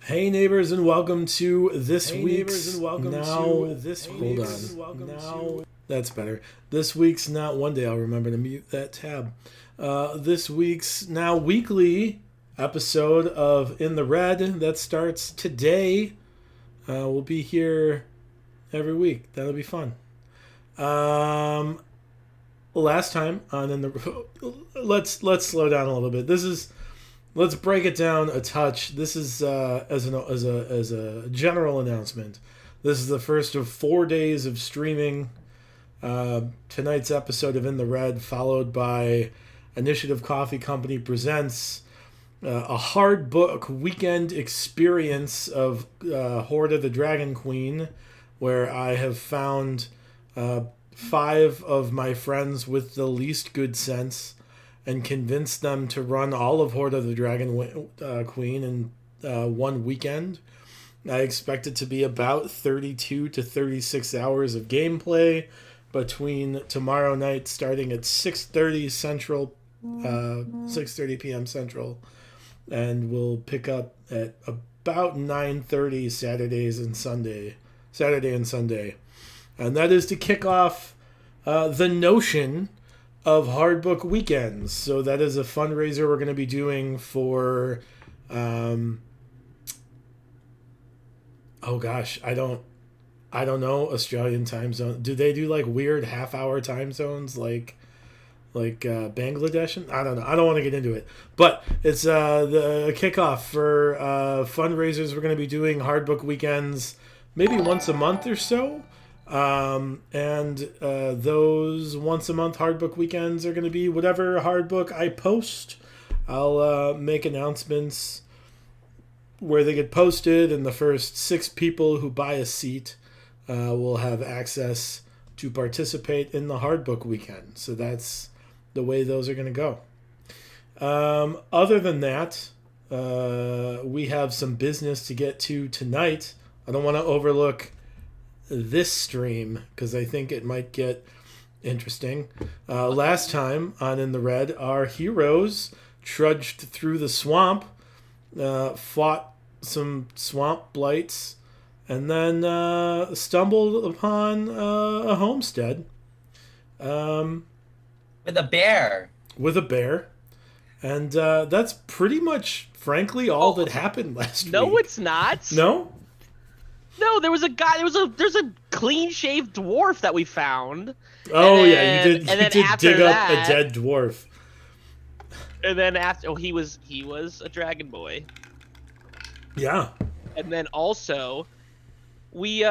Hey neighbors, and welcome to this week's Hold on. That's better. This week's not one day. I'll remember to mute that tab. This week's now weekly episode of In the Red that starts today. We'll be here every week. That'll be fun. Last time on In the let's slow down a little bit. Let's break it down a touch. This is as a general announcement. This is the first of 4 days of streaming. Tonight's episode of In the Red, followed by Initiative Coffee Company presents a hard book weekend experience of Horde of the Dragon Queen, where I have found 5 of my friends with the least good sense and convinced them to run all of Horde of the Dragon Queen in one weekend. I expect it to be about 32 to 36 hours of gameplay between tomorrow night starting at 6:30 Central, 6:30 p.m. Central, and we'll pick up at about 9:30 Saturday and Sunday. And that is to kick off the notion of Hardbook Weekends. So that is a fundraiser we're going to be doing for oh gosh, I don't know Australian time zone. Do they do like weird half-hour time zones like Bangladesh? I don't know. I don't want to get into it. But it's the kickoff for fundraisers we're going to be doing Hardbook Weekends maybe once a month or so. And those once a month hardbook weekends are going to be whatever hardbook I post. I'll make announcements where they get posted, and the first 6 people who buy a seat will have access to participate in the hardbook weekend. So that's the way those are going to go. Other than that, we have some business to get to tonight. I don't want to overlook this stream because I think it might get interesting. Last time on In the Red, our heroes trudged through the swamp, fought some swamp blights, and then stumbled upon a homestead. With a bear. And that's pretty much, frankly, all that happened last week. No, it's not. No? No, there was a guy. There's a clean-shaved dwarf that we found. Oh yeah, you did dig up a dead dwarf. And then after, he was a dragon boy. Yeah. And then also, we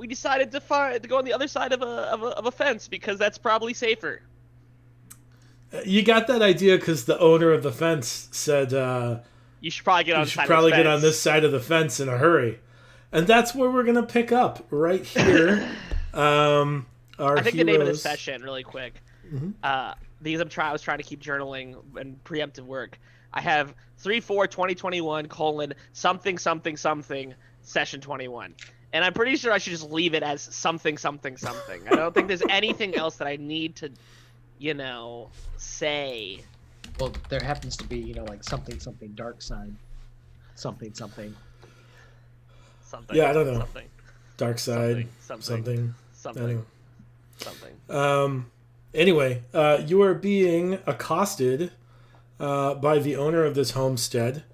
decided to go on the other side of a fence because that's probably safer. You got that idea because the owner of the fence said you should probably get on this side of the fence in a hurry. And that's where we're going to pick up, right here. I think the name of the session, really quick, mm-hmm. Because I was trying to keep journaling and preemptive work. I have 3/4/2021 : session 21. And I'm pretty sure I should just leave it as something. I don't think there's anything else that I need to, say. Well, there happens to be, like something dark side. Something. Yeah, I don't know. Something. Dark side. Something. Anyway, you are being accosted by the owner of this homestead.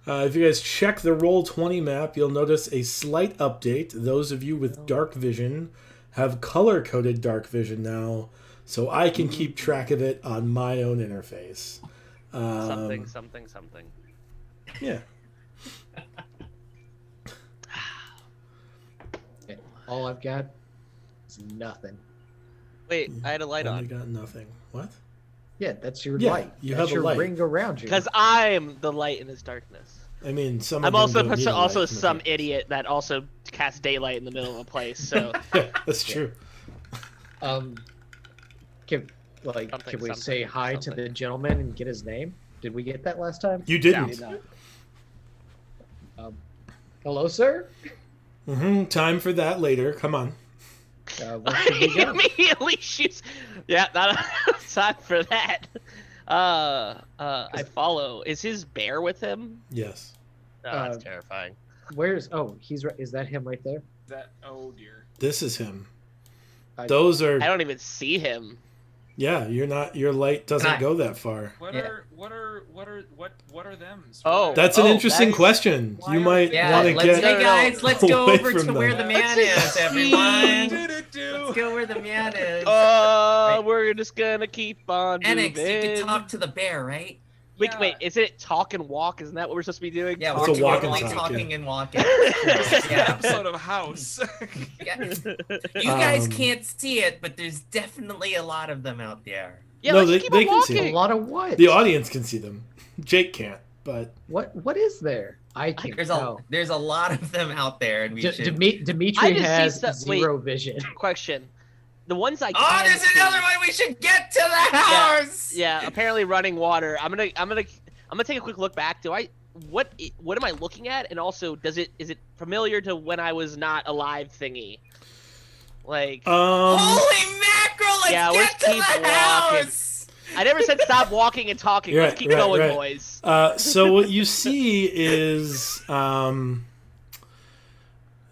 If you guys check the Roll20 map, you'll notice a slight update. Those of you with dark vision have color-coded dark vision now, so I can keep track of it on my own interface. Something. Yeah. All I've got is nothing. Wait, I had a light on. You got nothing. What? Yeah, that's your light. You that's have your a light. Ring around you. Because I'm the light in this darkness. I mean, I'm also some idiot that also casts daylight in the middle of a place. So yeah, that's true. Can we say hi to the gentleman and get his name? Did we get that last time? You didn't. No, hello, sir. Mm-hmm. Time for that later. Come on. He immediately shoots. Yeah, not time for that. I follow. Is his bear with him? Yes. Oh, that's terrifying. Where's? Oh, he's right. Is that him right there? Oh dear. This is him. I- Those are. I don't even see him. Yeah, you're not. Your light doesn't go that far. What are them? Oh. That's an interesting that is- question. You might want to get. Hey guys, let's go away over from to where the them. man is, everyone. Let's go where the man is. Oh, we're just gonna keep on Enix, you moving. can talk to the bear, right? Wait, isn't it talk and walk? Isn't that what we're supposed to be doing? Yeah, It's we're a walk and totally talk, talking yeah. and walking. Yeah. Yeah. Episode of House. Yeah. You guys Um, can't see it, but there's definitely a lot of them out there. Yeah, No, let's they- keep they on can see walking. A lot of what? The audience can see them. Jake can't, but What is there? I can't tell. There's a lot of them out there, and we should. Dimitri I just see has stuff- zero vision. Question: the ones I Oh, can there's see- another one. We should get to the house. Yeah, apparently running water. I'm gonna take a quick look back. What am I looking at? And also, is it familiar to when I was not alive thingy? Like, Holy mackerel! Let's Yeah, let's get to keep the walking. house. I never said stop walking and talking. Right, Let's keep right, going, right. boys. so what you see is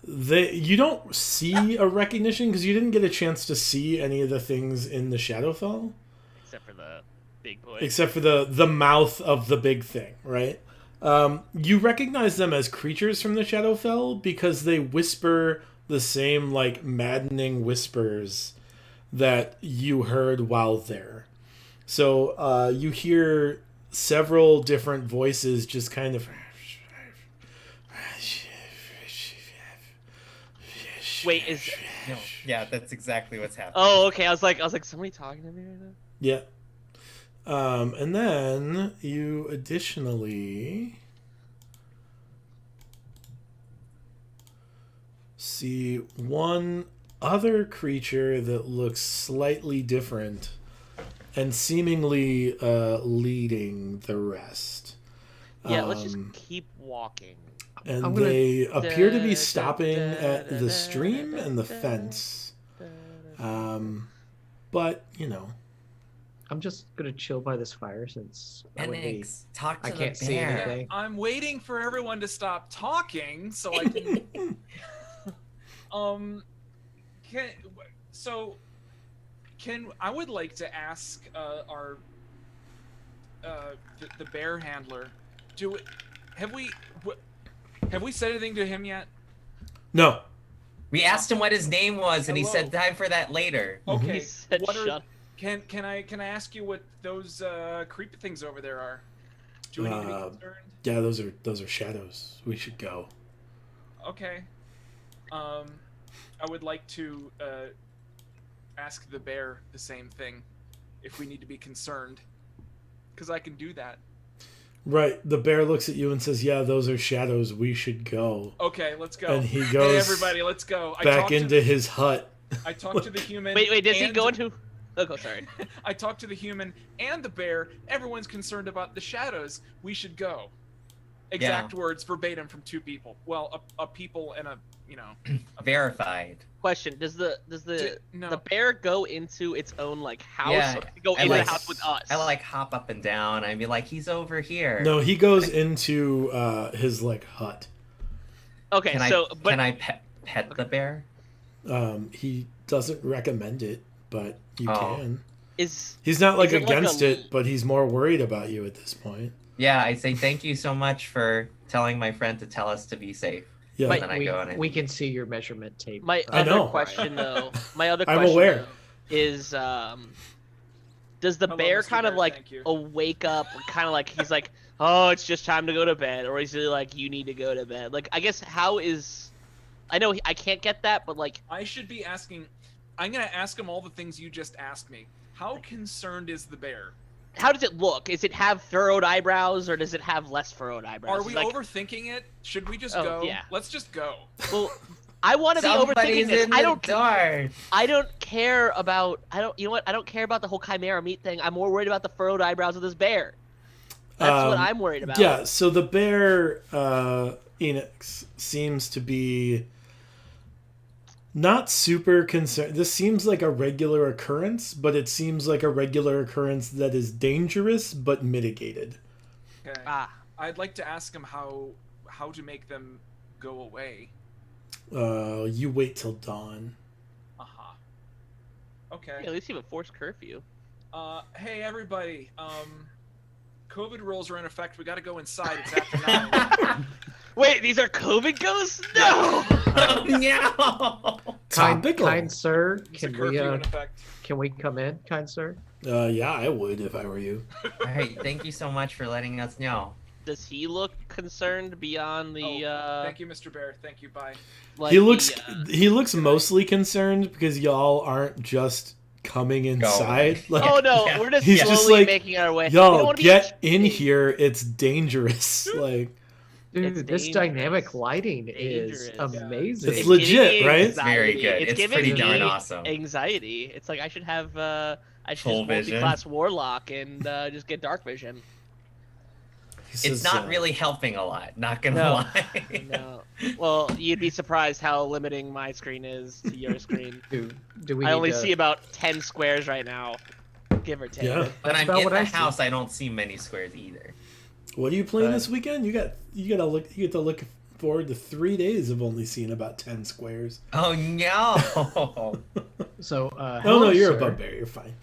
you don't see a recognition because you didn't get a chance to see any of the things in the Shadowfell, Except for the big boy. except for the mouth of the big thing, right? You recognize them as creatures from the Shadowfell because they whisper the same like maddening whispers that you heard while there. So you hear several different voices just kind of. Wait, is No, yeah, that's exactly what's happening. oh okay. I was like somebody talking to me right now. Yeah. And then you additionally see one other creature that looks slightly different and seemingly leading the rest. Yeah, let's just keep walking. And I'm gonna- they appear to be stopping at the stream and the fence. But, you know. I'm just gonna chill by this fire since I would be. Enix, talk to I the can't see bear. anything. I'm waiting for everyone to stop talking so I can. I would like to ask our the bear handler. Have we said anything to him yet? No. We asked him what his name was, and he Hello. said time for that later. Okay. He said what shut. Can I ask you what those creepy things over there are? Do we need to be concerned? Yeah, those are shadows. We should go. Okay. I would like to ask the bear the same thing, if we need to be concerned, because I can do that. Right. The bear looks at you and says, "Yeah, those are shadows. We should go." Okay, let's go. And he Hey, goes everybody, let's go. back into his hut. I talked to the human. Wait, does he and- go into? Oh, sorry. I talked to the human and the bear. Everyone's concerned about the shadows. We should go. Exact words verbatim from two people. Well, a people and a Verified. Question: Does the no. the bear go into its own like house, Yeah, or does it go I into like- the house with us? I like hop up and down. I'd be like, he's over here. No, he goes into his like hut. Okay, Can I pet the bear? He doesn't recommend it, but you Oh. can. He's not like Is it like against a- it, but he's more worried about you at this point. Yeah, I say thank you so much for telling my friend to tell us to be safe. Yeah. Wait, Then I go in it. We can see your measurement tape. my I other know. question though. My other I'm question aware. though, is does the Hello, bear Mr. kind of Bear, like thank you. wake up, kind of like he's like, oh, it's just time to go to bed, or is he like, you need to go to bed? Like, I guess how is? I know I can't get that, but like, I should be asking. I'm gonna ask him all the things you just asked me. How concerned is the bear? how does it look? Is it have furrowed eyebrows, or does it have less furrowed eyebrows? Are we like, overthinking it? Should we just Oh, go? yeah. Let's just go. well, I want to be Somebody's overthinking this. in I the don't. dark. I don't care about. I don't. You know what? I don't care about the whole chimera meat thing. I'm more worried about the furrowed eyebrows of this bear. That's what I'm worried about. Yeah, so the bear, Enix, seems to be not super concerned. This seems like a regular occurrence, but it seems like a regular occurrence that is dangerous but mitigated. Okay. Ah. I'd like to ask him how to make them go away. You wait till dawn. Uh-huh. Okay. Yeah, at least you have a forced curfew. Hey everybody. COVID rules are in effect. We got to go inside. It's after 9. Wait, these are COVID ghosts? No. No. Topical. Kind sir, It's a can we curfew in effect. can we come in, kind sir? Yeah, I would if I were you. All right, thank you so much for letting us know. Does he look concerned beyond the? Thank you, Mr. Bear. Thank you. Bye. Like he looks mostly concerned because y'all aren't just coming inside. Like, Oh no, Yeah. we're just He's slowly just like, making our way. We don't y'all wanna be get in here. It's dangerous. Like, Dude, It's this dangerous. dynamic lighting is Dangerous. amazing. It's giving legit, me right? It's very anxiety. good. It's giving pretty me darn awesome. Anxiety. It's like I should have I should Full just vision. multi-class warlock and just get dark vision. he It's says, not really helping a lot, not gonna No. lie. No. Well, you'd be surprised how limiting my screen is to your screen. Do we I need only to- see about 10 squares right now, give or take. Yeah. When That's I'm about in what the I see. house, I don't see many squares either. What are you playing Uh, this weekend? You get to look forward to 3 days of only seeing about 10 squares. Oh no! So No, hello, you're sir. a bugbear. You're fine.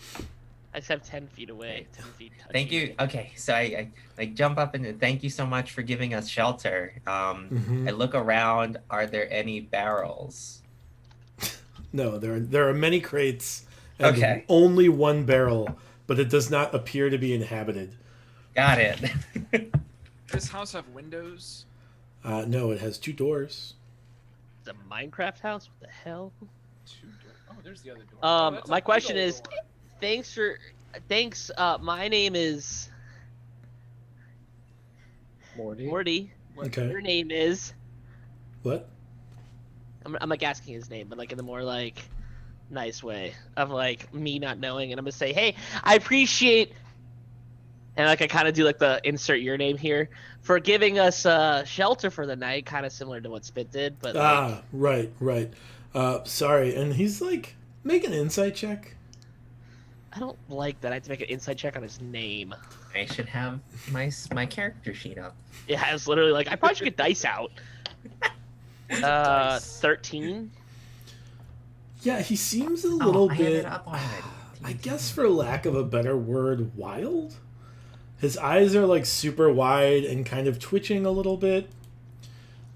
I just have 10 feet away. 10 feet touching Thank you. me. Okay, so I jump up and thank you so much for giving us shelter. Mhm. I look around. Are there any barrels? No, there are many crates and Okay. only one barrel, but it does not appear to be inhabited. Got it. Does this house have windows? No, it has 2 doors. It's a Minecraft house? What the hell? 2 doors. Oh, there's the other door. Oh, that's a My big question old is, door. thanks, my name is Morty. Morty. Okay. Your name is... What? I'm like asking his name, but like in the more like nice way of like me not knowing, and I'm gonna say, hey, I appreciate, and like I kind of do like the insert your name here for giving us shelter for the night, kind of similar to what Spit did, but like, Right. Sorry, and he's like, make an insight check. I don't like that I have to make an inside check on his name. I should have my character sheet up. Yeah, I was literally like, I probably should get dice out. Dice? 13. Yeah, he seems a little I have bit, it up already. I guess for lack of a better word, wild. His eyes are like super wide and kind of twitching a little bit.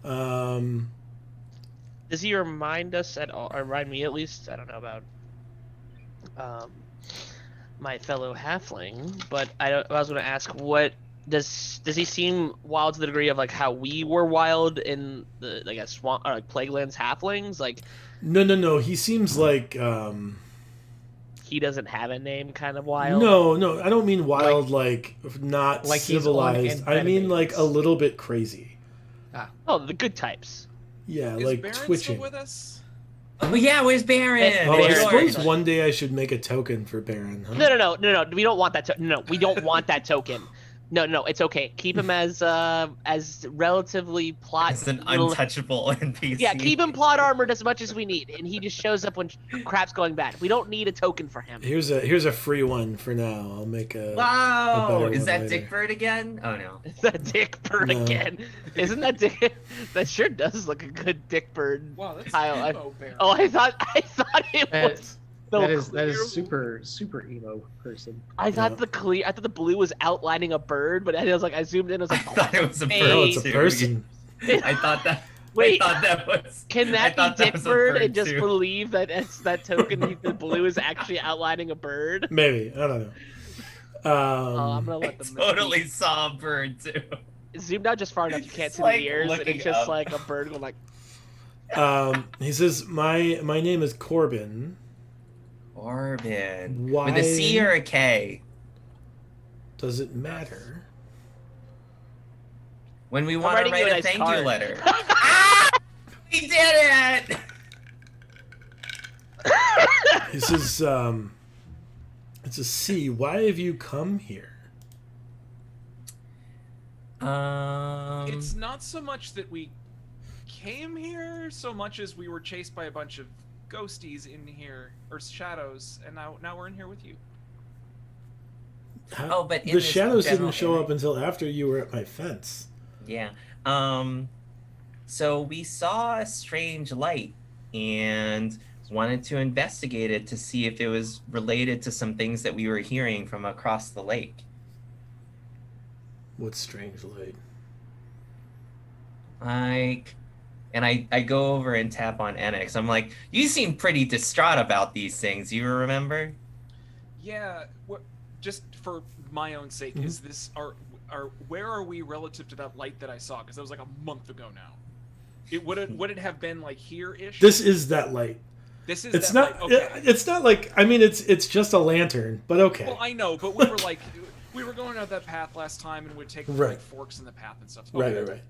Does he remind us at all, or remind me at least? I don't know about my fellow halfling, but I was going to ask, what does he seem wild to the degree of like how we were wild in the, I guess, swamp or like Plaguelands halflings? Like No. He seems like he doesn't have a name, kind of wild. No. I don't mean wild like not like he's on civilized. I mean like a amphetamines. little bit crazy. Oh, the good types. Yeah, Is like Baron twitching. still with us? Oh yeah, where's Baron? Oh, Oh, I Baron. suppose one day I should make a token for Baron. Huh? No. We don't want that. No, we don't want that token. No, it's okay. Keep him as relatively plot. It's an little- untouchable NPC. Yeah, keep him plot armored as much as we need, and he just shows up when crap's going bad. We don't need a token for him. Here's a free one for now. I'll make a. Wow! better Is one that later. Dick Bird again? Oh no. Is that Dick Bird No. again? Isn't that Dick? That sure does look a good Dick Bird. Wow, that's Kyle, I- emo Baron. Oh, I thought it was. the That is clear- super emo person. I thought Yeah. I thought the blue was outlining a bird, but I was like, I zoomed in, I was I like, thought it was a bird. No, it's a too. person. I thought that. Wait, I thought that was. can I that thought be that was a Dickbird bird, and just too. believe that it's that token? The blue is actually outlining a bird. Maybe I don't know. Oh, I'm gonna I let them totally saw a bird too. zoomed out just far enough you can't It's see like the ears, and looking it's just up. like a bird going like. He says my name is Corbin. Corbin. Why- With a C or a K? Does it matter? When we want to writing you write a a nice thank card. you letter. Ah! We did it! He says it's a C. Why have you come here? It's not so much that we came here, so much as we were chased by a bunch of ghosties in here, or shadows, and now we're in here with you. How- Oh, but in the this shadows general didn't show area. up until after you were at my fence. Yeah. So we saw a strange light and wanted to investigate it to see if it was related to some things that we were hearing from across the lake. What strange light? And I go over and tap on Enix. I'm like, you seem pretty distraught about these things. You remember? Yeah. Just for my own sake, is this where are we relative to that light that I saw? Because that was like a month ago now. Would it have been like here-ish? This is that light. This is. It's that not. light. Okay. It's not like. I mean, it's just a lantern, but okay. Well, I know, but we were like, we were going out that path last time, and we'd take like forks in the path and stuff. Okay. Right.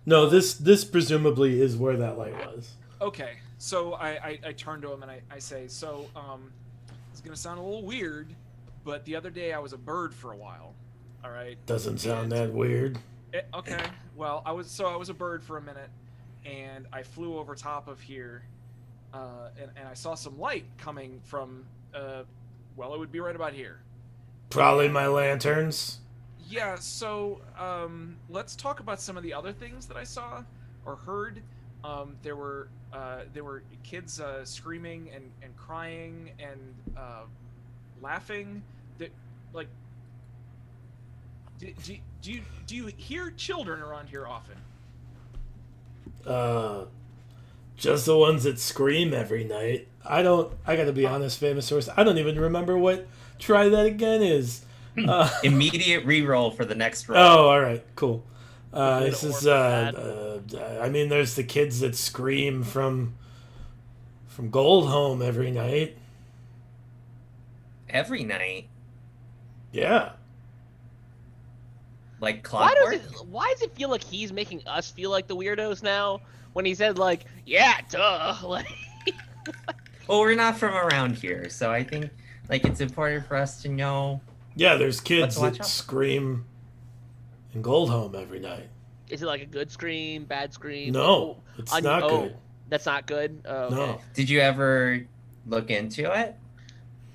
No, this presumably is where that light was. Okay, so I turn to him and I say, so it's gonna sound a little weird, but the other day I was a bird for a while. All right. Doesn't sound that weird. Okay. Well, I was a bird for a minute, and I flew over top of here, and I saw some light coming from well, it would be right about here. Probably my lanterns. Yeah, so let's talk about some of the other things that I saw or heard. There were kids screaming and crying and laughing. That like, do you hear children around here often? Just the ones that scream every night. I gotta be honest, famous source. I don't even remember what "try that again" is. Immediate reroll for the next roll. Oh, all right, cool. This is. I mean, there's the kids that scream from Gold Home every night. Every night? Yeah. Like clockwork? Why does it feel like he's making us feel like the weirdos now? When he said like, yeah, duh. Like. Well, we're not from around here, so I think like it's important for us to know. Yeah, there's kids that scream in Gold Home every night. Is it like a good scream, bad scream? No, it's not good. That's not good? Oh, okay. No. Did you ever look into it?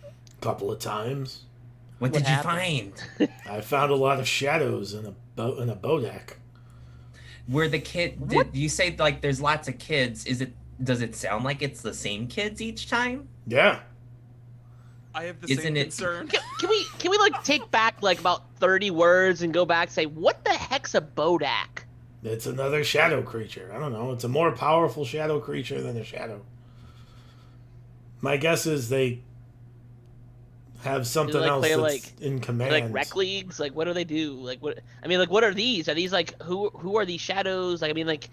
A couple of times. What did happened? you find? I found a lot of shadows in a bodak. Were the kid? Did you say like there's lots of kids? Does it sound like it's the same kids each time? Yeah. I have the same concern. Can we like take back like about 30 words and go back and say, what the heck's a bodak? It's another shadow creature. I don't know. It's a more powerful shadow creature than a shadow. My guess is they have something else that's in command. Like rec leagues? Like what do they do? Like what? I mean, like what are these? Are these like who are these shadows? Like I mean, like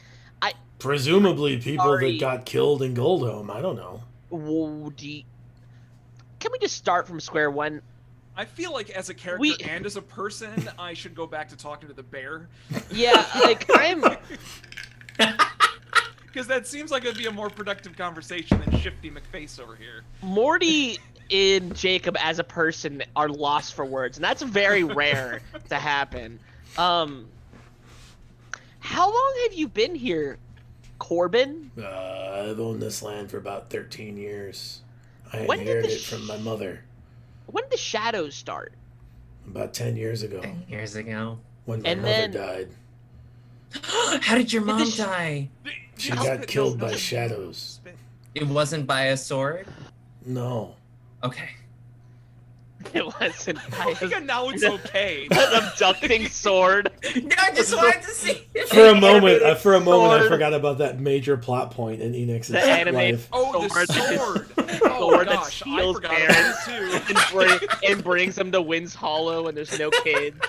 presumably people that got killed in Gold Home. I don't know. Can we just start from square one? I feel like as a character and as a person, I should go back to talking to the bear. Yeah, like I'm. Because that seems like it'd be a more productive conversation than Shifty McFace over here. Morty and Jacob as a person are lost for words, and that's very rare to happen. How long have you been here, Corbin? I've owned this land for about 13 years. I inherited it from my mother. When did the shadows start? About 10 years ago. 10 years ago. When my mother died. How did your mom die? She got killed by shadows. It wasn't by a sword? No. Okay. It wasn't. Now it's okay. An abducting sword. No, I just wanted to see. For a moment, I forgot about that major plot point in Enix's life. Oh, the sword! Sword that steals parents and brings them to Wind's Hollow, and there's no kids.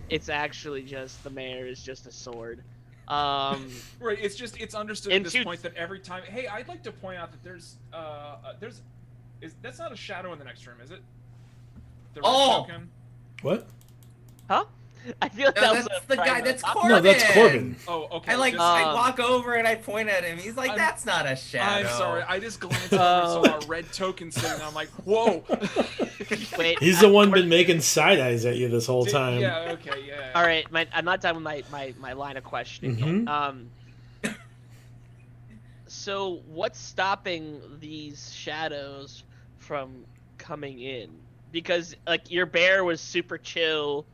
It's actually just the mayor is just a sword. Right, it's understood at this point that every time. Hey, I'd like to point out that there's that's not a shadow in the next room, is it? The red token? What? Huh? I feel like that's the guy. That's Corbin. No, that's Corbin. Oh, okay. I walk over and I point at him. He's like, "That's not a shadow." I'm sorry. I just glanced over and saw a red token sitting there. I'm like, "Whoa!" Wait, he's the one been making side eyes at you this whole time. Yeah. Okay. Yeah. All right. I'm not done with my line of questioning. Mm-hmm. So what's stopping these shadows from coming in? Because like your bear was super chill.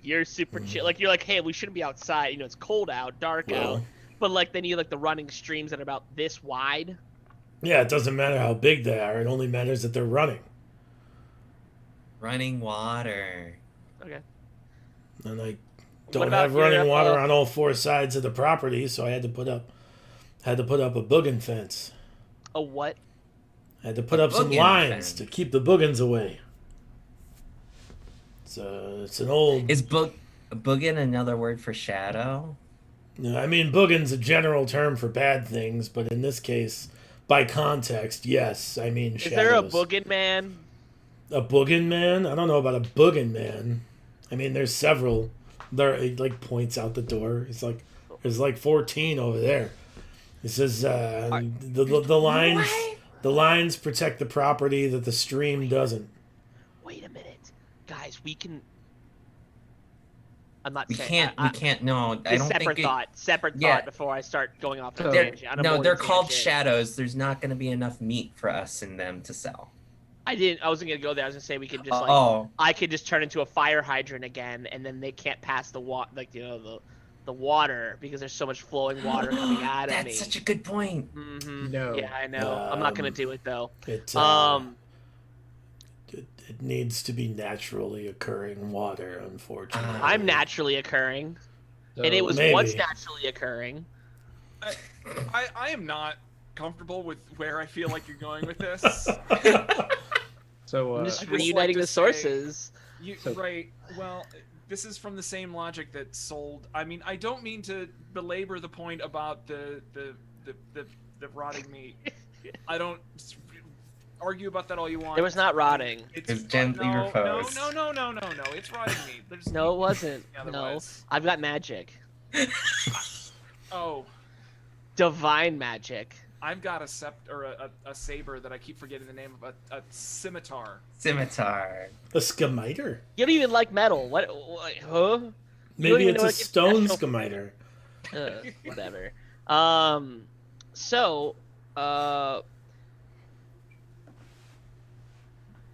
you're super chill. Like you're like, hey, we shouldn't be outside. You know, it's cold out, dark out. But like then you like the running streams that are about this wide. Yeah, it doesn't matter how big they are. It only matters that they're running. Running water. Okay. And I What don't about have running your, water on all four sides of the property, so I had to put up a boogin fence. a what? I had to put up some boogin lines fence. to keep the boogans away. It's an old. Is boogin another word for shadow? No, I mean, boogin's a general term for bad things, but in this case, by context, yes, I mean Is shadows. there a boogin man? A boogin man? I don't know about a boogin man. I mean, there's several. There, he like points out the door. He's like, there's like 14 over there. He says, the lines protect the property that the stream doesn't. Wait a minute, guys. We can. I'm not We saying. can't. No, I don't separate think. thought. Separate Yeah. thought before I start going off. So- They're called shadows. There's not going to be enough meat for us in them to sell. I wasn't gonna go there. I was gonna say we could just like. Oh, I could just turn into a fire hydrant again, and then they can't pass the the water because there's so much flowing water coming out of me. that's such a good point. Mm-hmm. No. Yeah, I know. I'm not gonna do it though. It needs to be naturally occurring water, unfortunately. I'm naturally occurring, So, and it was Maybe. once naturally occurring. I am not comfortable with where I feel like you're going with this. so I'm I just just reuniting like to the sources. Right. Well, this is from the same logic that sold. I mean, I don't mean to belabor the point about the rotting meat. I don't argue about that all you want. It was not rotting. It's gently no, reposed. No. It's rotting meat. There's No, it wasn't. No, otherwise. I've got magic, Oh, divine magic. I've got a saber that I keep forgetting the name of, a scimitar. Scimitar. A scimitar? You don't even like metal. What huh? Maybe even it's know a what stone national- scimitar. Whatever. So,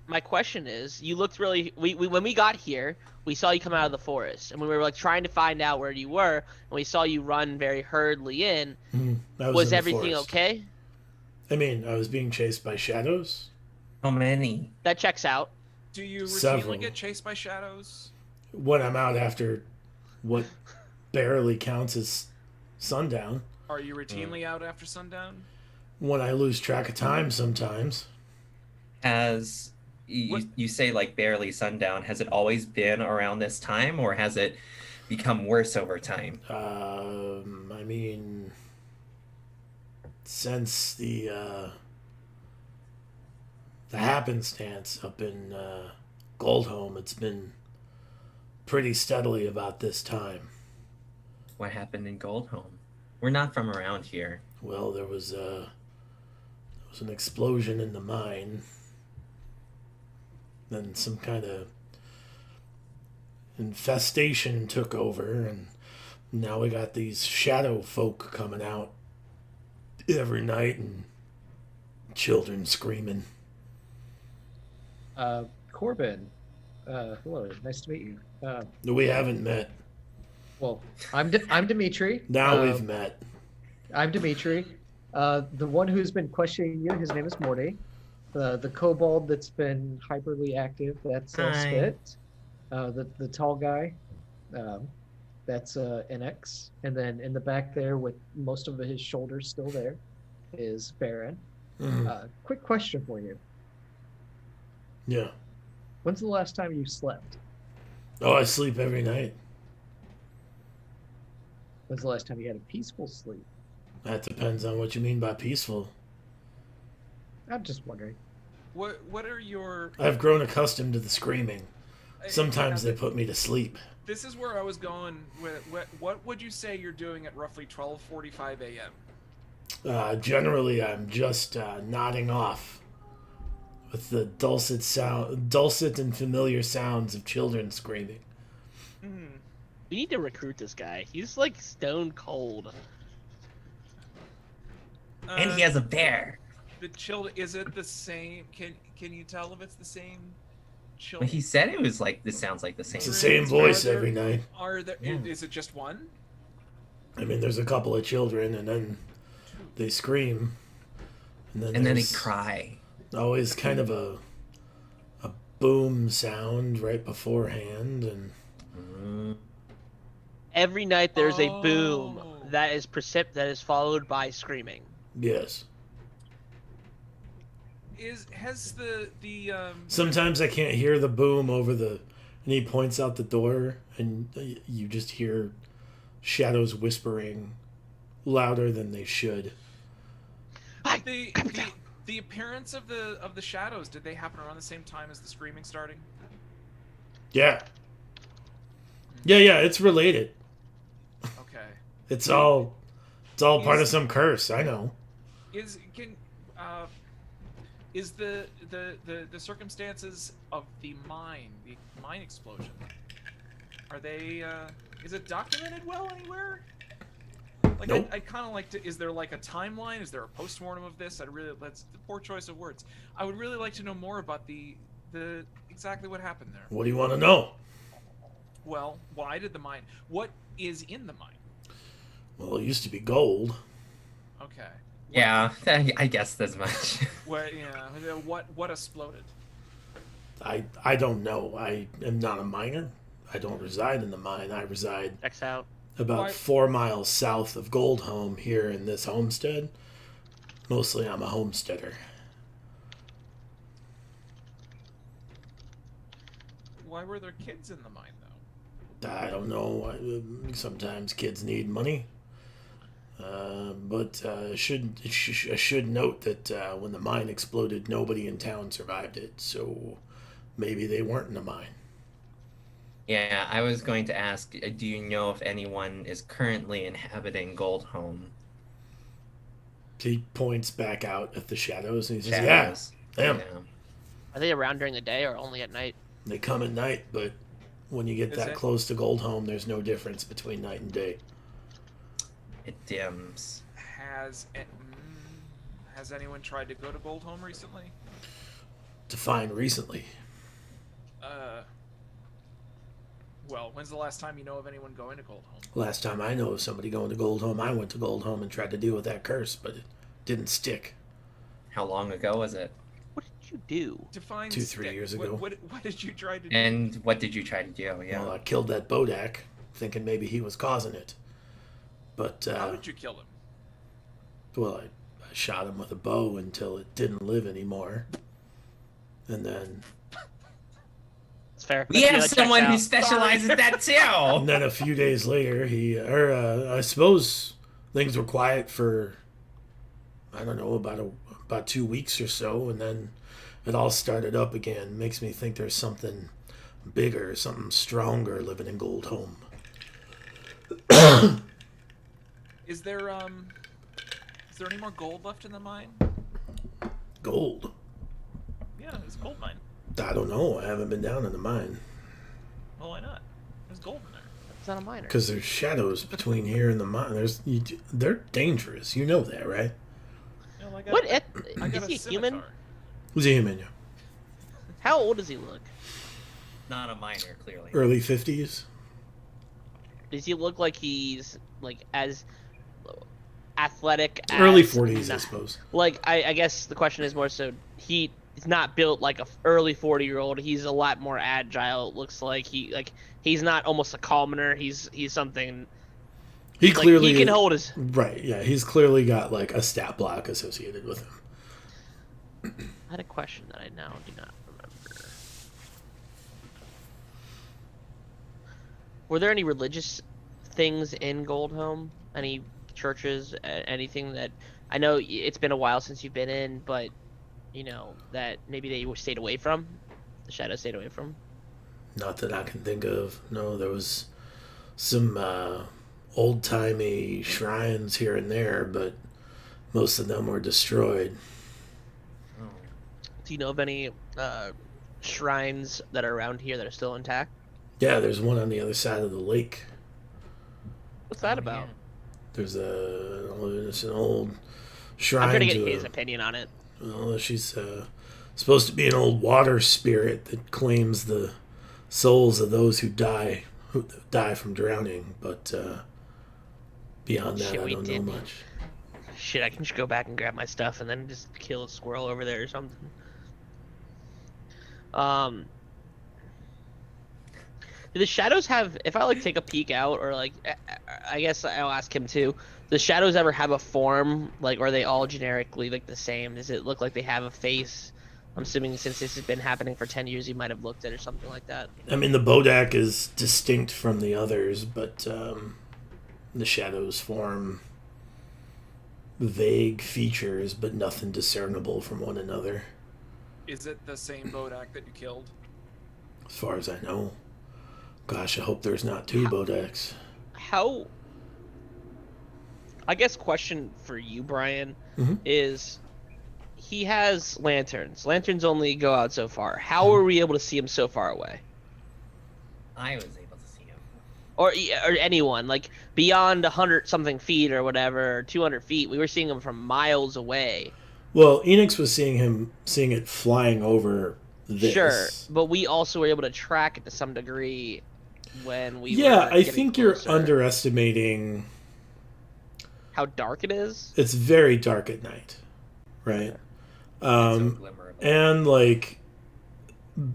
my question is, you looked really. We when we got here, we saw you come out of the forest, and we were like trying to find out where you were, and we saw you run very hurriedly in. I Was in the everything forest. okay? I mean, I was being chased by shadows. How many? That checks out. Do you routinely Several. get chased by shadows? When I'm out after what barely counts as sundown. Are you routinely out after sundown? When I lose track of time sometimes. Has you say like barely sundown? Has it always been around this time, or has it become worse over time? I mean, since the happenstance up in Goldholm, it's been pretty steadily about this time. What happened in Goldholm? We're not from around here. Well, there was an explosion in the mine. Then some kind of infestation took over, and now we got these shadow folk coming out every night and children screaming. Corbin, hello, nice to meet you. We haven't met. Well, I'm Dimitri. Now we've met. I'm Dimitri. The one who's been questioning you, his name is Morty. The kobold that's been hyperly active, that's Hi. Spit. The tall guy, that's NX. And then in the back there, with most of his shoulders still there, is Baron. Quick question for you. Yeah. When's the last time you slept? Oh, I sleep every night. When's the last time you had a peaceful sleep? That depends on what you mean by peaceful. I'm just wondering. What are your? I've grown accustomed to the screaming. Sometimes they put me to sleep. This is where I was going. What would you say you're doing at roughly 12:45 a.m.? Generally, I'm just nodding off with the dulcet and familiar sounds of children screaming. We need to recruit this guy. He's like stone cold. And he has a bear. The children. Is it the same? Can you tell if it's the same Well, he said it was like, this sounds like the same. It's the same voice every night. Are there? Yeah. Is it just one? I mean, there's a couple of children, and then they scream, and then And then they there's cry. always kind of a boom sound right beforehand, and Mm. Every night there's a boom Oh. that is followed by screaming. yes. Has the Sometimes I can't hear the boom over the, and he points out the door, and you just hear shadows whispering louder than they should. the appearance of the shadows, did they happen around the same time as the screaming starting? Yeah. Yeah, it's related. Okay. It's all part of some curse, I know. Is the circumstances of the mine explosion, are they is it documented well anywhere? Like, Nope. I kind of like to. Is there like a timeline? Is there a postmortem of this? That's the poor choice of words. I would really like to know more about the exactly what happened there. What do you want to know? Well, why did the mine? What is in the mine? Well, it used to be gold. Okay. Yeah, I guessed as much. What exploded? I don't know. I am not a miner. I don't reside in the mine. I reside Checks out. about Why- 4 miles south of Goldholm here in this homestead. Mostly I'm a homesteader. Why were there kids in the mine though? I don't know. Sometimes kids need money. But I should note that when the mine exploded, nobody in town survived it. So maybe they weren't in the mine. Yeah, I was going to ask, do you know if anyone is currently inhabiting Goldholm? He points back out at the shadows and he says, Shadows. "Yeah, them. Yeah. Are they around during the day or only at night? They come at night, but when you get Is that it- close to Goldholm, there's no difference between night and day." It dims. Has anyone tried to go to Goldholm recently? Defined recently. Well, when's the last time you know of anyone going to Goldholm? Last time I know of somebody going to Goldholm, I went to Goldholm and tried to deal with that curse, but it didn't stick. How long ago was it? What did you do? Define 2-3 stick. years ago. What did you try to do? And what did you try to do? Yeah. Well, I killed that Bodak, thinking maybe he was causing it. But, How did you kill him? well, I shot him with a bow until it didn't live anymore. And then It's fair. We That have checks someone who out. specializes in that too. And then a few days later, I suppose things were quiet for, I don't know, about 2 weeks or so, and then it all started up again. Makes me think there's something bigger, something stronger living in Goldholm. Is there any more gold left in the mine? Gold? Yeah, it's a gold mine. I don't know. I haven't been down in the mine. Well, why not? There's gold in there. It's not a miner. Because there's shadows between here and the mine. They're dangerous. You know that, right? You know, What? I got Is he a human? scimitar. Who's a human? Yeah. How old does he look? Not a minor, clearly. Early 50s? Does he look like he's like as athletic as Early 40s, I suppose. Like I guess the question is more so he's not built like a early 40-year-old. He's a lot more agile. It looks like he's not almost a commoner. He's something. He Like, clearly he can hold his. Right, yeah. He's clearly got like a stat block associated with him. I had a question that I now do not remember. Were there any religious things in Goldholm? Any churches? Anything that I know it's been a while since you've been in, but you know that maybe they were stayed away from. The shadow stayed away from. Not that I can think of. No, there was some old-timey shrines here and there, but most of them were destroyed. Oh. Do you know of any shrines that are around here that are still intact? Yeah, there's one on the other side of the lake. What's that about? There's it's an old shrine. I'm trying to get to his opinion on it. well, Supposed to be an old water spirit that claims the souls of those who die from drowning. But beyond that, Shit, I we don't know did. much. Shit, I can just go back and grab my stuff and then just kill a squirrel over there or something. Do the shadows have? If I like take a peek out, or like, I guess I'll ask him too. Do the shadows ever have a form? Like, or are they all generically like the same? Does it look like they have a face? I'm assuming since this has been happening for 10 years, you might have looked at it or something like that. I mean, the Bodak is distinct from the others, but the shadows form vague features, but nothing discernible from one another, Is it the same Bodak that you killed? as far as I know. Gosh, I hope there's not two Bodaks. How? I guess question for you, Brian, Mhm. is he has lanterns. Lanterns only go out so far. How are we able to see him so far away? I was able to see him. Or anyone, like beyond 100 something feet or whatever, or 200 feet. We were seeing him from miles away. Well, Enix was seeing it flying over this. Sure, but we also were able to track it to some degree when we Yeah, were I getting think closer. you're underestimating. How dark it is? It's very dark at night, right? It's a glimmer of a And like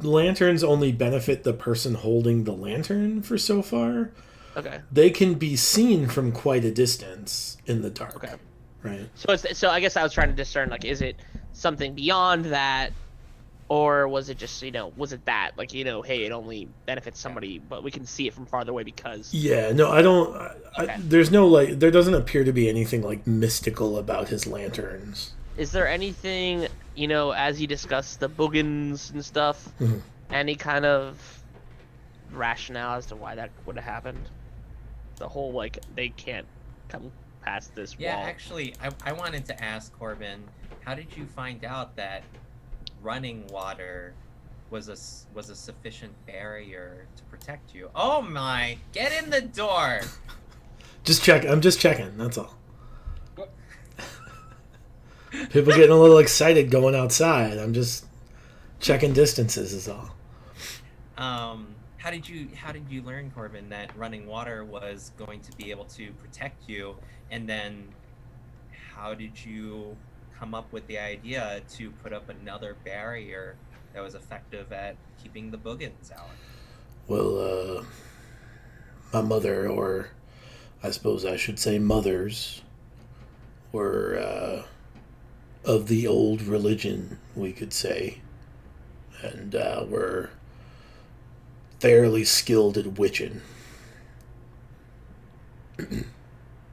lanterns only benefit the person holding the lantern for so far. Okay. They can be seen from quite a distance in the dark. Okay. Right. So I guess I was trying to discern, like, is it something beyond that, or was it just, was it that, like, hey, it only benefits somebody, but we can see it from farther away because. Yeah, no, I don't. Okay. There's no there doesn't appear to be anything like mystical about his lanterns. Is there anything, as you discuss the boogans and stuff, Mhm. any kind of rationale as to why that would have happened? The whole, like, they can't come past this Yeah, wall. actually, I wanted to ask Corbin, how did you find out that running water was a sufficient barrier to protect you? Oh my! Get in the door! I'm just checking. That's all. People getting a little excited going outside. I'm just checking distances. Is all. How did you learn, Corbin, that running water was going to be able to protect you? And then how did you come up with the idea to put up another barrier that was effective at keeping the boogans out? Well, my mother, or I suppose I should say mothers, were of the old religion, we could say, and were fairly skilled at witching.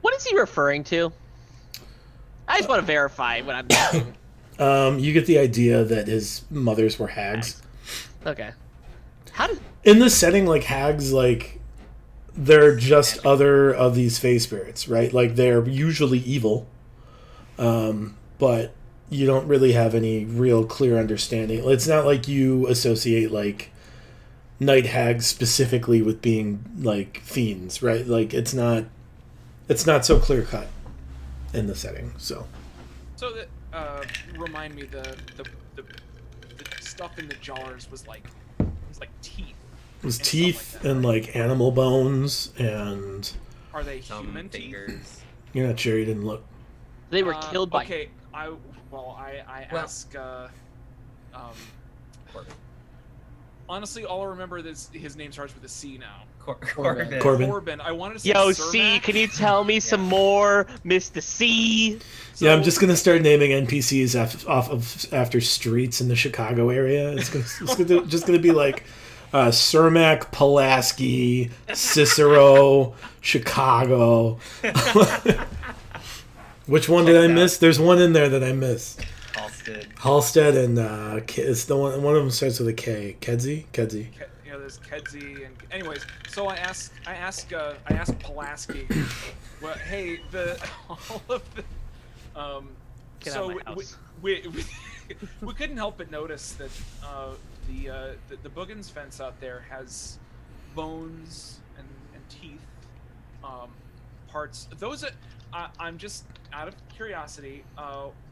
What is he referring to? I just want to verify what I'm thinking. You get the idea that his mothers were hags. Okay. How did... In this setting, like hags, like they're just other of these fae spirits, right? Like they're usually evil, but you don't really have any real clear understanding. It's not like you associate like night hags specifically with being like fiends, right? Like it's not so clear cut in the setting. So that remind me the stuff in the jars was like teeth. it was And teeth stuff like that, and right? like animal bones, and Are they Some human teeth? fingers. you're not sure. You didn't look. They were killed by... Okay, I ask. Corbin. Honestly, all I remember is his name starts with a C now. Corbin. Corbin. I wanted to say Yo, Cermak. C, can you tell me some more, Mr. C? Yeah, I'm just gonna start naming NPCs after streets in the Chicago area. It's just gonna be like Cermak, Pulaski, Cicero, Chicago. Which one did I miss? There's one in there that I missed. Halstead and it's the one of them starts with a K. Kedzie. There's Kedzie, and anyways, so I asked Pulaski, well, hey, all of the, Get so out of my house. we couldn't help but notice that the Boogans fence out there has bones and teeth, parts. Those I'm just out of curiosity.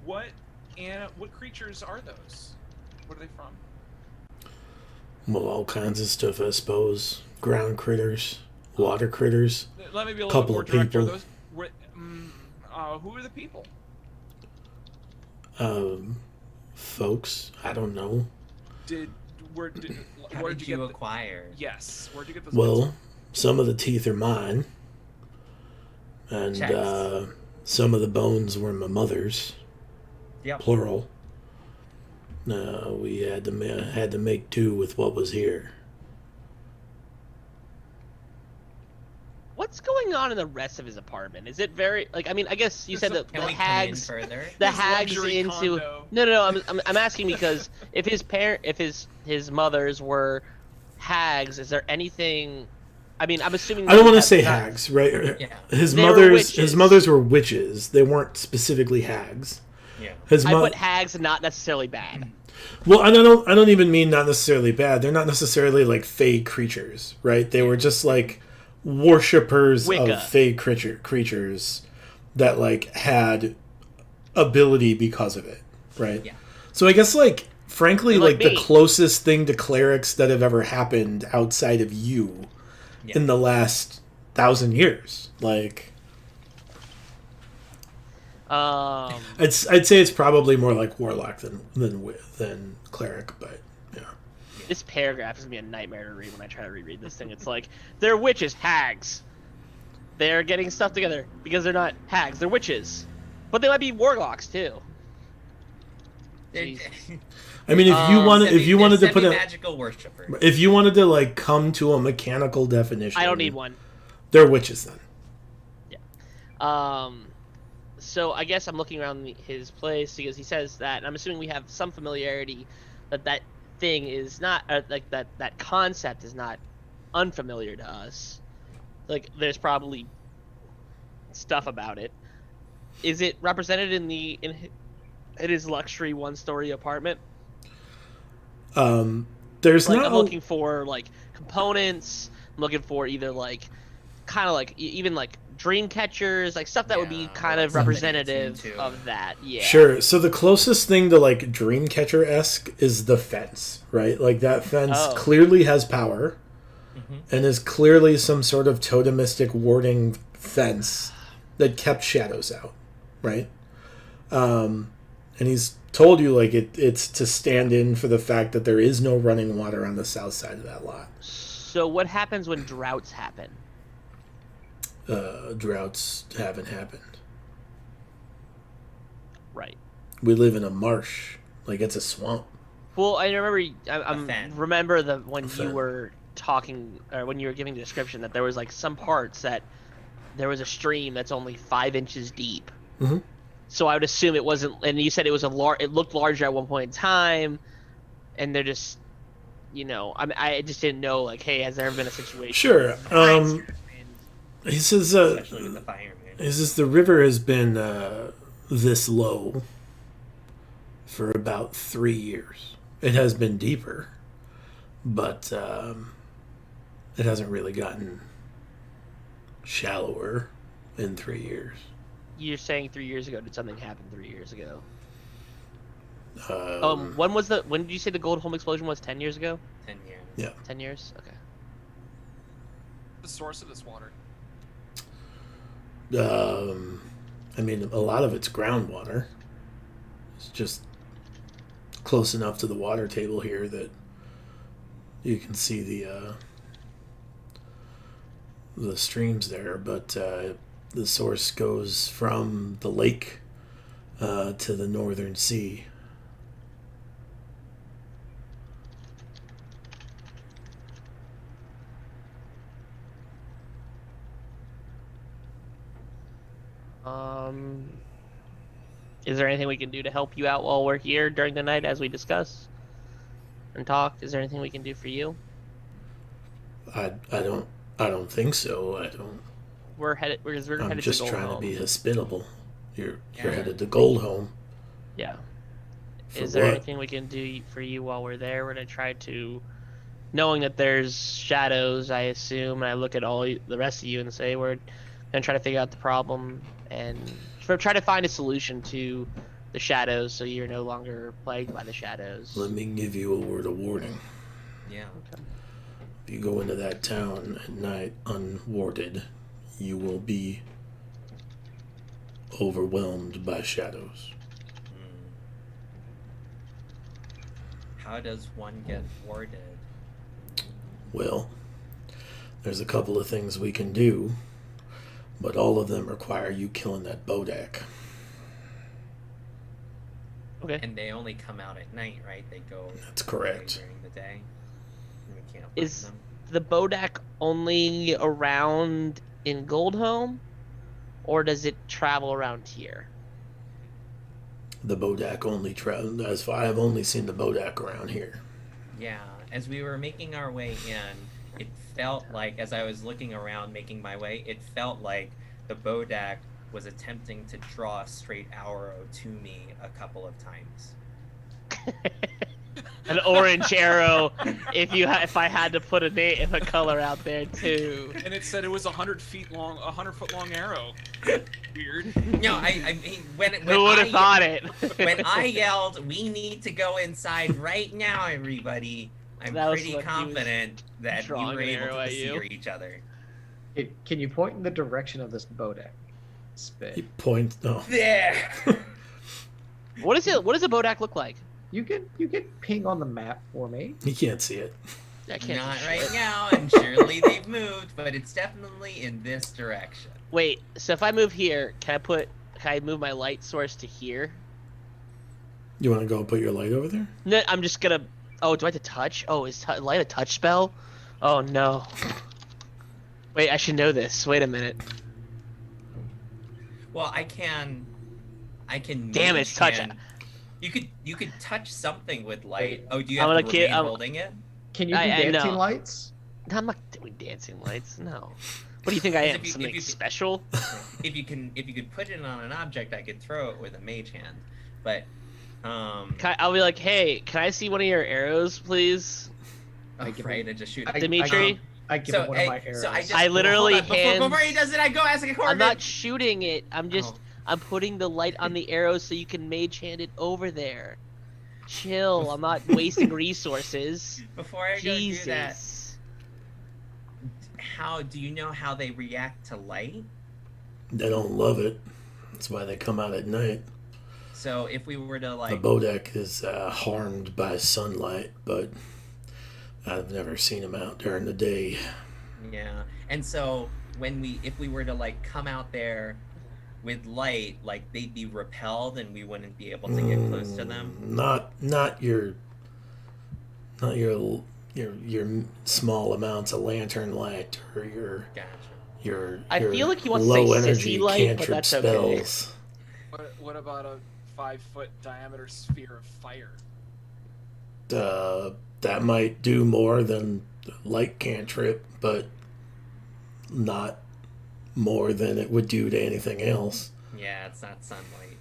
What creatures are those? What are they from? Well, all kinds of stuff, I suppose. Ground critters, water critters. Let me be a little bit Couple more of direct. Are people. those? Who are the people? Folks, I don't know. Where How did did you you get acquire? yes, where'd you get those? Well, some of the teeth are mine, and Checks. some of the bones were my mother's, Yep. plural. We had to make do with what was here. What's going on in the rest of his apartment? Is it very like? I mean, I guess you said that Can the we hags, come in further? the His hags luxury into. condo. No. I'm asking because if his mothers were hags, is there anything? I mean, I'm assuming. I don't want to that say not- hags, right? Yeah. His They were mothers, his witches. mothers were witches. They weren't specifically hags. Yeah. His I mo- put hags not necessarily bad. Well, I don't even mean not necessarily bad. They're not necessarily like fey creatures, right? They were just like worshippers Wicca. of fey creatures that like had ability because of it, right? Yeah. So I guess like frankly, They're like like the me. closest thing to clerics that have ever happened outside of you Yeah. in the last 1,000 years, like. I'd say it's probably more like warlock than cleric, but yeah. This paragraph is gonna be a nightmare to read when I try to reread this thing. It's like they're witches, hags. They're getting stuff together because they're not hags. They're witches, but they might be warlocks too. Jeez. I mean, if you wanted to put a magical worshiper. if you wanted to like come to a mechanical definition, I don't need one. They're witches then. So I guess I'm looking around his place because he says that, and I'm assuming we have some familiarity that thing is not like that concept is not unfamiliar to us. Like there's probably stuff about it. Is it represented in his luxury one-story apartment? There's Like not. I'm looking for like components. I'm looking for either like kind of like even like dream catchers, like stuff that would be Yeah, kind like of something it's representative into. of that. Yeah. Sure. So the closest thing to like Dreamcatcher-esque is the fence, right? Like that fence Oh. clearly has power Mhm. and is clearly some sort of totemistic warding fence that kept shadows out, right? And he's told you like it's to stand in for the fact that there is no running water on the south side of that lot. So what happens when droughts happen? Droughts haven't happened. Right. We live in a marsh, like it's a swamp. Well, I remember. fen. Remember when you fen. were talking, or when you were giving the description, that there was like some parts that there was a stream that's only 5 inches deep. Mhm. So I would assume it wasn't. And you said it was it looked larger at one point in time, and they're just, I just didn't know. Like, hey, has there ever been a situation? Sure. He says. Especially with the fireman. He says the river has been this low for about 3 years. It has been deeper, but it hasn't really gotten shallower in 3 years. You're saying 3 years ago? Did something happen 3 years ago? When did you say the Gold Home explosion was? 10 years ago? 10 years. Yeah. 10 years? Okay. The source of this water. I mean, a lot of it's groundwater. It's just close enough to the water table here that you can see the streams there, but the source goes from the lake to the northern sea. Is there anything we can do to help you out while we're here during the night as we discuss and talk? Is there anything we can do for you? I don't think so. We're headed I'm to just Gold trying Home. to be hospitable. You're Yeah. headed to Gold Home. Yeah. For Is there what? anything we can do for you while we're there? We're gonna try to, knowing that there's shadows, I assume, and I look at the rest of you and say we're gonna try to figure out the problem and try to find a solution to the shadows, so you're no longer plagued by the shadows. Let me give you a word of warning. Yeah. Okay. If you go into that town at night unwarded, you will be overwhelmed by shadows. How does one get warded? Well, there's a couple of things we can do, but all of them require you killing that Bodak. Okay. And they only come out at night, right? They go. That's correct. During the day. And we can't find Is them. the Bodak only around in Goldhome, or does it travel around here? The Bodak only as far I've only seen the Bodak around here. Yeah. As we were making our way in, it felt like, as I was looking around making my way, it felt like the Bodak was attempting to draw a straight arrow to me a couple of times. An orange arrow, if I had to put a color out there too. And it said it was 100 foot long arrow. Weird. No, I mean, when Who would have thought it? when I yelled, "We need to go inside right now, everybody," I'm That was pretty what he was confident that we drawing were an able arrow to at see you. each other. Can you point in the direction of this Bodak? Spit. You point. Oh. There. What is it? What does a Bodak look like? You can ping on the map for me. You can't see it. I can't Not see right shit. now, and surely they've moved, but it's definitely in this direction. Wait, so if I move here, can I move my light source to here? You want to go put your light over there? No, I'm just gonna. Oh, do I have to touch? Oh, is light a touch spell? Oh no. Wait, I should know this. Wait a minute. Well, I can. Damn, it's touch. You could touch something with light. Oh, do you I'm have gonna to remain I'm- holding it? Can you do I dancing know. lights? No, I'm not doing dancing lights. No. What do you think I am? If you- if Something you- special? If you could put it on an object, I could throw it with a mage hand. But I'll be like, hey, can I see one of your arrows, please? I give right, him- and just shoot. I- Dimitri? I give him one of my arrows. So I just I literally hold on, before he does it, I go ask a Corbin. I'm not shooting it. I'm just Oh. I'm putting the light on the arrow so you can mage hand it over there. Chill. I'm not wasting resources. Before I go do that, Jesus. how do you know how they react to light? They don't love it. That's why they come out at night. So if we were to The like, Bodak is harmed by sunlight, but I've never seen him out during the day. yeah, and so if we were to like come out there with light, like they'd be repelled and we wouldn't be able to get close to them. Not your small amounts of lantern light or Gotcha. your I feel like he wants to low say energy sissy light, but cantrip that's okay. spells. What about a 5-foot diameter sphere of fire? That might do more than light cantrip, but not more than it would do to anything else. Yeah, it's not sunlight.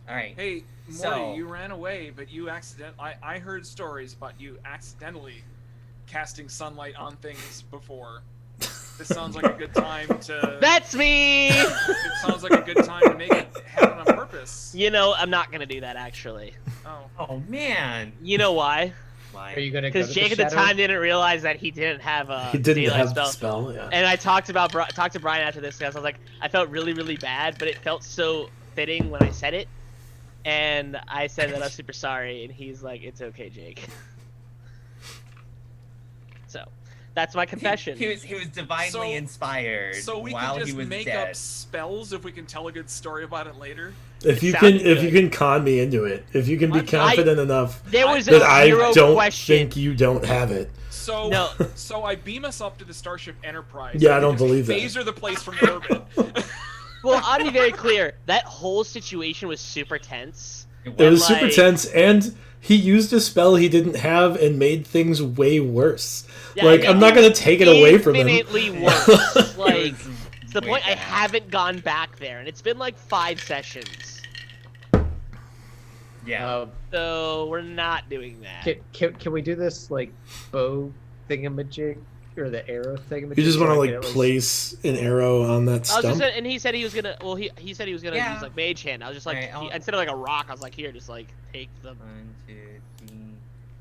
All right. Hey, Morty, So- you ran away, but you I heard stories about you accidentally casting sunlight on things before. This sounds like a good time to. That's me. It sounds like a good time to make it happen on purpose. You know, I'm not gonna do that actually. Oh. Oh man. You know why? Why? Are you gonna go Because to Jake the at the shadow? time didn't realize that he didn't have a He didn't daylight have spell. the spell. Yeah. And I talked to Brian after this because I was like, I felt really, really bad, but it felt so fitting when I said it. And I said that I was super sorry, and he's like, "It's okay, Jake." So, that's my confession. He was divinely So- inspired So we while can he just was make dead. up spells if we can tell a good story about it later. If you sounded can, if you good. can con me into it, if you can be confident enough There was that a I zero don't question. think you don't have it. So No. so I beam us up to the Starship Enterprise. Yeah, I and don't just believe that. Phaser the place from orbit. Well, I'll be very clear. That whole situation was super tense. It was super like- tense, and he used a spell he didn't have and made things way worse. Yeah, Like, I'm not gonna take it away from him. Infinitely worse. Like, It was to the way point I bad. haven't gone back there, and it's been like 5 sessions. Yeah. So we're not doing that. Can we do this like bow thingamajig or the arrow thing. You just want to like place an arrow on that I was just stump. and he said he was gonna. Well, he said he was gonna Yeah. use like mage hand. I was just like, Alright, instead of like a rock, I was like, here, just like take the. 1, 2, 3.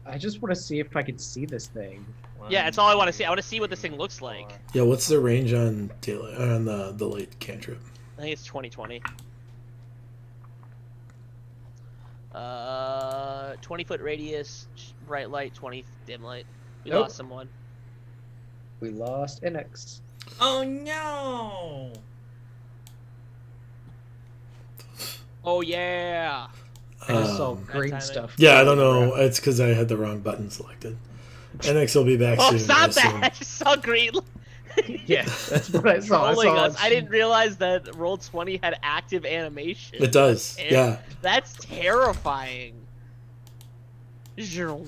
I just want to see if I can see this thing. Yeah, that's all I want to see. I want to see what this thing looks like. Yeah, what's the range on daylight on the light cantrip? I think it's 20/20. 20-foot radius, bright light, 20 dim light. We Nope. lost someone. We lost NX. Oh no! Oh yeah. I just saw Um, green timing. stuff. Yeah, I don't know. It's because I had the wrong button selected. NX will be back Oh, soon. stop I that! assume. I just saw green. Yeah, that's what I saw. I Trolling saw us. I didn't realize that Roll20 had active animation. It does. And Yeah. That's terrifying. Can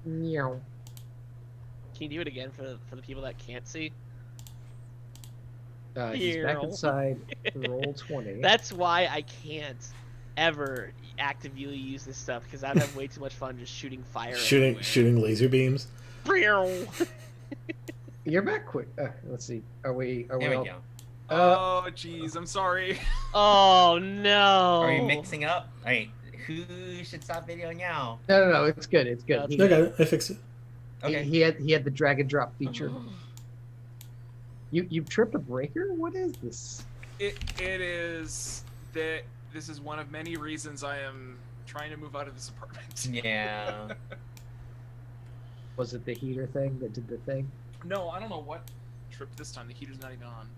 Meow. you do it again for the people that can't see? He's back inside. Roll 20. That's why I can't ever actively use this stuff because I'd have way too much fun just shooting fire. Shooting laser beams. everywhere. You're back quick. Let's see. Are we There we all... go. Oh, jeez, I'm sorry. Oh no! Are we mixing up? Alright, who should stop video now? No. It's good. It's good. No, He, I got it. I fixed it. Okay. he had the drag and drop feature. You tripped a breaker? What is this? It is that this is one of many reasons I am trying to move out of this apartment. Yeah. Was it the heater thing that did the thing? No, I don't know what tripped this time. The heater's not even on.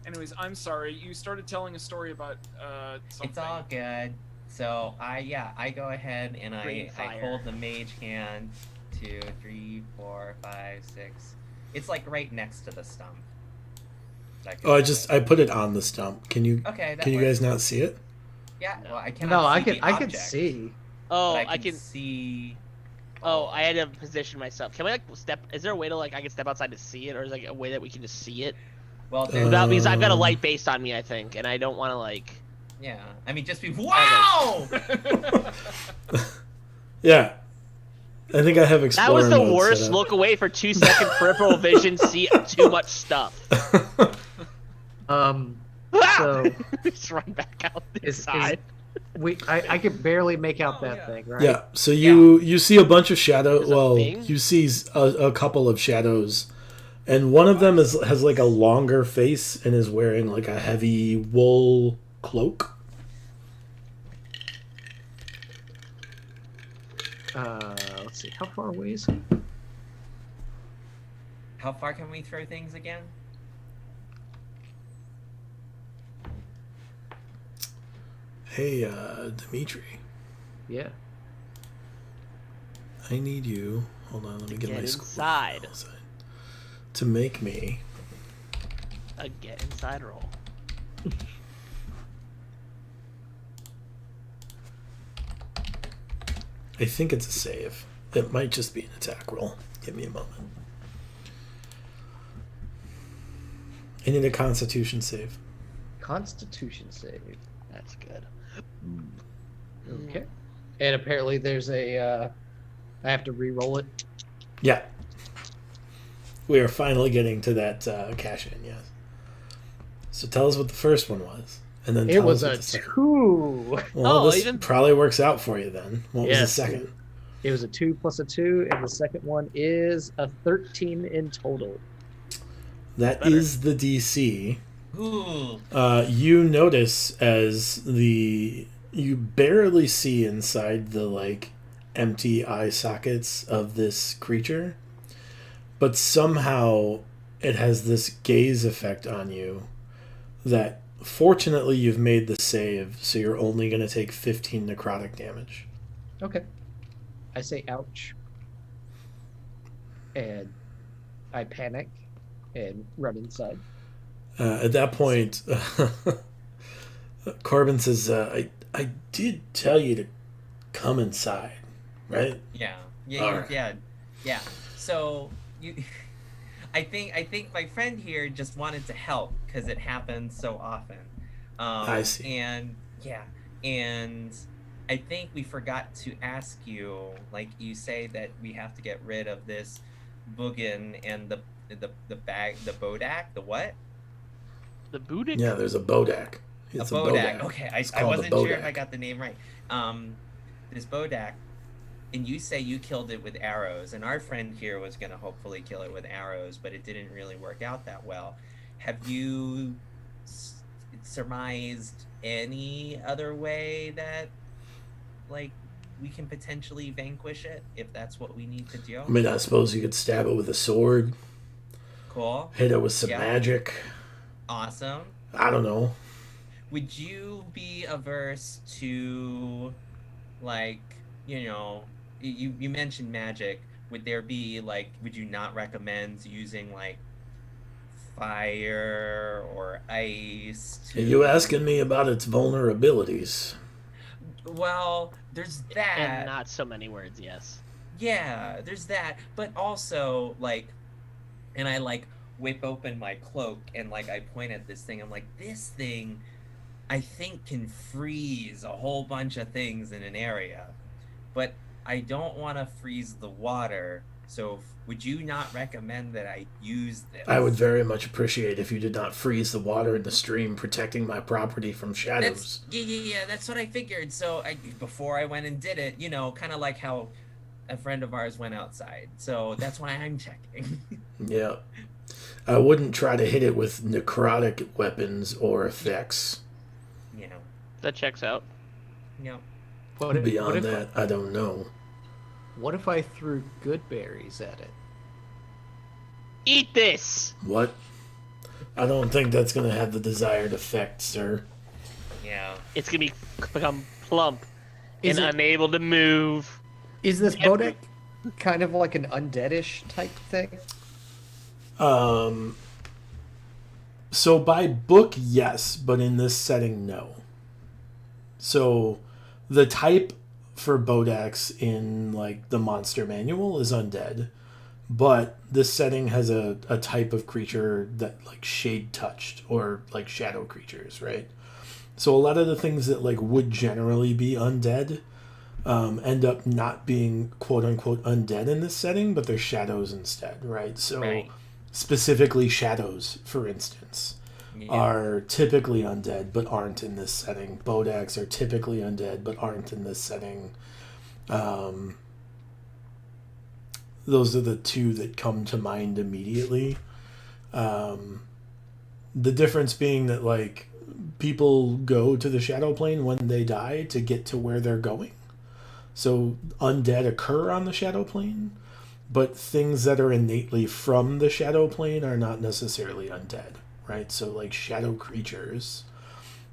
Anyways, I'm sorry. You started telling a story about something. It's all good. So I go ahead and Green I fire. hold the mage hand. 2, 3, 4, 5, 6. It's like right next to the stump. Oh, I put it on the stump. Can you Okay. That can you works. guys not see it? Yeah. Well, I cannot. No, see I the can object, see. Oh, but I can. see. Oh, I had to position myself. Can we like step? Is there a way to like I can step outside to see it, or is like a way that we can just see it Well, without because I've got a Um, light based on me, I think, and I don't want to like. yeah. I mean, just be wow. Yeah. I think I have That Explorer was the mode worst. set up. Look away for 2 second peripheral vision. See too much stuff. So Just run back out the is side. I could barely make out Oh, that yeah. thing, right? Yeah. So you see a bunch of shadow. There's a Well, thing? you see a couple of shadows, and one of them has like a longer face and is wearing like a heavy wool cloak. Let's see. How far away is he? How far can we throw things again? Hey, Dimitri, Yeah. I need you. Hold on, let me get Get my inside. scroll to make me. A get inside roll. I think it's a save. It might just be an attack roll. Give me a moment. I need a Constitution save. Constitution save. That's good. Okay. And apparently there's a. I have to re-roll it. Yeah. We are finally getting to that cash in, yes. So tell us what the first one was. And then It tell was us what a the second. 2. Well, Oh, this even- probably works out for you then. What was the Yes. second? It was a 2 plus a 2, and the second one is a 13 in total. That Better. is the DC. Ooh. You notice as you barely see inside the like empty eye sockets of this creature, but somehow it has this gaze effect on you that fortunately you've made the save, so you're only going to take 15 necrotic damage. Okay. I say ouch. And I panic and run inside. At that point, Corbin says, I did tell you to come inside, right? Yeah. Alright. Yeah. So you, I think my friend here just wanted to help because it happens so often. I see. And I think we forgot to ask you. Like you say that we have to get rid of this Bugin and the bag, the Bodak, the what? The Budik? Yeah, there's a Bodak. It's a Bodak. Okay, It's I called a wasn't sure if Bodak. I got the name right. This Bodak, and you say you killed it with arrows, and our friend here was going to hopefully kill it with arrows, but it didn't really work out that well. Have you surmised any other way that, like, we can potentially vanquish it, if that's what we need to do? I mean, I suppose you could stab it with a sword, Cool. hit it with some Yeah. magic. Awesome. I don't know. Would you be averse to, like, you know, you mentioned magic. Would there be, like, would you not recommend using, like, fire or ice Are you asking me about its vulnerabilities? Well, there's that. And not so many words, yes. Yeah, there's that. But also, like, and I, like, whip open my cloak and, like, I point at this thing. I'm like, this thing, I think, can freeze a whole bunch of things in an area. But I don't want to freeze the water. So would you not recommend that I use this? I would very much appreciate if you did not freeze the water in the stream, protecting my property from shadows. Yeah, that's what I figured. So before I went and did it, you know, kind of like how a friend of ours went outside. So that's why I'm checking. Yeah. I wouldn't try to hit it with necrotic weapons or effects. You know. That checks out. You know. Beyond that, I don't know. What if I threw good berries at it? Eat this! What? I don't think that's going to have the desired effect, sir. Yeah. It's gonna become plump Is and it- unable to move. Is this Yeah. Bodak kind of like an undeadish type thing? So by book, yes, but in this setting, no. So the type for Bodaks in, like, the monster manual is undead, but this setting has a type of creature that, like, shade touched, or like shadow creatures, right? So a lot of the things that, like, would generally be undead end up not being quote unquote undead in this setting, but they're shadows instead, right? So Right. specifically shadows, for instance, Yeah. are typically undead but aren't in this setting. Bodaks are typically undead but aren't in this setting. Those are the two that come to mind immediately. The difference being that, like, people go to the shadow plane when they die to get to where they're going. So undead occur on the shadow plane, but things that are innately from the shadow plane are not necessarily undead, right? So, like, shadow creatures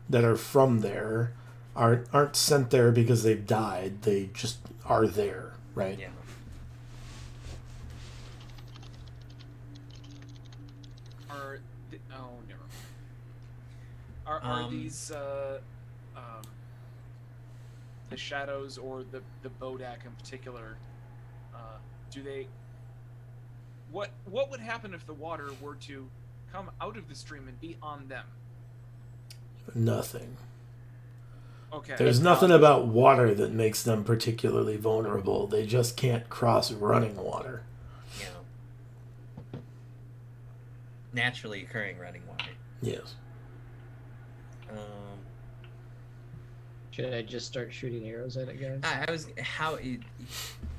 that are from there aren't sent there because they've died. They just are there, right? Yeah. Never mind. Are these the shadows, or the Bodak in particular? Do they? What would happen if the water were to come out of the stream and be on them? Nothing. Okay. There's nothing about water that makes them particularly vulnerable. They just can't cross running water. Yeah. Naturally occurring running water. Yes. Should I just start shooting arrows at it, guys? I was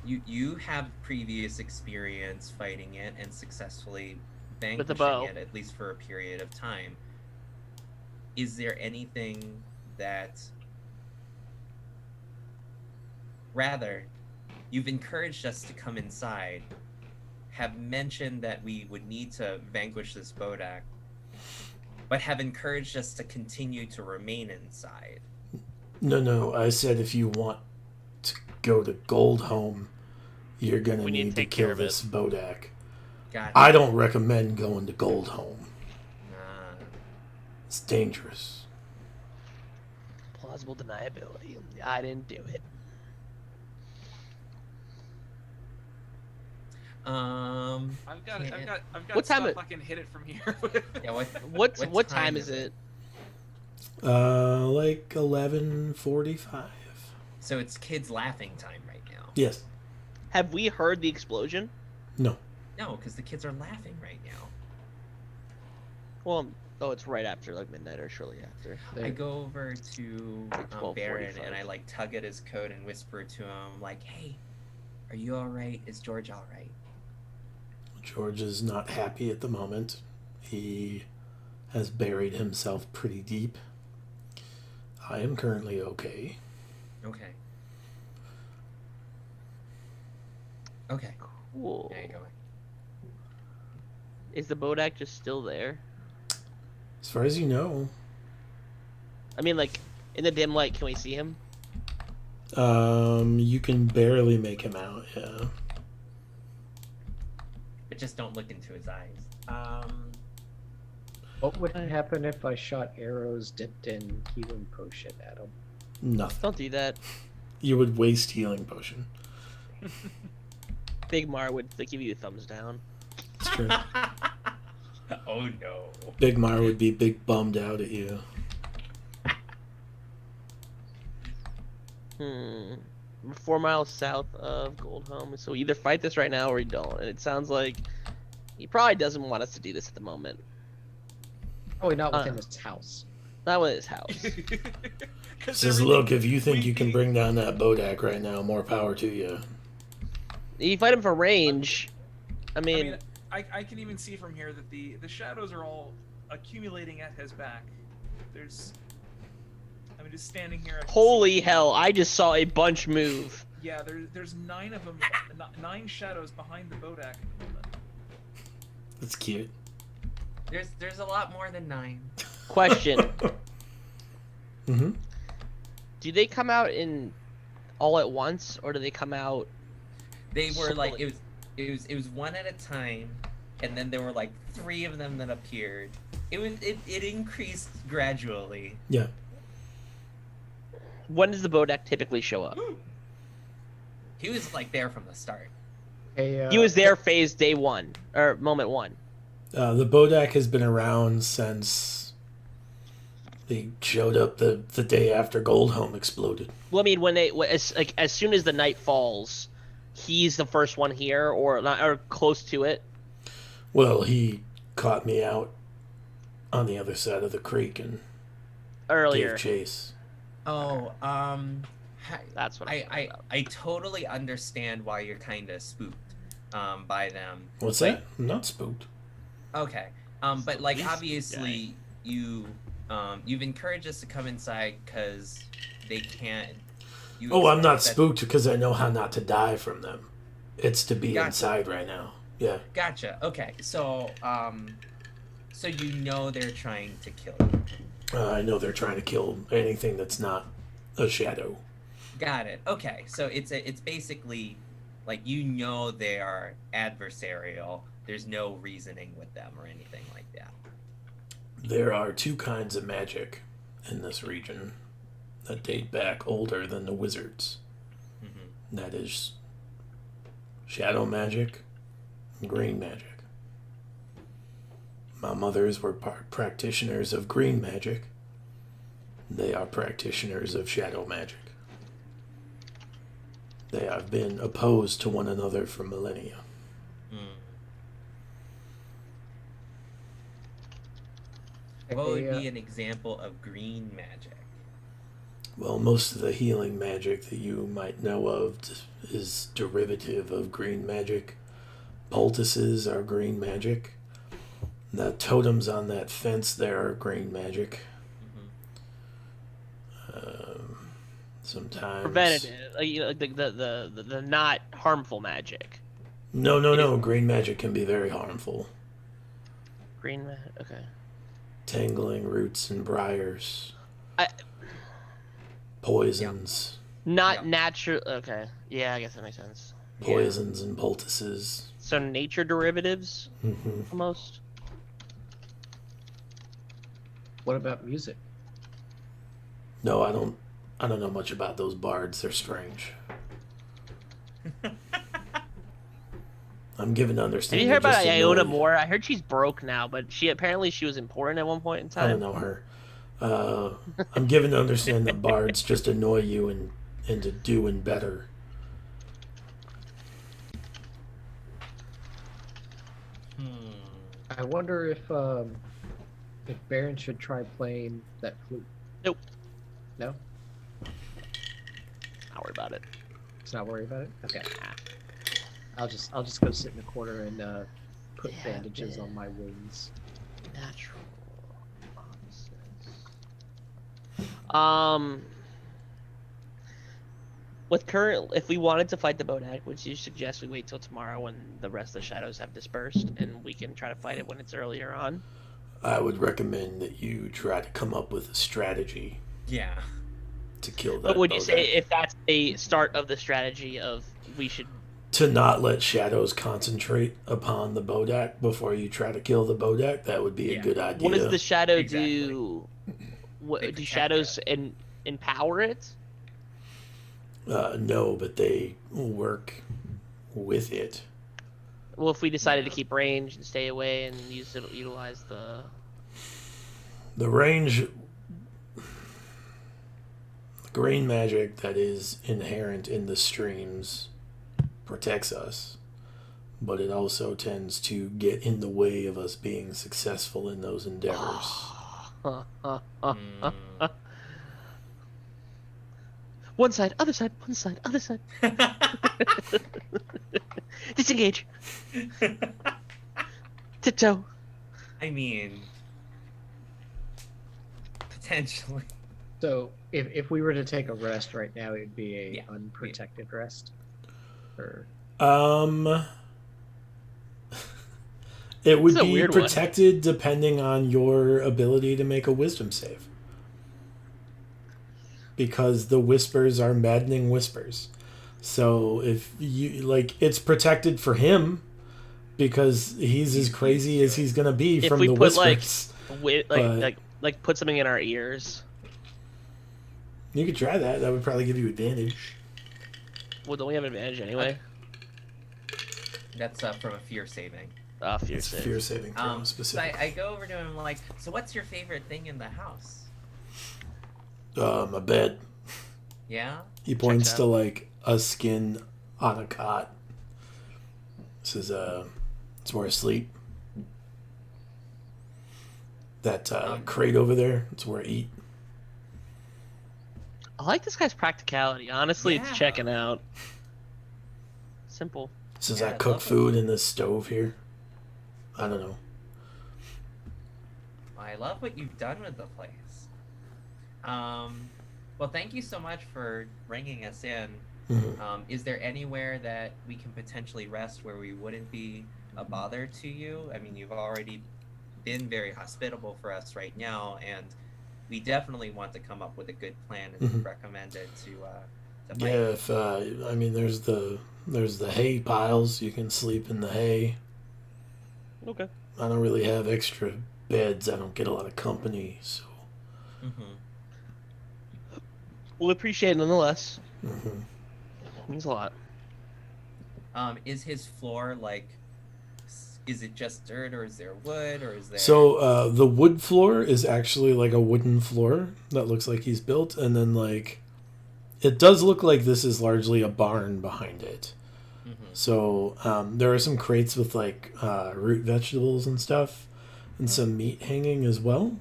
you have previous experience fighting it and successfully With the vanquishing bow. it, at least for a period of time. Is there anything that, rather, you've encouraged us to come inside, have mentioned that we would need to vanquish this Bodak, but have encouraged us to continue to remain inside? No. I said if you want to go to Goldhome, you're gonna We need to need to take care kill of it. this Bodak. God, I don't recommend going to Goldhome. uh, It's dangerous. Plausible deniability. I didn't do it. I've got What time stuff it- I can hit it from here with. yeah. What time is it? Like 11:45. So it's kids laughing time right now. Yes. Have we heard the explosion? No. No, because the kids are laughing right now. Well, it's right after like midnight or shortly after. I go over to Like Baron 12:45. and I like tug at his coat and whisper to him like, "Hey, are you all right? Is George all right?" George is not happy at the moment. He has buried himself pretty deep. I am currently okay. Okay. Okay. Cool. There you go. Is the Bodak just still there? As far as you know, I mean, like, in the dim light, can we see him? you can barely make him out. Yeah. But just don't look into his eyes. What would happen if I shot arrows dipped in healing potion at him? Nothing. Don't do that. You would waste healing potion. Big Mar would give you a thumbs down. It's true. Oh no. Big Mar would be big bummed out at you. 4 miles south of Goldhome. So we either fight this right now or we don't. And it sounds like he probably doesn't want us to do this at the moment. Probably not within his house. Not with his house. Says, look, if you think you can bring down that Bodak right now, more power to you. If you fight him for range, I mean I can even see from here that the shadows are all accumulating at his back. There's, I mean, just standing here. I can holy see- hell! I just saw a bunch move. Yeah, there's 9 of them, 9 shadows behind the Bodak. That's cute. There's a lot more than 9. Question: Mm-hmm. do they come out in all at once, or do they come out? They were like slowly? it was one at a time, and then there were like 3 of them that appeared. It increased gradually. Yeah. When does the Bodak typically show up? He was like there from the start. Hey, He was there phase day 1 or moment 1. The Bodak has been around since they showed up the day after Goldhome exploded. Well, I mean, as soon as the night falls, he's the first one here, or close to it. Well, he caught me out on the other side of the creek and Earlier. gave chase. Oh, That's what I totally understand why you're kind of spooked by them. What's that? I'm not spooked. Okay. But like This obviously you've encouraged us to come inside because they can't. Oh, I'm not that- spooked because I know how not to die from them. It's to be Gotcha. inside right now. Yeah. Gotcha. Okay. So so you know they're trying to kill you. I know they're trying to kill anything that's not a shadow. Got it. Okay. So it's basically like you know they are adversarial. There's no reasoning with them or anything like that. There are 2 kinds of magic in this region that date back older than the wizards. Mm-hmm. That is shadow magic and green magic. My mothers were practitioners of green magic. They are practitioners of shadow magic. They have been opposed to one another for millennia. What would Hey, be an example of green magic? Well, most of the healing magic that you might know of is derivative of green magic. Poultices are green magic. The totems on that fence there are green magic. Sometimes preventative, like the not harmful magic. No. Green magic can be very harmful. Green magic. Okay. Tangling roots and briars. Poisons. Not natural. Okay. Yeah, I guess that makes sense. Poisons and poultices. So nature derivatives, Mm-hmm. almost. What about music? No, I don't know much about those bards. They're strange. I'm given to Have understand. you they're heard about just Iona annoyed. Moore? I heard she's broke now, but she was important at one point in I don't time. know her. I'm given to understand that bards just annoy you into doing better. I wonder if Baron should try playing that flute. Nope. No, Not worry about it. let's not worry about it. Okay, I'll just go sit in a corner and put Yeah, bandages man. on my wounds. Natural. Opposites. With current, if we wanted to fight the Bodak, would you suggest we wait till tomorrow when the rest of the shadows have dispersed, and we can try to fight it when it's earlier on? I would recommend that you try to come up with a strategy Yeah. to kill that. But would you Bodak. say if that's a start of the strategy of we should? To not let shadows concentrate upon the Bodak before you try to kill the Bodak, that would be a Yeah. good idea. What does the shadow Exactly. do? What They do protect shadows empower it? No, but they work with it. Well, if we decided to Yeah. keep range and stay away and utilize the The range, green magic that is inherent in the streams protects us, but it also tends to get in the way of us being successful in those endeavors. Mm. One side, other side, one side, other side. Disengage. Tiptoe. I mean, potentially. So if we were to take a rest right now, it'd be a Yeah. unprotected rest. Or It would It's a be weird one. protected depending on your ability to make a wisdom save. Because the whispers are maddening whispers. So if you it's protected for him because he's as crazy as he's gonna be If from we the put, like, whispers. Like put something in our ears. You could try that. That would probably give you advantage. Well, don't we have advantage anyway? That's from a fear saving. Fear It's save. fear saving throw So specific. I go over to him like, so what's your favorite thing in the house? A bed. Yeah? He points Checks to out. like a skin on a cot. Says, it's where I sleep. That crate over there, it's where I eat. I like this guy's practicality. Honestly, it's Yeah. checking out. Simple. Says Yeah, I I cook love it. food in this stove here. I don't know. I love what you've done with the place. Well, thank you so much for bringing us in. Mhm. Is there anywhere that we can potentially rest where we wouldn't be a bother to you? I mean, you've already been very hospitable for us right now, and we definitely want to come up with a good plan and Mhm. recommend it to fight. Yeah, if I mean, there's the hay piles. You can sleep in the hay. Okay. I don't really have extra beds. I don't get a lot of company, so. Mm-hmm. We'll appreciate it nonetheless. Mhm. Means a lot. Is his floor like? Is it just dirt, or is there wood, or is there? So the wood floor is actually like a wooden floor that looks like he's built, and then like it does look like this is largely a barn behind it. Mm-hmm. So there are some crates with like root vegetables and stuff, and some meat hanging as well.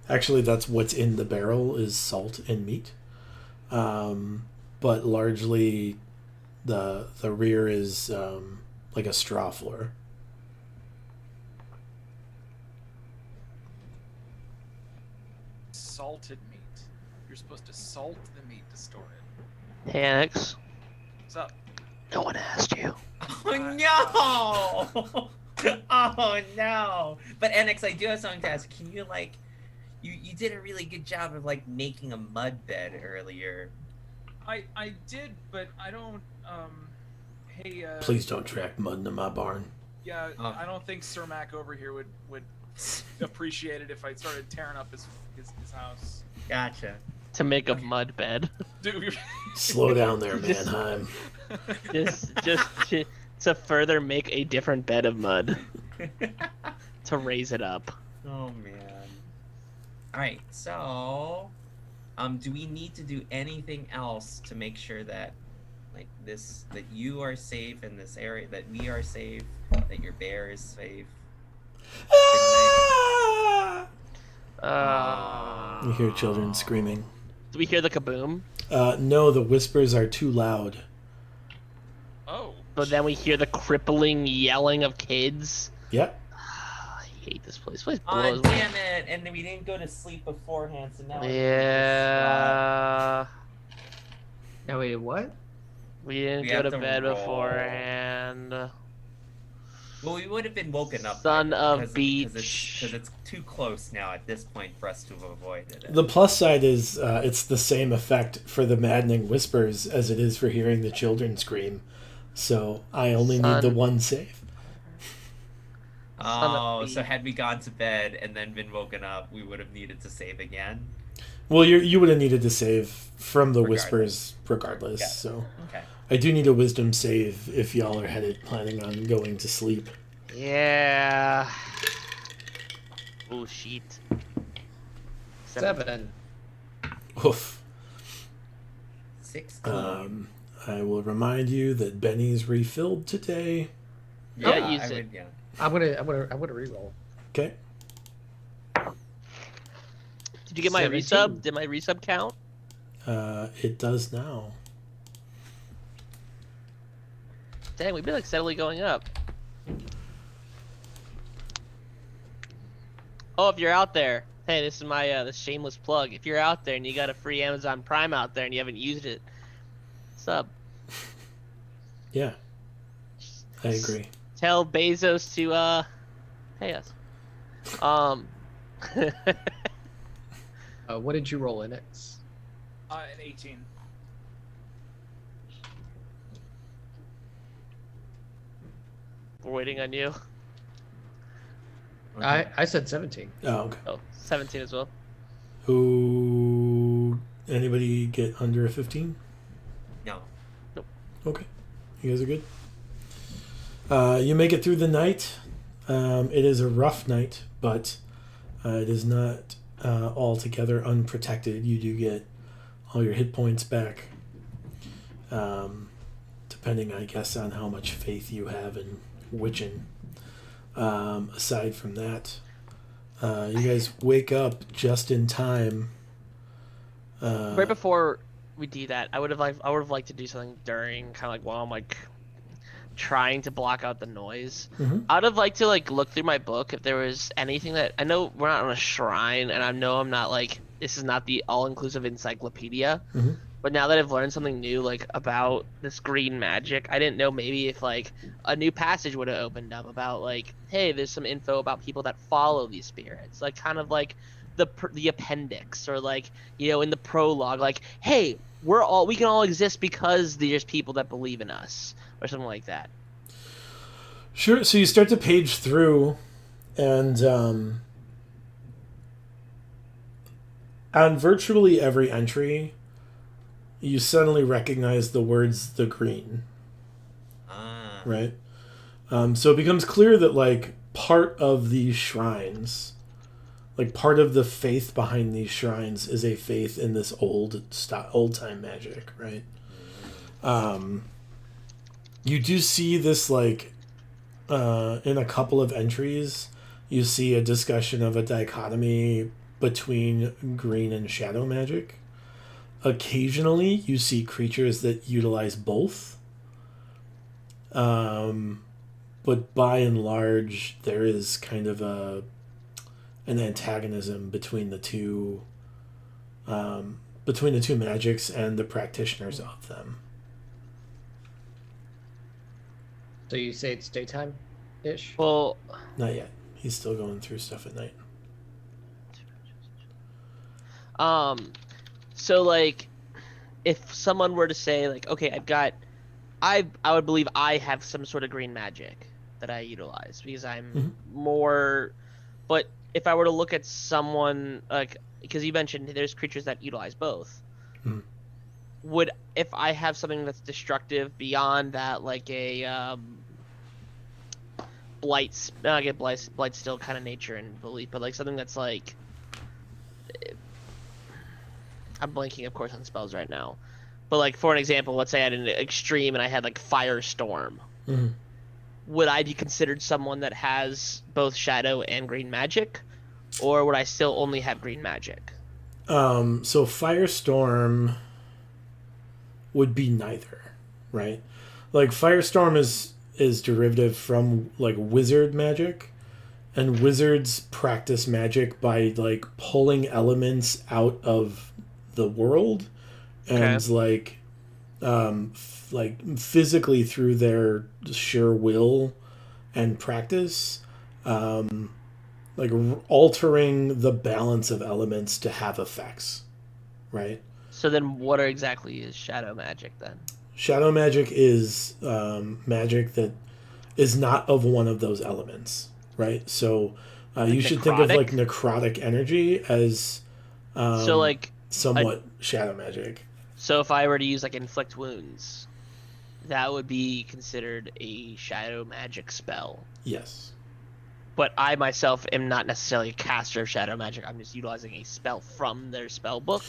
Actually, that's what's in the barrel is salt and meat. But largely, the rear is like a straw floor. Salted meat. You're supposed to salt the meat to store it. Hey, Annex. What's up? No one asked you. Oh no! Oh no! But Enix, I do have something to ask. Can you like, you did a really good job of like making a mud bed earlier. I did, but I don't. Hey. Please don't track mud into my barn. Yeah, Oh. I don't think Sir Mac over here would appreciate it if I started tearing up his house. Gotcha. To make a mud bed. Dude. Slow down there, Mannheim. just to further make a different bed of mud. To raise it up. Oh man. All right. So, do we need to do anything else to make sure that, like that you are safe in this area, that we are safe, that your bear is safe. You hear children screaming. Do we hear the kaboom? No, the whispers are too loud. Oh. But then we hear the crippling yelling of kids. Yep. I hate this place. This place Oh, blows me. damn it! And then we didn't go to sleep beforehand, so now Yeah. Now wait, what? We didn't We go have to to bed roll. beforehand. Well, we would have been woken up. Son by of because beach. Because it's too close now at this point for us to have avoided it. The plus side is it's the same effect for the maddening whispers as it is for hearing the children scream. So I only need the one save. Oh, so had we gone to bed and then been woken up, we would have needed to save again? Well, you would have needed to save from the Regardless. whispers regardless. Yeah. So Okay. I do need a wisdom save if y'all are planning on going to sleep. Yeah. Oh, shit. 7. Oof. 16. I will remind you that Benny's refilled today. Yeah, use I it. would, yeah. I'm gonna reroll. Okay. Did you get my 17. resub? Did my resub count? It does now. Dang, we've been like steadily going up. Oh, if you're out there, hey, this is my this shameless plug. If you're out there and you got a free Amazon Prime out there and you haven't used it, sub. Yeah. I agree. Tell Bezos to pay us. What did you roll in it? An 18. We're waiting on you. Okay. I said 17. Oh, okay. Oh, 17 as well. Who? Anybody get under a 15? No. Okay. You guys are good? You make it through the night. It is a rough night, but it is not altogether unprotected. You do get all your hit points back, depending, I guess, on how much faith you have in witching. Aside from that, you guys wake up just in time. Right before we do that, I would have liked to do something during, kind of like while I'm like trying to block out the noise. Mhm. I'd have liked to like look through my book if there was anything that I know we're not on a shrine, and I know I'm not like this is not the all-inclusive encyclopedia. Mhm. But now that I've learned something new like about this green magic, I didn't know maybe if like a new passage would have opened up about like, hey, there's some info about people that follow these spirits, like kind of like the appendix, or like, you know, in the prologue, like, hey, we can all exist because there's people that believe in us, or something like that. Sure. So you start to page through, and on virtually every entry, you suddenly recognize the words "the green." Ah. Right. So it becomes clear that like part of these shrines, like part of the faith behind these shrines, is a faith in this old time magic, right? You do see this like in a couple of entries. You see a discussion of a dichotomy between green and shadow magic. Occasionally, you see creatures that utilize both. But by and large, there is kind of an antagonism between the two magics and the practitioners of them. So you say it's daytime-ish? Well, Not yet. He's still going through stuff at night. so like, if someone were to say like, okay, I would believe I have some sort of green magic that I utilize because I'm more, but if I were to look at someone like, because you mentioned there's creatures that utilize both, would, if I have something that's destructive beyond that, like a blight, I get blight's still kind of nature and belief, but like something that's like, I'm blanking, of course, on spells right now. But like, for an example, let's say I had an extreme and I had like firestorm. would I be considered someone that has both shadow and green magic, or would I still only have green magic? So Firestorm would be neither, right? Like Firestorm is derivative from like wizard magic, and wizards practice magic by like pulling elements out of the world and Okay. like physically through their sheer will and practice, like altering the balance of elements to have effects, right? So then, what are exactly is shadow magic then? Shadow magic is magic that is not of one of those elements, right? So you should think of like necrotic energy as So like, somewhat shadow magic. so if I were to use like inflict wounds, that would be considered a shadow magic spell. Yes. But I myself am not necessarily a caster of shadow magic. I'm just utilizing a spell from their spell book.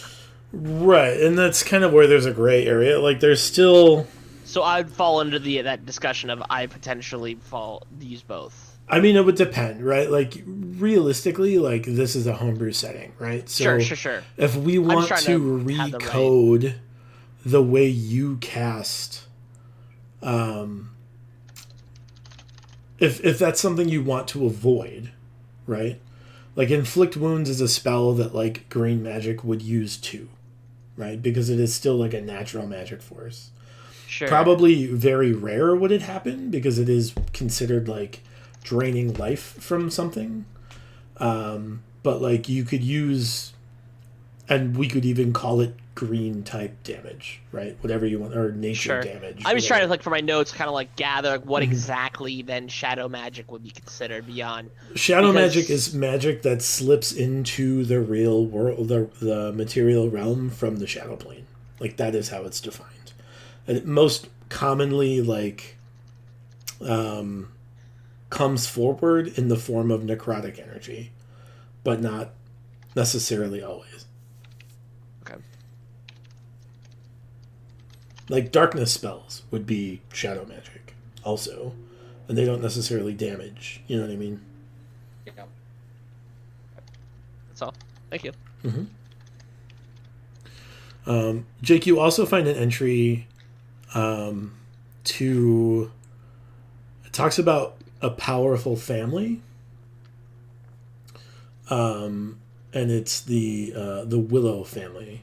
Right, and that's kind of where there's a gray area. Like there's still. So I'd fall under that discussion of I potentially use both. I mean, it would depend, right? Like realistically, like this is a homebrew setting, right? So Sure. if we want to recode the way you cast, if that's something you want to avoid, right? Like inflict wounds is a spell that like green magic would use too, right? Because it is still like a natural magic force. Sure. Probably very rare would it happen because it is considered like draining life from something. But like you could use, and we could even call it green type damage, right? Whatever you want, or nature damage. I'm just trying to like for my notes, kind of like gather like, what exactly then shadow magic would be considered beyond. Shadow magic is magic that slips into the real world, the material realm from the shadow plane. Like that is how it's defined. And it most commonly like comes forward in the form of necrotic energy, but not necessarily always. Okay. Like darkness spells would be shadow magic also, and they don't necessarily damage. You know what I mean? Yeah. That's all. Thank you. Jake, you also find an entry to. It talks about a powerful family. And it's the Willow family.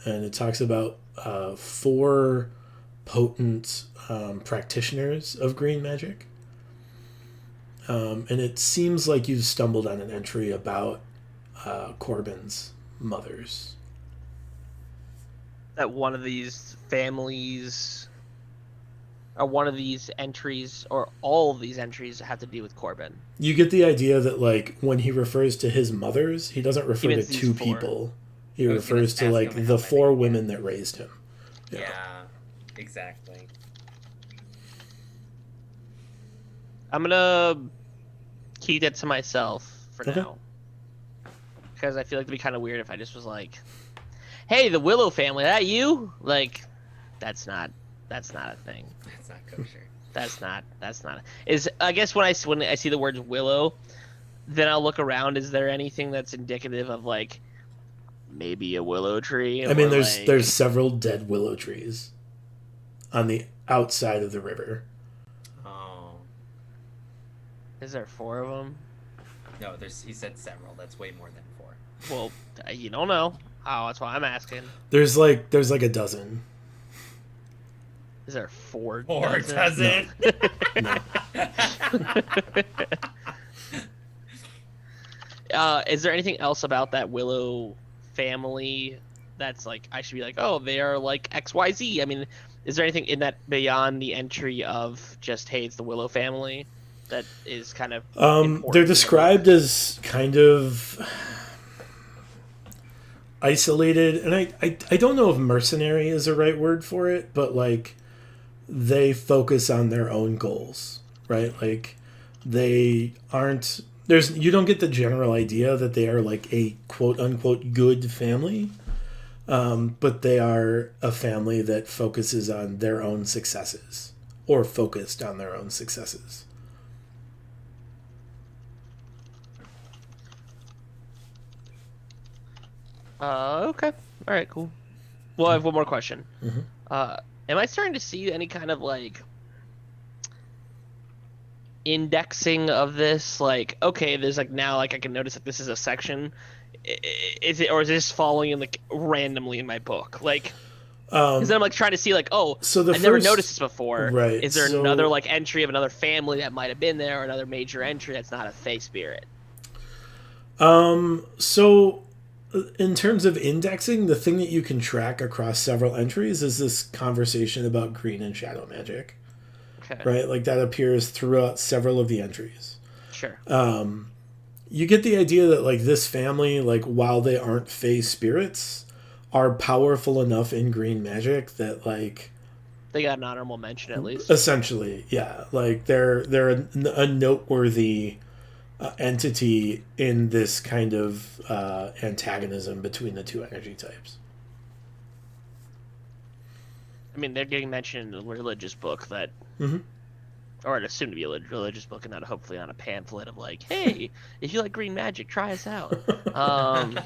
And it talks about 4 potent practitioners of green magic. And it seems like you've stumbled on an entry about Corbin's mothers. That one of these families, or one of these entries, or all of these entries have to do with Corbin. You get the idea that like when he refers to his mothers, he doesn't refer to 2 people. He refers to like the 4 women that raised him. Yeah, exactly. I'm gonna keep that to myself for now, because I feel like it'd be kind of weird if I just was like, "Hey, the Willow family, that you?" Like, that's not a thing. That's not kosher. That's not. Is I guess when I see the words Willow, then I'll look around. Is there anything that's indicative of like maybe a willow tree? I mean, there's several dead willow trees on the outside of the river. Oh. Is there 4 of them? No, he said several. That's way more than 4. Well, you don't know. Oh, that's why I'm asking. There's like a dozen. Is there 4? 4 dozen? No. Is there anything else about that Willow family that's like I should be like, oh, they are like XYZ? I mean, is there anything in that beyond the entry of just, hey, it's the Willow family, that is kind of they're described as kind of isolated, and I don't know if mercenary is the right word for it, but like they focus on their own goals, right? Like they aren't you don't get the general idea that they are like a quote unquote good family, but they are a family that focuses on their own successes or focused on their own successes. Okay. All right. Cool. Well, I have one more question. Mm-hmm. Am I starting to see any kind of like indexing of this? Like, okay, there's like now like I can notice that this is a section. Is it, or is this following like randomly in my book? Like, because then I'm like trying to see like, oh, So the I never first, noticed this before. right? Is there So, another like entry of another family that might have been there, or another major entry that's not a Fey spirit? So in terms of indexing, the thing that you can track across several entries is this conversation about green and shadow magic, Okay. right? Like that appears throughout several of the entries. Sure. You get the idea that like this family, like while they aren't Fey spirits, are powerful enough in green magic that like They got an honorable mention at least. essentially, yeah, like they're a noteworthy entity in this kind of antagonism between the two energy types. I mean, they're getting mentioned in a religious book that, Mm-hmm. or it assumed to be a religious book, and not hopefully on a pamphlet of like, hey, if you like green magic, try us out. Um,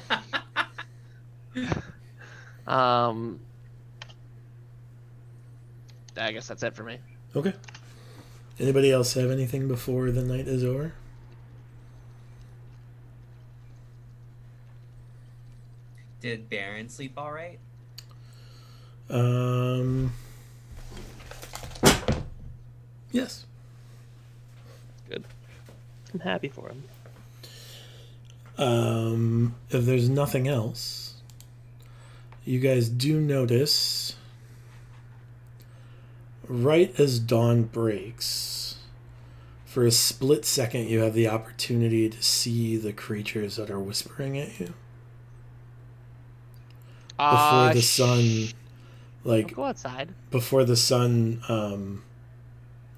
I guess that's it for me. Okay. Anybody else have anything before the night is over? Did Baron sleep all right? Yes. Good. I'm happy for him. If there's nothing else, you guys do notice right as dawn breaks, for a split second, you have the opportunity to see the creatures that are whispering at you before the sun, like go outside. before the sun,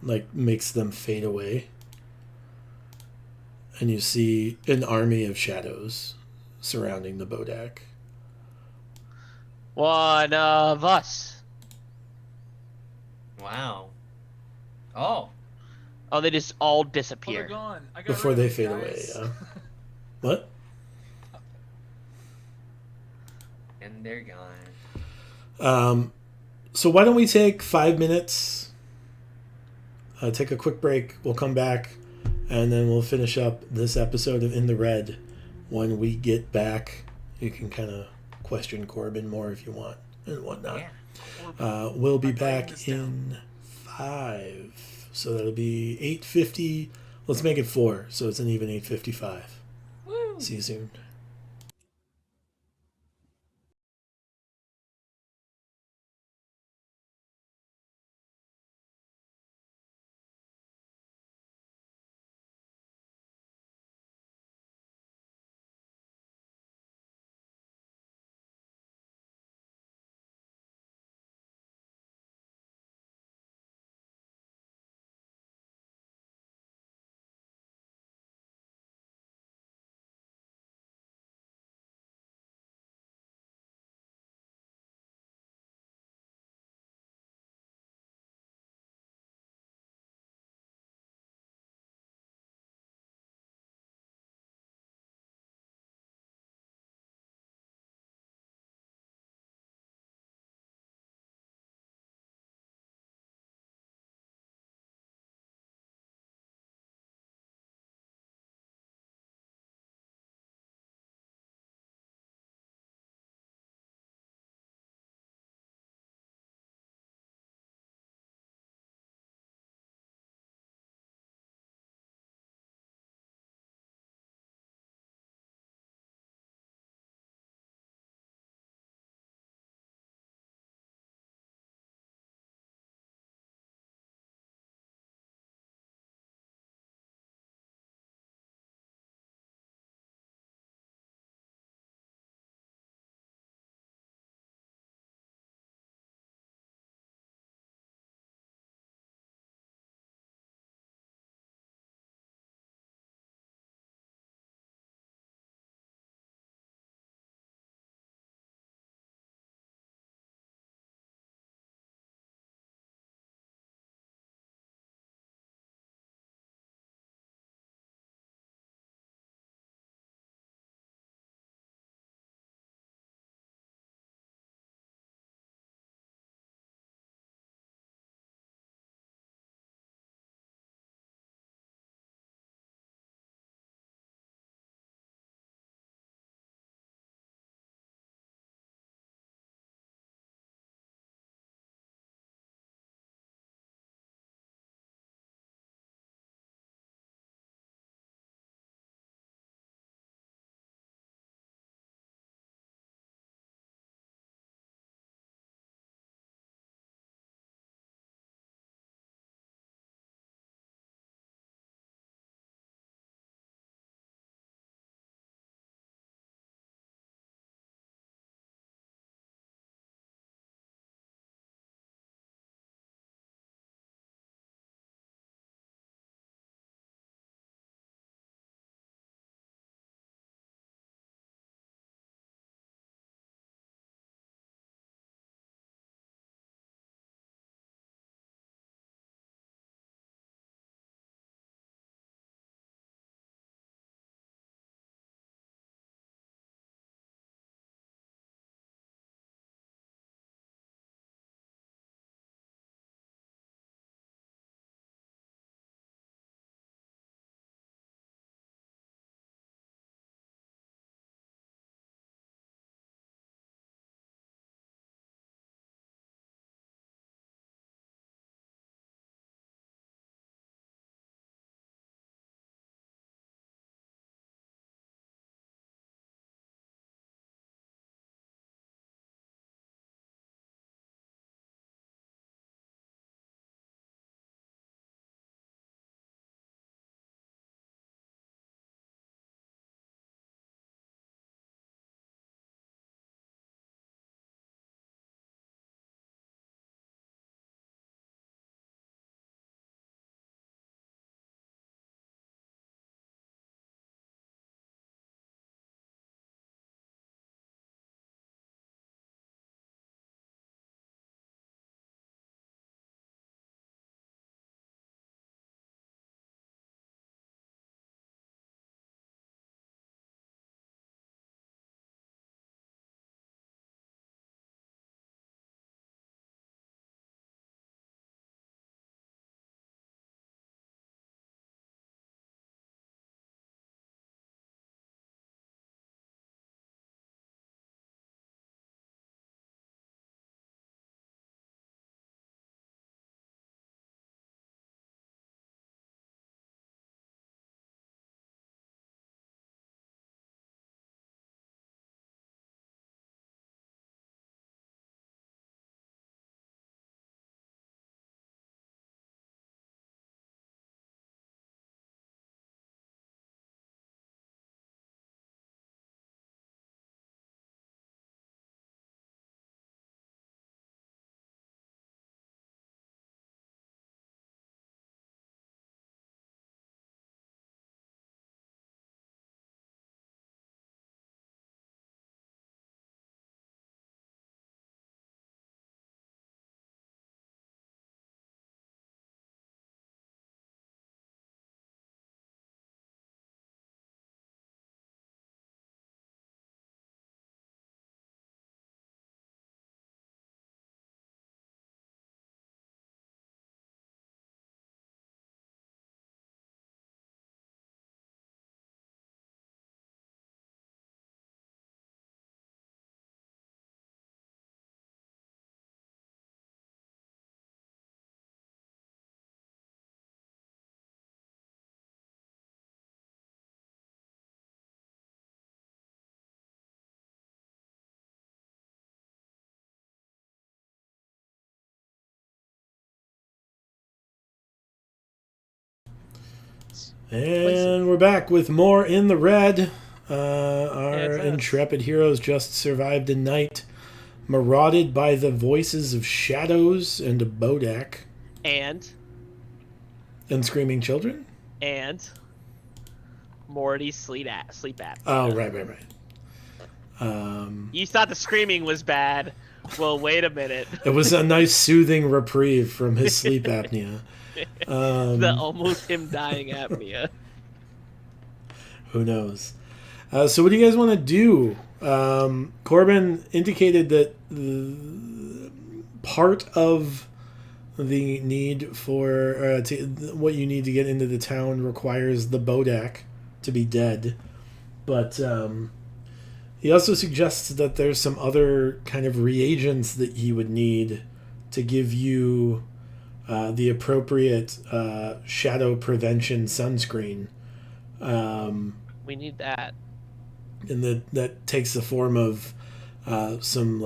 like makes them fade away, and you see an army of shadows surrounding the bodak. One of us. Wow. Oh. Oh, they just all Oh, they're disappear. gone. I got Before rid they of them, fade away, guys. yeah. What? And they're gone. So why don't we take 5 minutes, take a quick break, we'll come back, and then we'll finish up this episode of In the Red. When we get back, you can kind of question Corbin more if you want and whatnot. Yeah. We'll be I'm writing back this down. in 5. So that'll be 8:50. Let's make it 4, so it's an even 8:55. Woo. See you soon. And we're back with more in the red. Our it's us. intrepid heroes just survived a night marauded by the voices of shadows and a Bodak And screaming children. Morty's sleep apnea. Oh, right. You thought the screaming was bad. Well, wait a minute. It was a nice soothing reprieve from his sleep apnea. The almost him dying apnea. Who knows? So what do you guys want to do? Corbin indicated that part of the need for what you need to get into the town requires the Bodak to be dead. But he also suggests that there's some other kind of reagents that he would need to give you the appropriate shadow prevention sunscreen. We need that. And that takes the form of some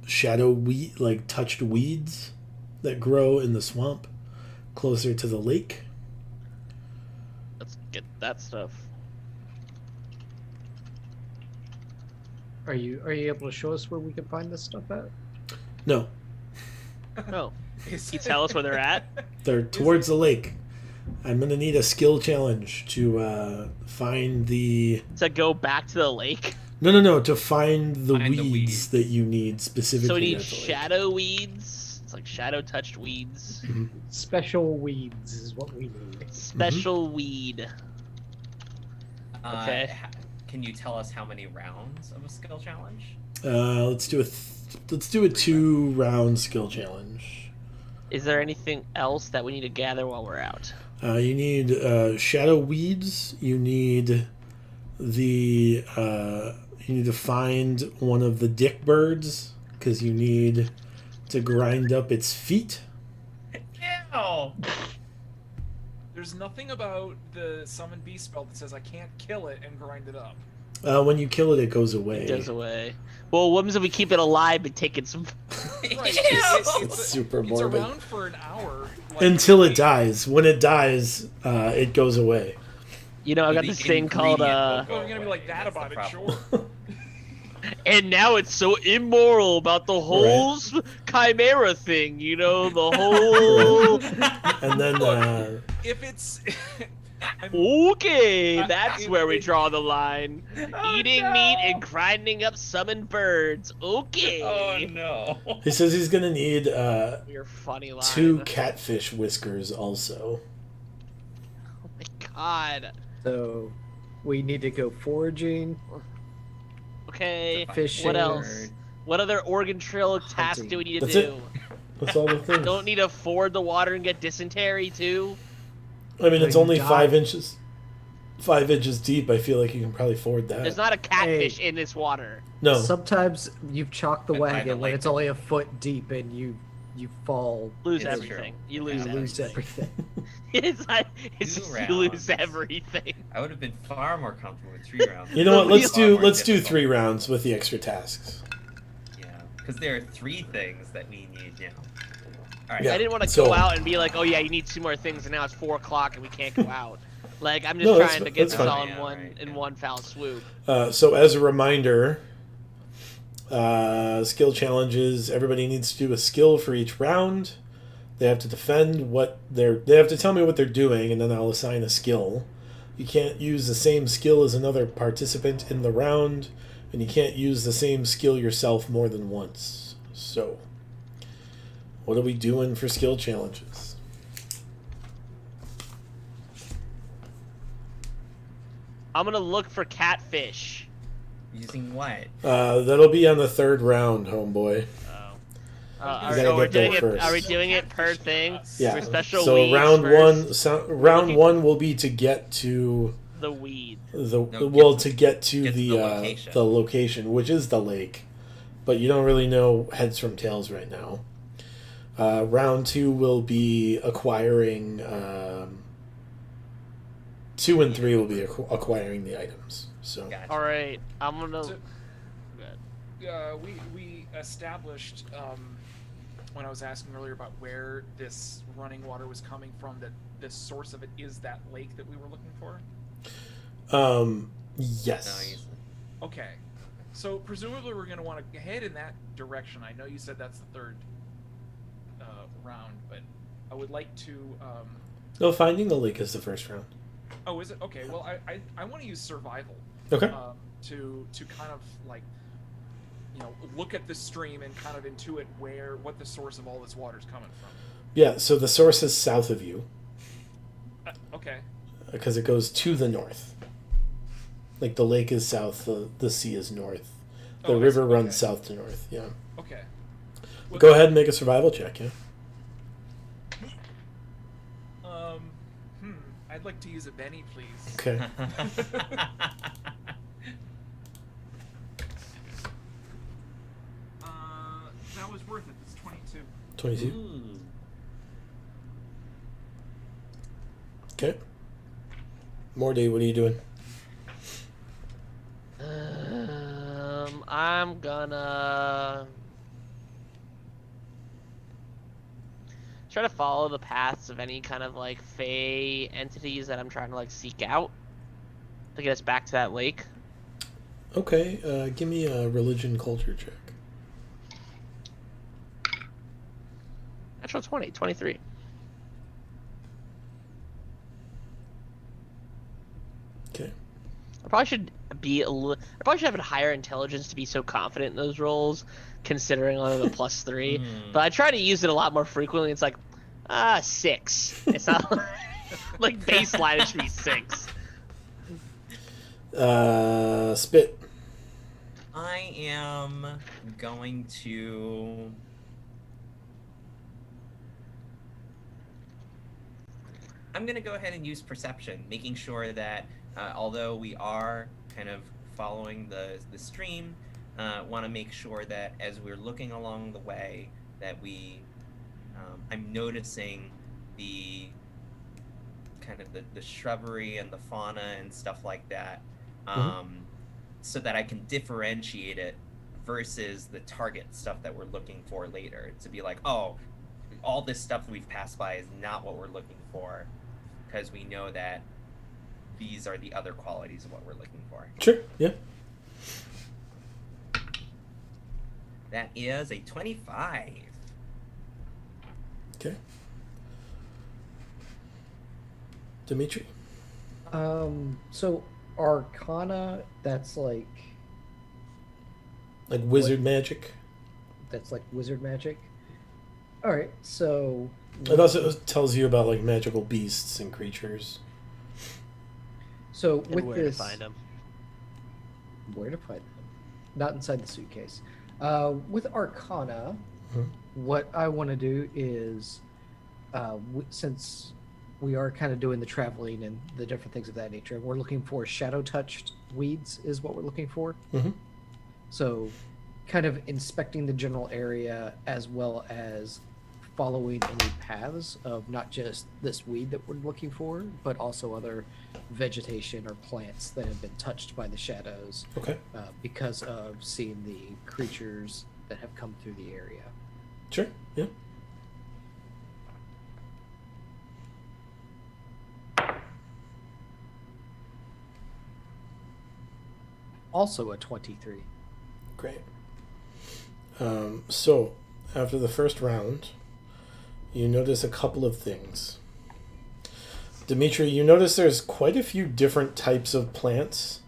shadow weed, like touched weeds that grow in the swamp closer to the lake. Let's get that stuff. Are you able to show us where we can find this stuff at? No, No. Can you tell us where they're at? they're towards the lake. I'm gonna need a skill challenge to find the. To go back to the lake? No, to find the Find the weeds weeds. that you need specifically. So we need at the lake. shadow weeds? It's like shadow touched weeds. Special weeds is what we need. Special weed. Okay. Can you tell us how many rounds of a skill challenge? Let's do a 2-round skill challenge. Is there anything else that we need to gather while we're out? You need shadow weeds. You need the you need to find one of the dick birds because you need to grind up its feet. Ew! There's nothing about the summon beast spell that says I can't kill it and grind it up. When you kill it, it goes away. It goes away. Well, what happens if we keep it alive and take it some... Right. It's super It's morbid. around for an hour. Until it dies. When it dies, it goes away. You know, I got The this thing called, ingredient will Well, we're gonna be like that That's about the it, problem. sure. And now it's so immoral about the whole chimera thing, you know, the whole... And then If it's... Okay, I- that's I- where we it- draw the line. Eating meat and grinding up summoned birds. Okay. Oh no! he says he's gonna need Your funny line. 2 catfish whiskers also. Oh my god. So we need to go foraging. Okay. Fishing. What else? What other Oregon Trail tasks do we need to That's do? That's all the things. Don't need to ford the water and get dysentery too? I mean, it's You only die. 5 inches. 5 inches deep. I feel like you can probably ford that. There's not a catfish in this water. No. Sometimes you've chalked the And by the wagon when lake. it's only a foot deep and you fall. Lose It's everything. true. You You lose lose everything. everything. It's like, it's 2 just rounds. you lose everything. I would have been far more comfortable with 3 rounds. You know what? Let's Far more do difficult. 3 rounds with the extra tasks. Yeah, because there are 3 things that we need now. All right. Yeah. I didn't want to so- go out and be like, oh yeah, you need 2 more things, and now it's 4 o'clock and we can't go out. Like, I'm just No, that's trying to fi- get that's this fine. all in Yeah, one right, in yeah. one foul swoop. So as a reminder, skill challenges. Everybody needs to do a skill for each round. They have to defend what they have to tell me what they're doing, and then I'll assign a skill. You can't use the same skill as another participant in the round, and you can't use the same skill yourself more than once. So, what are we doing for skill challenges? I'm gonna look for catfish. Using what? That'll be on the 3rd round, homeboy. Are, gotta are we get there doing it? first. Are we doing it per thing? Yeah. For special So weeds round first? round looking- 1 will be to get to The weed. to get to get to the the location. the location, which is the lake, but you don't really know heads from tails right now. Round 2 will be acquiring. 2 and 3 will be acquiring the items. So Gotcha. All right, I'm gonna. So- we established when I was asking earlier about where this running water was coming from that the source of it is that lake that we were looking for? Yes. Nice. Okay. So presumably we're going to want to head in that direction. I know you said that's the third round, but I would like to... No, finding the lake is the first round. Oh, is it? Okay, well, I want to use survival. Okay. To kind of, like, you know, look at the stream and kind of intuit what the source of all this water is coming from. Yeah, so the source is south of you. Okay. Because it goes to the north. Like, the lake is south, the sea is north. The river runs south to north, yeah. Okay. Well, go ahead and make a survival check, yeah. I'd like to use a Benny, please. Okay. That was worth it. It's 22. 22. Ooh. Okay. Morty, what are you doing? I'm gonna try to follow the paths of any kind of like fey entities that I'm trying to like seek out to get us back to that lake. Okay, give me a religion culture check. Natural 20, 23. Okay. I probably should have a higher intelligence to be so confident in those rolls, considering I'm a +3. But I try to use it a lot more frequently. It's like, 6. It's not like baseline. It should be 6. Spit. I am going to... I'm going to go ahead and use perception, making sure that although we are kind of following the stream, want to make sure that as we're looking along the way that I'm noticing the kind of the shrubbery and the fauna and stuff like that, so that I can differentiate it versus the target stuff that we're looking for later. To be like, oh, all this stuff we've passed by is not what we're looking for, because we know that these are the other qualities of what we're looking for. Sure, yeah. That is a 25. Okay. Dimitri? So Arcana, that's like wizard magic? That's like wizard magic. Alright, so... It also tells you about, like, magical beasts and creatures. So And with where this... to find them. Where to find them? Not inside the suitcase. With Arcana, what I want to do is, since we are kind of doing the traveling and the different things of that nature, we're looking for shadow-touched weeds is what we're looking for. Mm-hmm. So kind of inspecting the general area as well as following any paths of not just this weed that we're looking for, but also other vegetation or plants that have been touched by the shadows. Okay. Because of seeing the creatures that have come through the area. Sure, yeah. Also a 23. Great. So, after the first round, you notice a couple of things. Dimitri, you notice there's quite a few different types of plants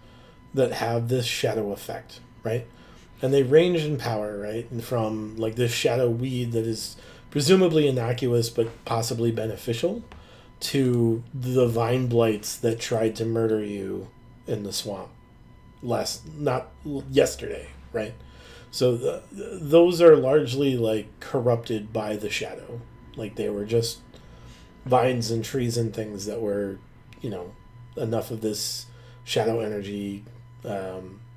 that have this shadow effect, right? And they range in power, right? And from, like, this shadow weed that is presumably innocuous but possibly beneficial to the vine blights that tried to murder you in the swamp not yesterday, right? So those are largely, like, corrupted by the shadow. Like, they were just vines and trees and things that were, you know, enough of this shadow energy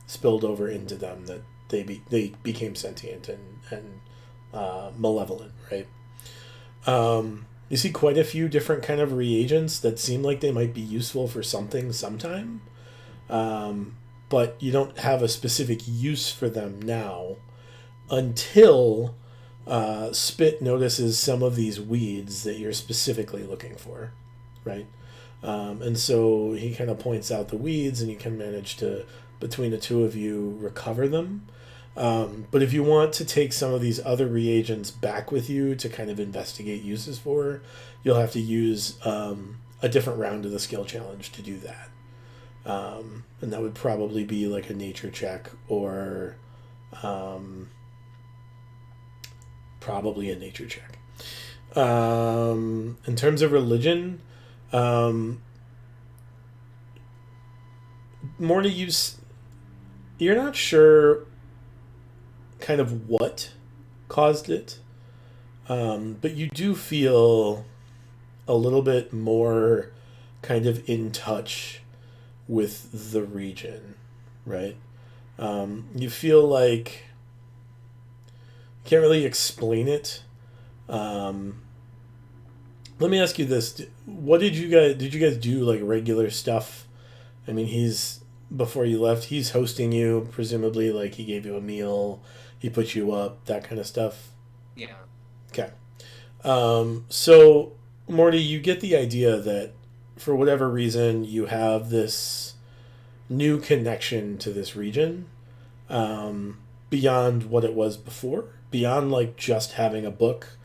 spilled over into them that they became sentient and malevolent, right? You see quite a few different kind of reagents that seem like they might be useful for something sometime, but you don't have a specific use for them now until Spit notices some of these weeds that you're specifically looking for. right? And so he kind of points out the weeds, and you can manage to, between the two of you, recover them. But if you want to take some of these other reagents back with you to kind of investigate uses for, you'll have to use a different round of the skill challenge to do that. And that would probably be like a nature check or probably a nature check. In terms of religion, Morty, you're not sure kind of what caused it, but you do feel a little bit more kind of in touch with the region, right? You feel like you can't really explain it. Let me ask you this: what did you guys do, like regular stuff? I mean, before you left, he's hosting you, presumably, like he gave you a meal, he put you up, that kind of stuff. Yeah. Okay. So Morty, you get the idea that for whatever reason you have this new connection to this region, beyond what it was before, beyond like just having a book.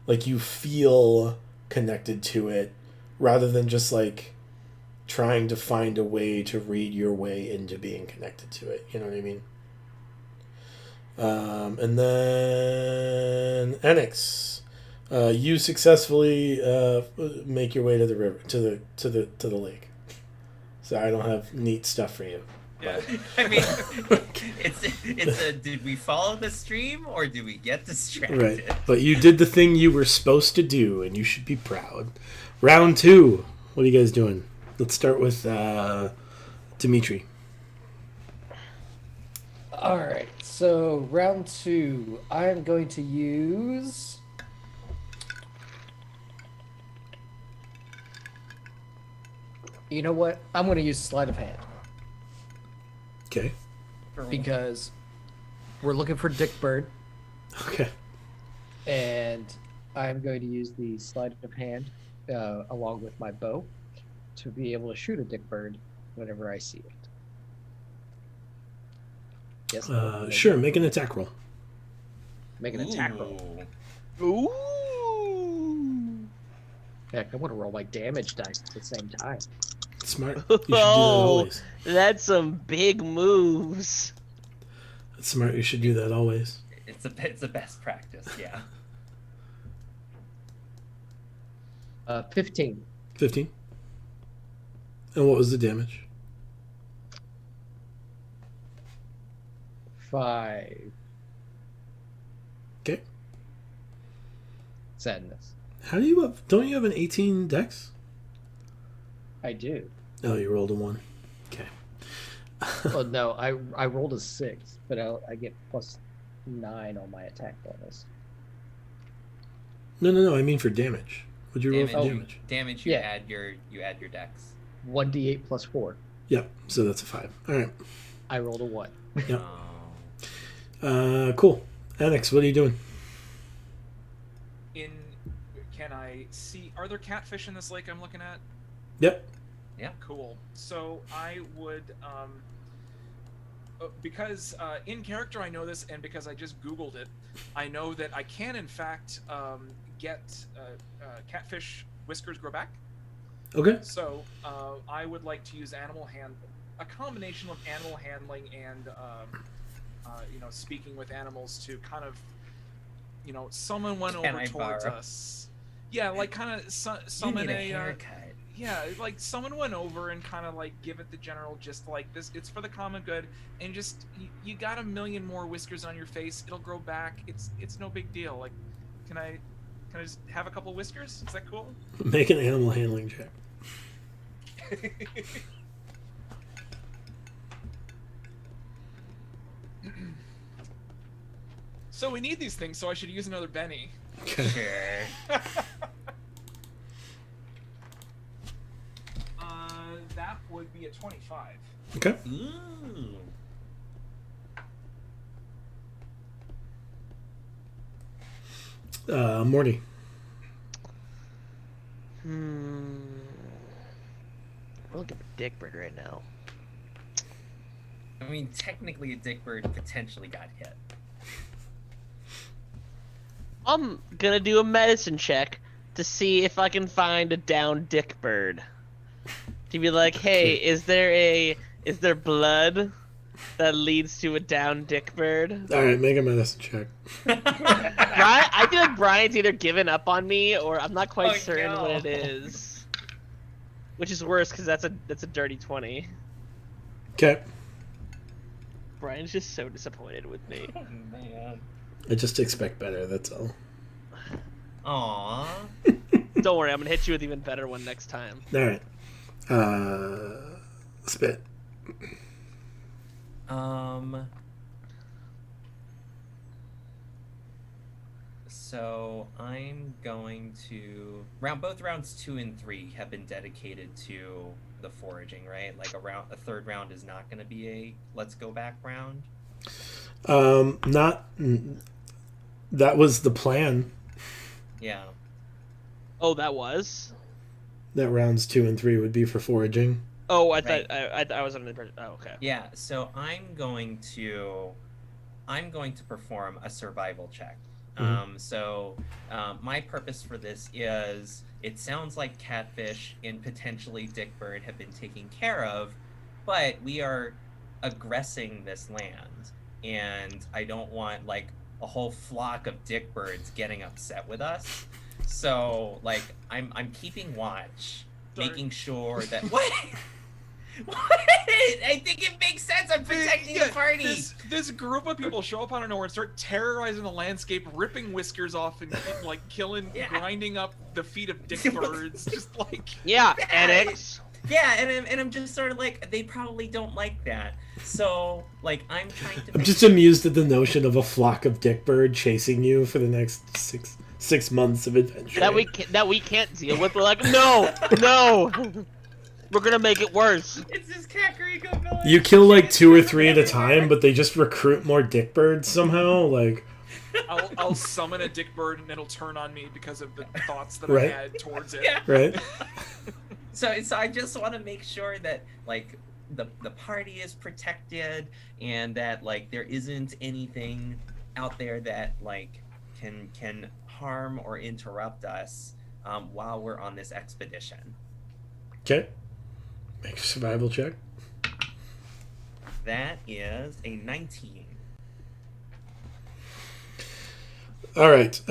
Like you feel connected to it rather than just like trying to find a way to read your way into being connected to it. You know what I mean? And then Enix, you successfully make your way to the river, to the lake. So I don't have neat stuff for you. Yeah. I mean, it's a did we follow the stream or did we get distracted? Right. But you did the thing you were supposed to do, and you should be proud. Round 2. What are you guys doing? Let's start with Dimitri. All right, so round 2, I'm going to use. You know what? I'm going to use sleight of hand Okay. because we're looking for Dick Bird, Okay. and I'm going to use the sleight of hand along with my bow to be able to shoot a Dick Bird whenever I see it. Yes. Sure. Make an attack roll. Make an attack roll. Ooh. Ooh. Heck, I want to roll my damage dice at the same time. Smart. You should do that Oh, always. that's some big moves. That's smart. You should do that always. It's a best practice, yeah. 15. 15. And what was the damage? 5. Okay. Sadness. How do you have? Don't you have an 18 dex? I do. Oh, you rolled a 1. Okay. Well, no, I rolled a 6, but I get plus 9 on my attack bonus. No. I mean for damage. What'd you roll for Damage. damage? Damage. You Yeah. add your dex. 1d8 plus 4. Yep. So that's a 5. All right. I rolled a 1. Yep. Oh. Cool. Annex, what are you doing? Can I see? Are there catfish in this lake I'm looking at? Yep. Yeah. Cool. So I would, because in character I know this, and because I just Googled it, I know that I can in fact get catfish whiskers grow back. Okay. So I would like to use a combination of animal handling and speaking with animals to kind of, someone went Can over I towards borrow? us. Yeah, like kind of You summon need a a haircut. yeah, like someone went over and kind of like give it the general gist, like this, it's for the common good, and just you got a million more whiskers on your face, it'll grow back. It's no big deal. Like, can I just have a couple whiskers? Is that cool? Make an animal handling check. So we need these things, so I should use another Benny. Okay. Sure. That would be a 25. Okay. Ooh. Morty. looking for Dickbird right now. I mean, technically, a Dickbird potentially got hit. I'm gonna do a medicine check to see if I can find a down Dickbird. To be like, hey, is there blood that leads to a down Dickbird? All right, make a medicine check. I feel like Brian's either given up on me or I'm not quite certain no. what it is. Which is worse because that's a dirty 20. Okay. Brian's just so disappointed with me. Oh, man. I just expect better, that's all. Aww. Don't worry, I'm gonna hit you with even better one next time. All right. Spit. So I'm going to both rounds 2 and 3 have been dedicated to the foraging, right? Like a third round is not going to be a let's go back round. That was the plan. Yeah. Oh, that was? That rounds 2 and 3 would be for foraging. Oh, I Right. thought I was under the impression. Oh, okay. Yeah. So I'm going to perform a survival check. My purpose for this is it sounds like Catfish and potentially Dickbird have been taken care of, but we are aggressing this land, and I don't want like a whole flock of Dickbirds getting upset with us. So like I'm keeping watch, making sure that what. What? I think it makes sense. I'm protecting the party. This group of people show up out of nowhere and start terrorizing the landscape, ripping whiskers off and like killing, grinding up the feet of Dickbirds. Just like Yeah, Annex. Yeah, and I'm just sort of like they probably don't like that. So like I'm trying to. I'm just amused at the notion of a flock of Dickbird chasing you for the next six months of adventure. That we can't deal with. We're like, no. We're gonna make it worse. It's this Kakariko village. You kill like 2 or 3 at a time, but they just recruit more Dickbirds somehow. Like, I'll summon a Dickbird and it'll turn on me because of the thoughts that Right. I had towards it. Yeah. right? So I just want to make sure that like the party is protected and that like there isn't anything out there that like can harm or interrupt us while we're on this expedition. Okay. Make a survival check. That is a 19. All right.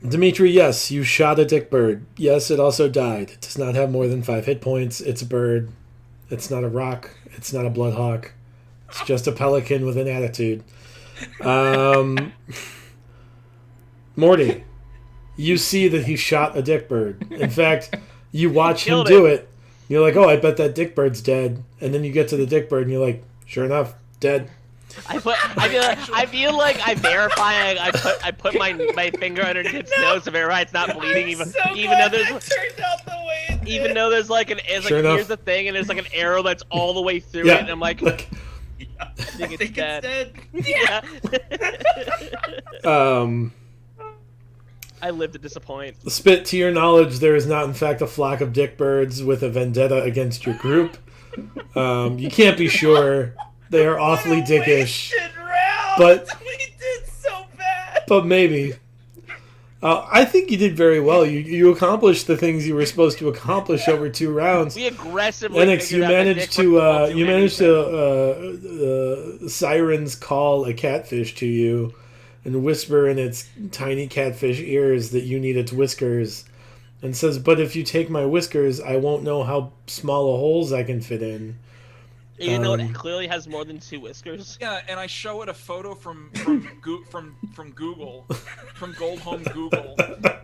Dimitri, yes, you shot a Dickbird. Yes, it also died. It does not have more than 5 hit points. It's a bird. It's not a rock. It's not a bloodhawk. It's just a pelican with an attitude. Morty, you see that he shot a Dickbird. In fact, you watch him do it. You're like, oh, I bet that Dickbird's dead. And then you get to the Dickbird and you're like, sure enough, dead. I feel like I verify. I put my finger underneath its nose to verify it's not bleeding. Even though there's turned out the way it did. even though there's like here's the thing, and there's like an arrow that's all the way through it, and I'm like, Like, I think it's dead. Yeah. I live to disappoint. Spit, to your knowledge, there is not, in fact, a flock of Dickbirds with a vendetta against your group. You can't be sure. They are awfully dickish. But we did so bad. But maybe. I think you did very well. You accomplished the things you were supposed to accomplish over 2 rounds. We aggressively. Lennox, you managed to sirens call a catfish to you and whisper in its tiny catfish ears that you need its whiskers, and says, "But if you take my whiskers, I won't know how small a holes I can fit in." Even though it clearly has more than 2 whiskers. Yeah, and I show it a photo from Google, from Gold Home Google,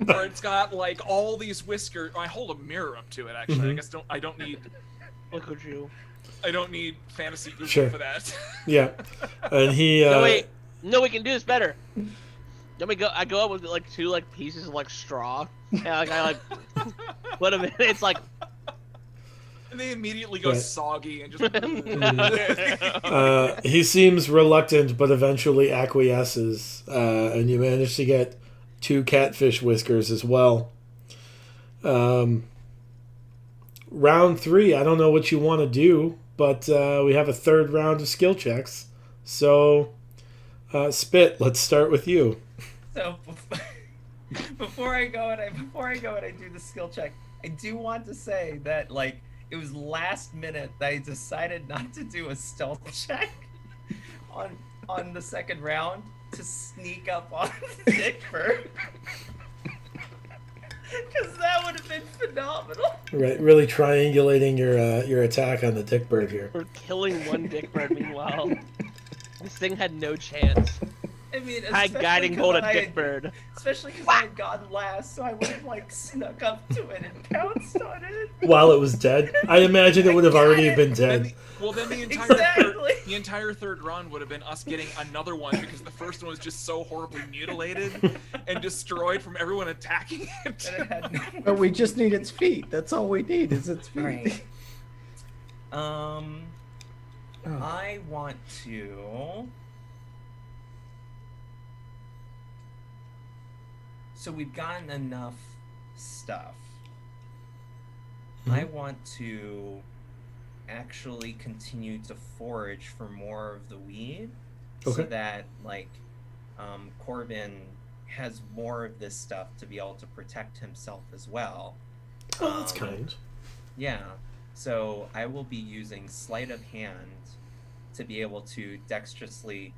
where it's got like all these whiskers. I hold a mirror up to it. Actually, I guess I don't need. Look at you. I don't need fantasy Google Sure. for that. Yeah, and he. No, wait. No, we can do this better. Then I go up with like 2 like pieces of like straw, and I put them in. It's like. And they immediately go Right. soggy and just. He seems reluctant, but eventually acquiesces, and you manage to get 2 catfish whiskers as well. round 3. I don't know what you want to do, but we have a third round of skill checks. So, Spit, let's start with you. So before I go and I do the skill check, I do want to say that like it was last minute that I decided not to do a stealth check on the second round to sneak up on Dickford. Because that would have been phenomenal. Right, really triangulating your attack on the dick bird here. We're killing one dick bird. Meanwhile, this thing had no chance. I mean, I guiding bolt a dick bird. Especially because I had gotten last, so I would have like snuck up to it and pounced on it. While it was dead, I imagine it would have already been dead. Then the entire third run would have been us getting another one because the first one was just so horribly mutilated and destroyed from everyone attacking it. And it had no... But we just need its feet. That's all we need is its feet. Right. I want to. So we've gotten enough stuff. I want to actually continue to forage for more of the weed, so that like Corbin has more of this stuff to be able to protect himself as well. Oh, that's kind. Yeah. So I will be using sleight of hand to be able to dexterously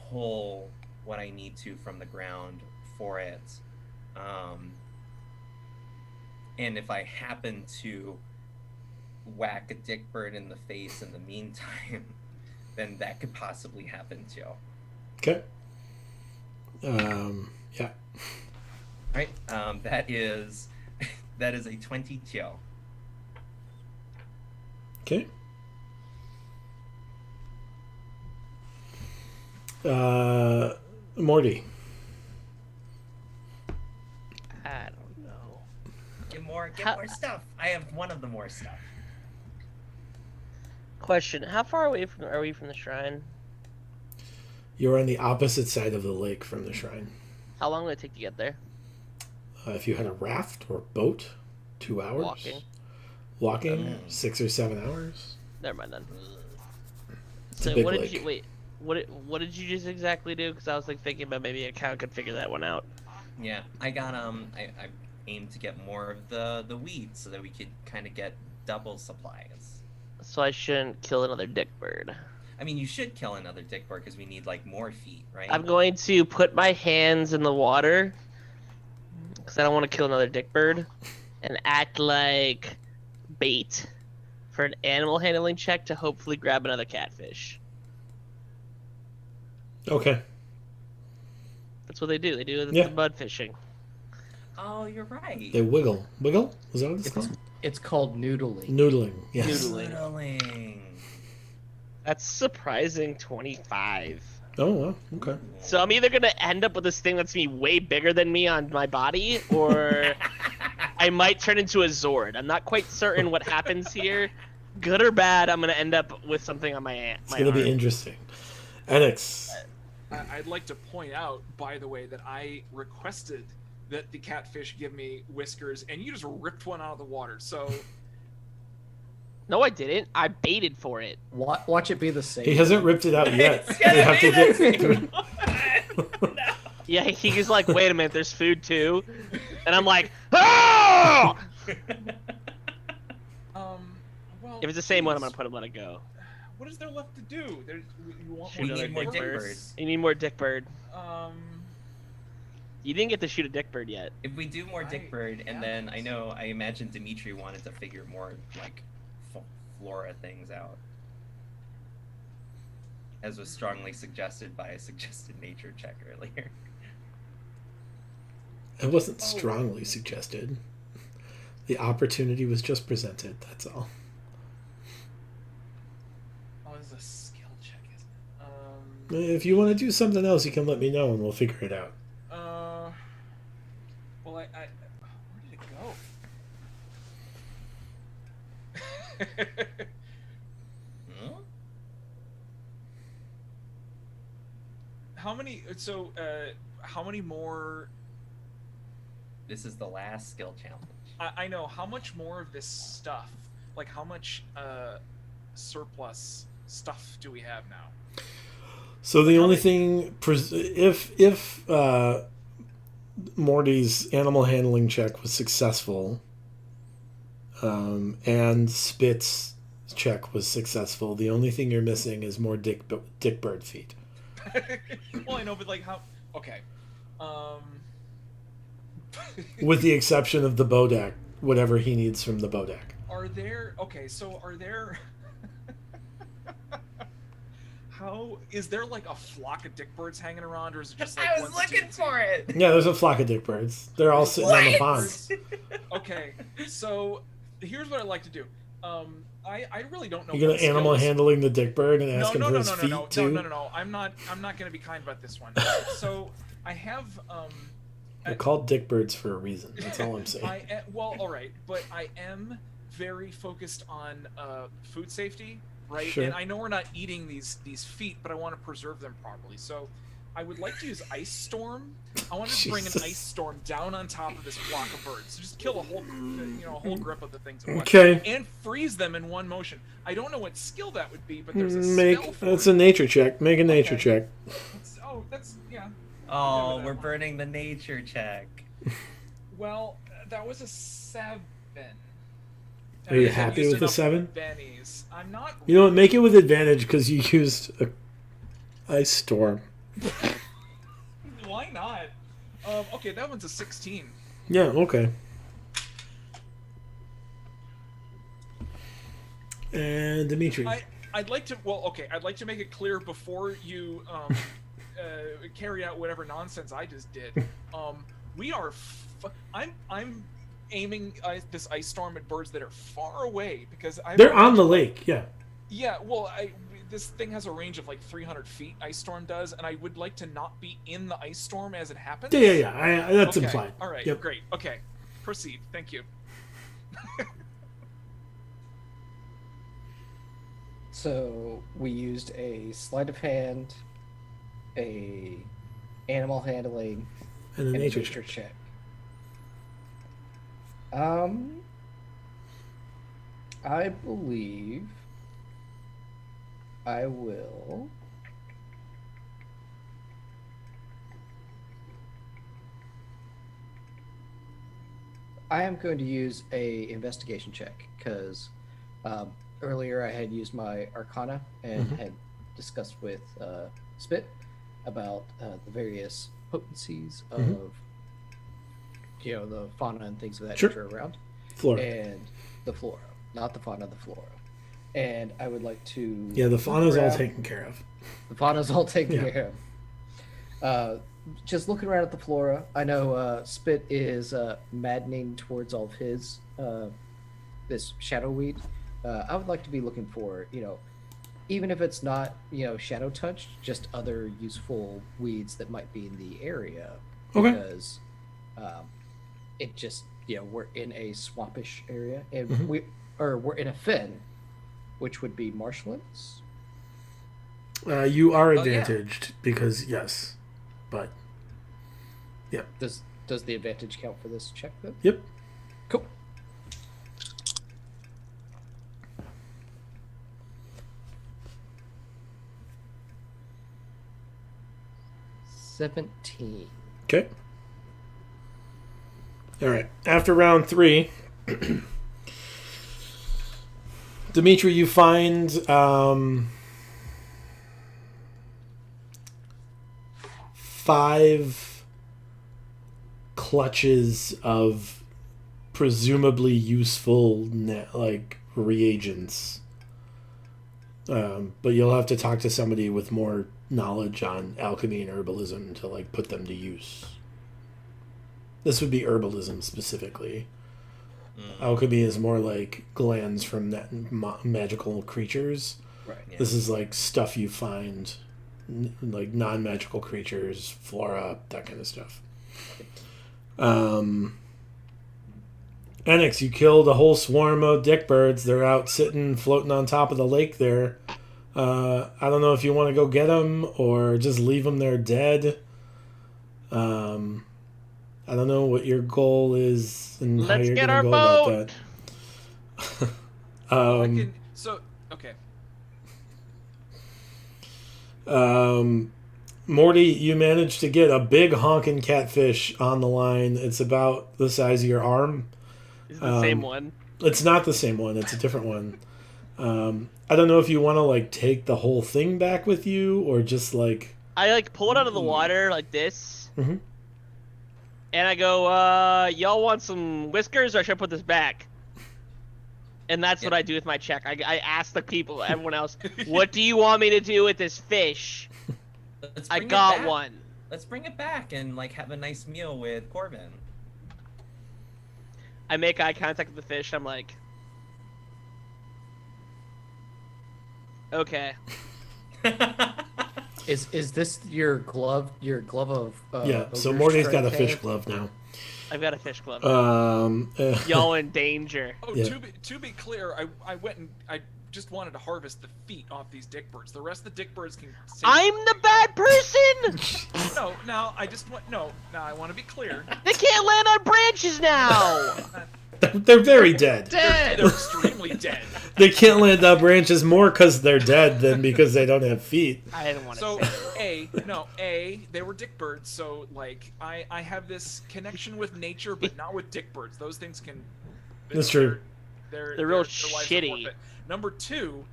pull what I need to from the ground for it. And if I happen to whack a dick bird in the face in the meantime, then that could possibly happen too. Okay. Yeah. Right. That is a 22. Okay. Morty. I don't know. Get more stuff. I have one of the more stuff. Question: how far away are we from the shrine? You're on the opposite side of the lake from the shrine. How long will it take to get there? If you had a raft or boat, 2 hours. Walking, 6 or 7 hours. Never mind then. It's So a big what did lake. you wait? What did you just exactly do? Because I was like thinking about maybe a cow could figure that one out. Yeah, I got I aimed to get more of the weed so that we could kind of get double supplies. So I shouldn't kill another dick bird. I mean, you should kill another dick bird because we need like more feet, right? I'm going to put my hands in the water because I don't want to kill another dick bird, and act like bait for an animal handling check to hopefully grab another catfish. Okay. That's what they do. They do the mud fishing. Oh, you're right. They wiggle. Wiggle? Is that what it's called? It's called noodling. Noodling. Yes. Noodling. That's surprising 25. Oh, well, okay. So I'm either going to end up with this thing that's me way bigger than me on my body, or I might turn into a Zord. I'm not quite certain what happens here. Good or bad, I'm going to end up with something on my arm. It's going to be interesting. Enix. I'd like to point out, by the way, that I requested that the catfish give me whiskers, and you just ripped one out of the water. So No, I didn't. I baited for it. Watch it be the same. He hasn't ripped it out yet. They have to get through. Yeah, he's like, wait a minute, there's food too. And I'm like, oh! well, If it's the same one, I'm going to let it go. What is there left to do? You want Shoot another need more dick dick bird. birds. You need more dick bird. Um, You didn't get to shoot a dick bird yet. If we do more dick bird, and then I imagine Dimitri wanted to figure more like flora things out, as was strongly suggested by a suggested nature check earlier. It wasn't strongly suggested. The opportunity was just presented, that's all. oh, this is a skill check, isn't it? If you want to do something else, you can let me know and we'll figure it out. Well, where did it go? How many? So, how many more? This is the last skill challenge. I know. How much more of this stuff like how much surplus stuff do we have now? So the Like, how only many- thing, if Morty's animal handling check was successful, and Spit's check was successful, the only thing you're missing is more dick bird feet. Well, I know, but like how? Okay. With the exception of the Bodak, whatever he needs from the Bodak. Are there? Okay, so are there? How is there like a flock of dick birds hanging around, or is it just like I was onesie, looking twosie? for it. Yeah, there's a flock of dick birds. They're all sitting on the What? ponds. Okay, so here's what I'd like to do. I really don't know. You're gonna what animal skills- handling the dick bird and ask him no, for no, his no, no, feet no, too? no. I'm not gonna be kind about this one. So I have They're called dick birds for a reason. That's all I'm saying. well, all right, but I am very focused on food safety, right? Sure. And I know we're not eating these feet, but I want to preserve them properly. So I would like to use Ice Storm. I want to bring an Jesus. Ice Storm down on top of this flock of birds. So just kill a whole grip of the things at once. Okay. And freeze them in one motion. I don't know what skill that would be, but there's a spell for That's it. a nature check. Make a nature Okay. check. That's yeah. Oh, that we're one. burning the nature check. Well, that was a 7. Are you I happy used with the enough 7? bennies. I'm not. You know what? Make it with advantage because you used a ice storm. Why not? Okay, that one's a 16. Yeah. Okay. And Dimitri. I'd like to. Well, okay. I'd like to make it clear before you carry out whatever nonsense I just did. We are. I'm aiming this ice storm at birds that are far away because They're on the lake. Yeah. Yeah. Well, this thing has a range of like 300 feet. Ice storm does, and I would like to not be in the ice storm as it happens. Yeah. That's Okay, implied. All right. Yep. Great. Okay. Proceed. Thank you. So we used a sleight of hand, a animal handling, And a and a nature nature check. check. I believe I will. I am going to use a investigation check because earlier I had used my Arcana and Mhm. had discussed with Spit about the various potencies of Mhm. the fauna and things of that Sure. nature around, Flora. and the flora, not the fauna, the flora. And I would like to. Yeah, the fauna's all around- taken care of. The fauna's all taken Yeah. care of. Just looking around at the flora, I know Spit is maddening towards all of his this shadow weed. I would like to be looking for, even if it's not, shadow touched, just other useful weeds that might be in the area. Okay. Because it just, we're in a swampish area, and Mhm. we're in a fen, which would be marshlands. You are yeah. advantaged because yes, but Does the advantage count for this check then? yep. Cool. $17. Okay. All right. After round 3, Dimitri, you find 5 clutches of presumably useful reagents. But you'll have to talk to somebody with more knowledge on alchemy and herbalism to put them to use. This would be herbalism specifically. Alchemy is more like glands from magical creatures. Right. Yeah. This is stuff you find, like non-magical creatures, flora, that kind of stuff. Enix, you killed a whole swarm of dick birds. They're out sitting, floating on top of the lake there. I don't know if you want to go get them or just leave them there dead. I don't know what your goal is and how Let's you're get going to our go boat. about I can. So okay. Morty, you managed to get a big honking catfish on the line. It's about the size of your arm. Is it the same one? It's not the same one. It's a different one. I don't know if you want to like take the whole thing back with you or just like. I like pull it out of the water like this, Mm-hmm. and I go, "Y'all want some whiskers, or should I put this back?" And that's what I do with my check. I ask the people, everyone else, "What do you want me to do with this fish?" I got one. Let's bring it back and like have a nice meal with Corbin. I make eye contact with the fish. I'm like, okay. Is this your glove? Your glove of Yeah. So ogre Morty's got a strength fish hand? glove now. I've got a fish glove. Y'all Y'all in danger. Oh, Yeah. to be clear, I went and I just wanted to harvest the feet off these dick birds. The rest of the dick birds can. I'm the bad person. No. I just want no. Now I want to be clear. They can't land on branches now. They're very dead. They're extremely dead. They can't land on branches more because they're dead than because they don't have feet. I didn't want to So say that. they were dick birds. So like I have this connection with nature, but not with dick birds. Those things can. That's true. They're real lives are shitty. forfeit. Number two,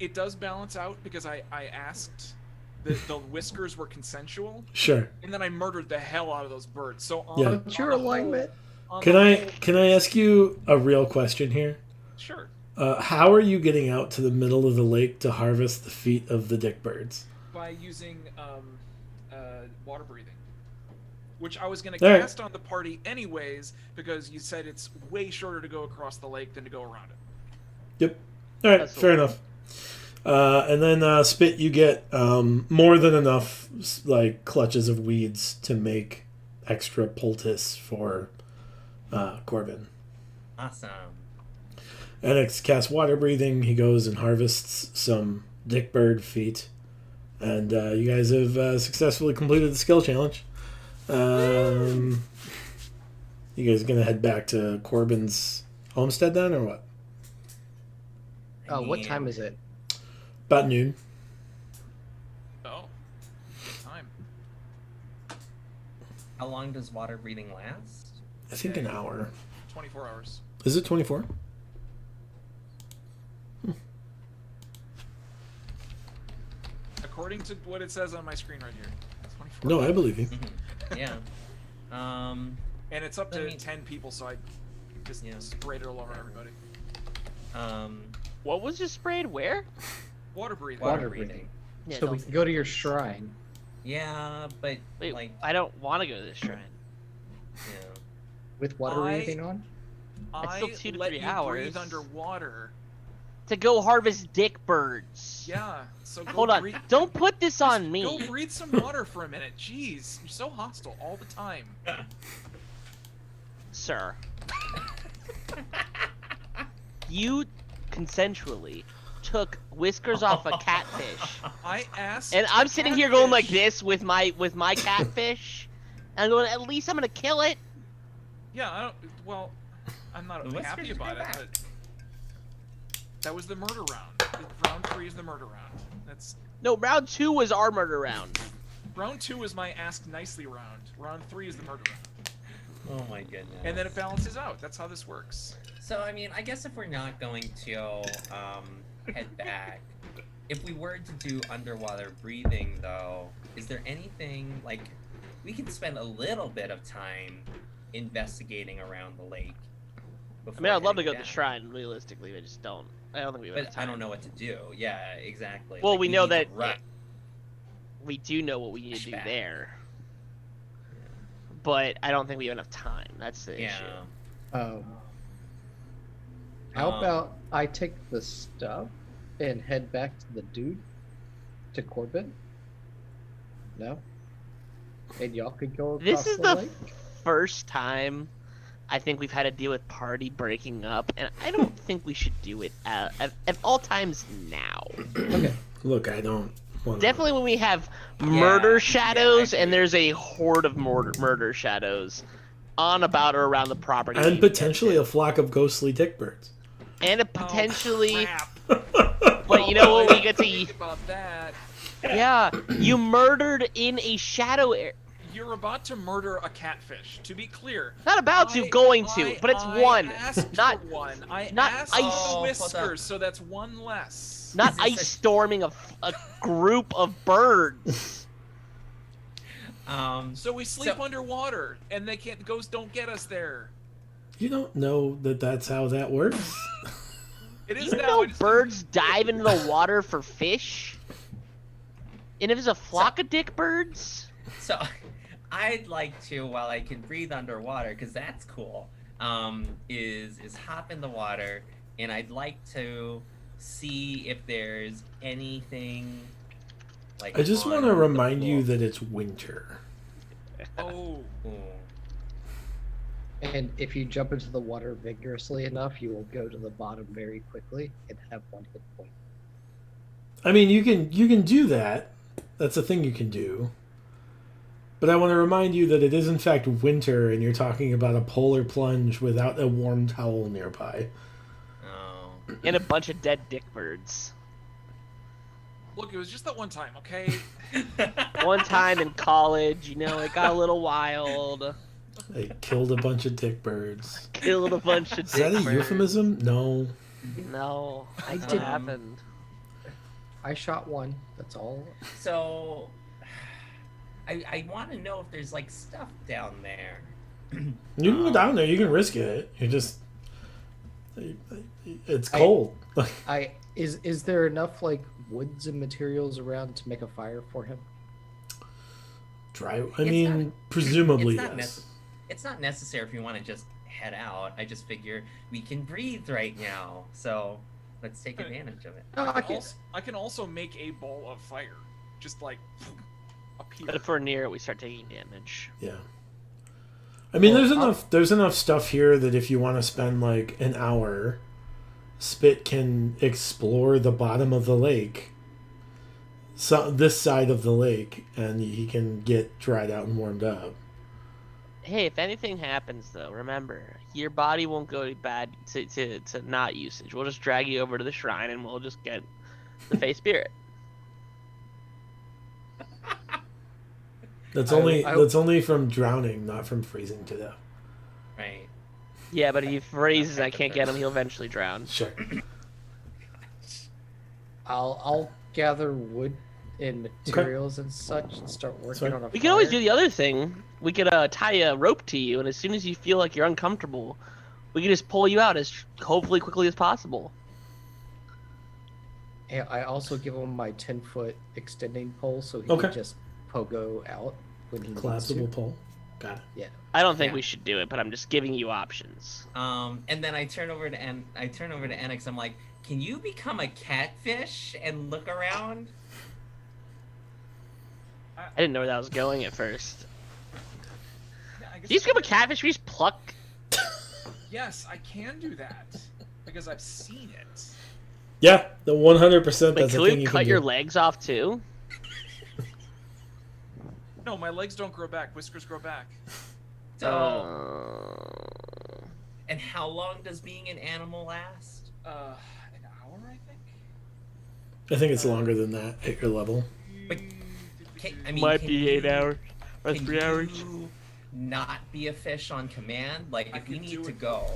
it does balance out because I asked. The whiskers were consensual, Sure. and then I murdered the hell out of those birds. So on, Yeah. What's your alignment? Can I ask you a real question here? Sure. How are you getting out to the middle of the lake to harvest the feet of the dick birds? By using water breathing, which I was going All to right. cast on the party anyways, because you said it's way shorter to go across the lake than to go around it. Yep. All right. That's Fair the- enough. And then Spit, you get more than enough like clutches of weeds to make extra poultice for Corbin. Awesome. Enix casts water breathing. He goes and harvests some dick bird feet, and you guys have successfully completed the skill challenge. You guys gonna head back to Corbin's homestead then, or what? What time is it? About noon. Oh, good time. How long does water breathing last? I think an hour. 24 hours. Is it 24? According to what it says on my screen right here. 24. No, I believe you. Yeah. And it's up Let to me- 10 people, so I just Yeah. sprayed it all over everybody. What was just sprayed? Where? Water breathing. Water breathing. Yeah, So we don't- can go to your shrine. Yeah, but Wait, like, I don't want to go to this shrine. yeah. With water I- breathing on? It's still 2 to let 3 you hours. breathe underwater. To go harvest dick birds. Yeah. So go Hold on. breathe- Don't put this on me. Go breathe some water for a minute. Jeez, you're so hostile all the time. Sir. You consensually took whiskers off a catfish. I asked. And I'm sitting here going like catfish- this with my catfish. And I'm going, at least I'm gonna kill it. Yeah, I don't. Well, I'm not The whiskers happy are about it, back. but that was the murder round. Round 3 is the murder round. That's No, round 2 was our murder round. round 2 is my ask nicely round. Round 3 is the murder round. Oh my goodness. And then it balances out. That's how this works. So I mean, I guess if we're not going to head back, if we were to do underwater breathing though, is there anything like we can spend a little bit of time investigating around the lake? I mean, I'd love to go heading to the down? shrine, realistically. I just don't. I don't think we have enough But I time. don't know what to do. Yeah, exactly. Well, Like, we know need to that rush. we do know what we need to do Back. there. But I don't think we have enough time. That's the Yeah. issue. How Um, about I take the stuff and head back to the dude, to Corbin? No? And y'all could go across This is the the lake? first time I think we've had to deal with party breaking up, and I don't think we should do it at all times now. Okay. Look, I don't want Definitely when we have murder yeah, shadows I and agree. there's a horde of murder shadows. on, about, or around the property. And potentially a flock of ghostly dick birds. And a potentially... Oh, crap. But you know what we get to... Think about that. Yeah, you murdered in a shadow area. You're about to murder a catfish. To be clear, Not about to, going to, but it's one. I asked Not for one. I not asked ice- for Oh, the hold whiskers, up. so that's one less. not Is this ice storming a group of birds. So we sleep So- underwater, and they can't. Ghosts don't get us there. You don't know that that's how that works? It is You now. know I just- birds dive into the water for fish? And if it's a flock of dick birds? So, I'd like to, while I can breathe underwater, because that's cool, is hop in the water, and I'd like to see if there's anything like. I just on want to the remind you pool. that it's winter. Oh, Ooh. And if you jump into the water vigorously enough, you will go to the bottom very quickly and have 1 hit point. I mean, you can do that. That's a thing you can do. But I want to remind you that it is in fact winter, and you're talking about a polar plunge without a warm towel nearby. Oh. And a bunch of dead dick birds. look, it was just that one time, okay? One time in college, you know, it got a little wild. They killed a bunch of dick birds. Killed a bunch of Is that dick a birds. euphemism? No. No, I that's did- what happened. I shot one. That's all. So, I want to know if there's like stuff down there. You can go down there. You can risk it. You just... It's cold. Is there enough like woods and materials around to make a fire for him? Dry... I It's mean, not- presumably, it's not yes. It's not necessary if you want to just head out. I just figure we can breathe right now, so let's take advantage of it. No, I can also make a ball of fire, just like up here. But if we're near it, we start taking damage. Yeah. I mean, Well, there's enough stuff here that if you want to spend like an hour, Spit can explore the bottom of the lake. So this side of the lake, and he can get dried out and warmed up. Hey, if anything happens, though, remember, your body won't go bad to not usage. We'll just drag you over to the shrine, and we'll just get the Fey Spirit. That's I- only I- that's only from drowning, not from freezing to death. Right. Yeah, but if he freezes, I can't get him. He'll eventually drown. Sure. I'll gather wood and materials and such and start working fine. on a We can always fire. do the other thing. We could tie a rope to you, and as soon as you feel like you're uncomfortable, we can just pull you out as hopefully quickly as possible. And I also give him my 10-foot extending pole so he Okay. can just pogo out when he needs Collapsible to. pole. Got it. Yeah. I don't think Yeah. we should do it, but I'm just giving you options. And then I turn over to Enix. I'm like, can you become a catfish and look around? I didn't know where that was going at first. Yeah, I guess Do you just become a catfish? We just pluck. Yes, I can do that because I've seen it. Yeah, the 100%. Wait, That's can a we thing you cut can your do. legs off too? No, my legs don't grow back. Whiskers grow back. So, Uh, and how long does being an animal last? An hour, I think. I think it's longer than that at your level. But I mean, might can be 8 you- hours or can 3 hours. you not be a fish on command? Like, I if we could need do to it. go,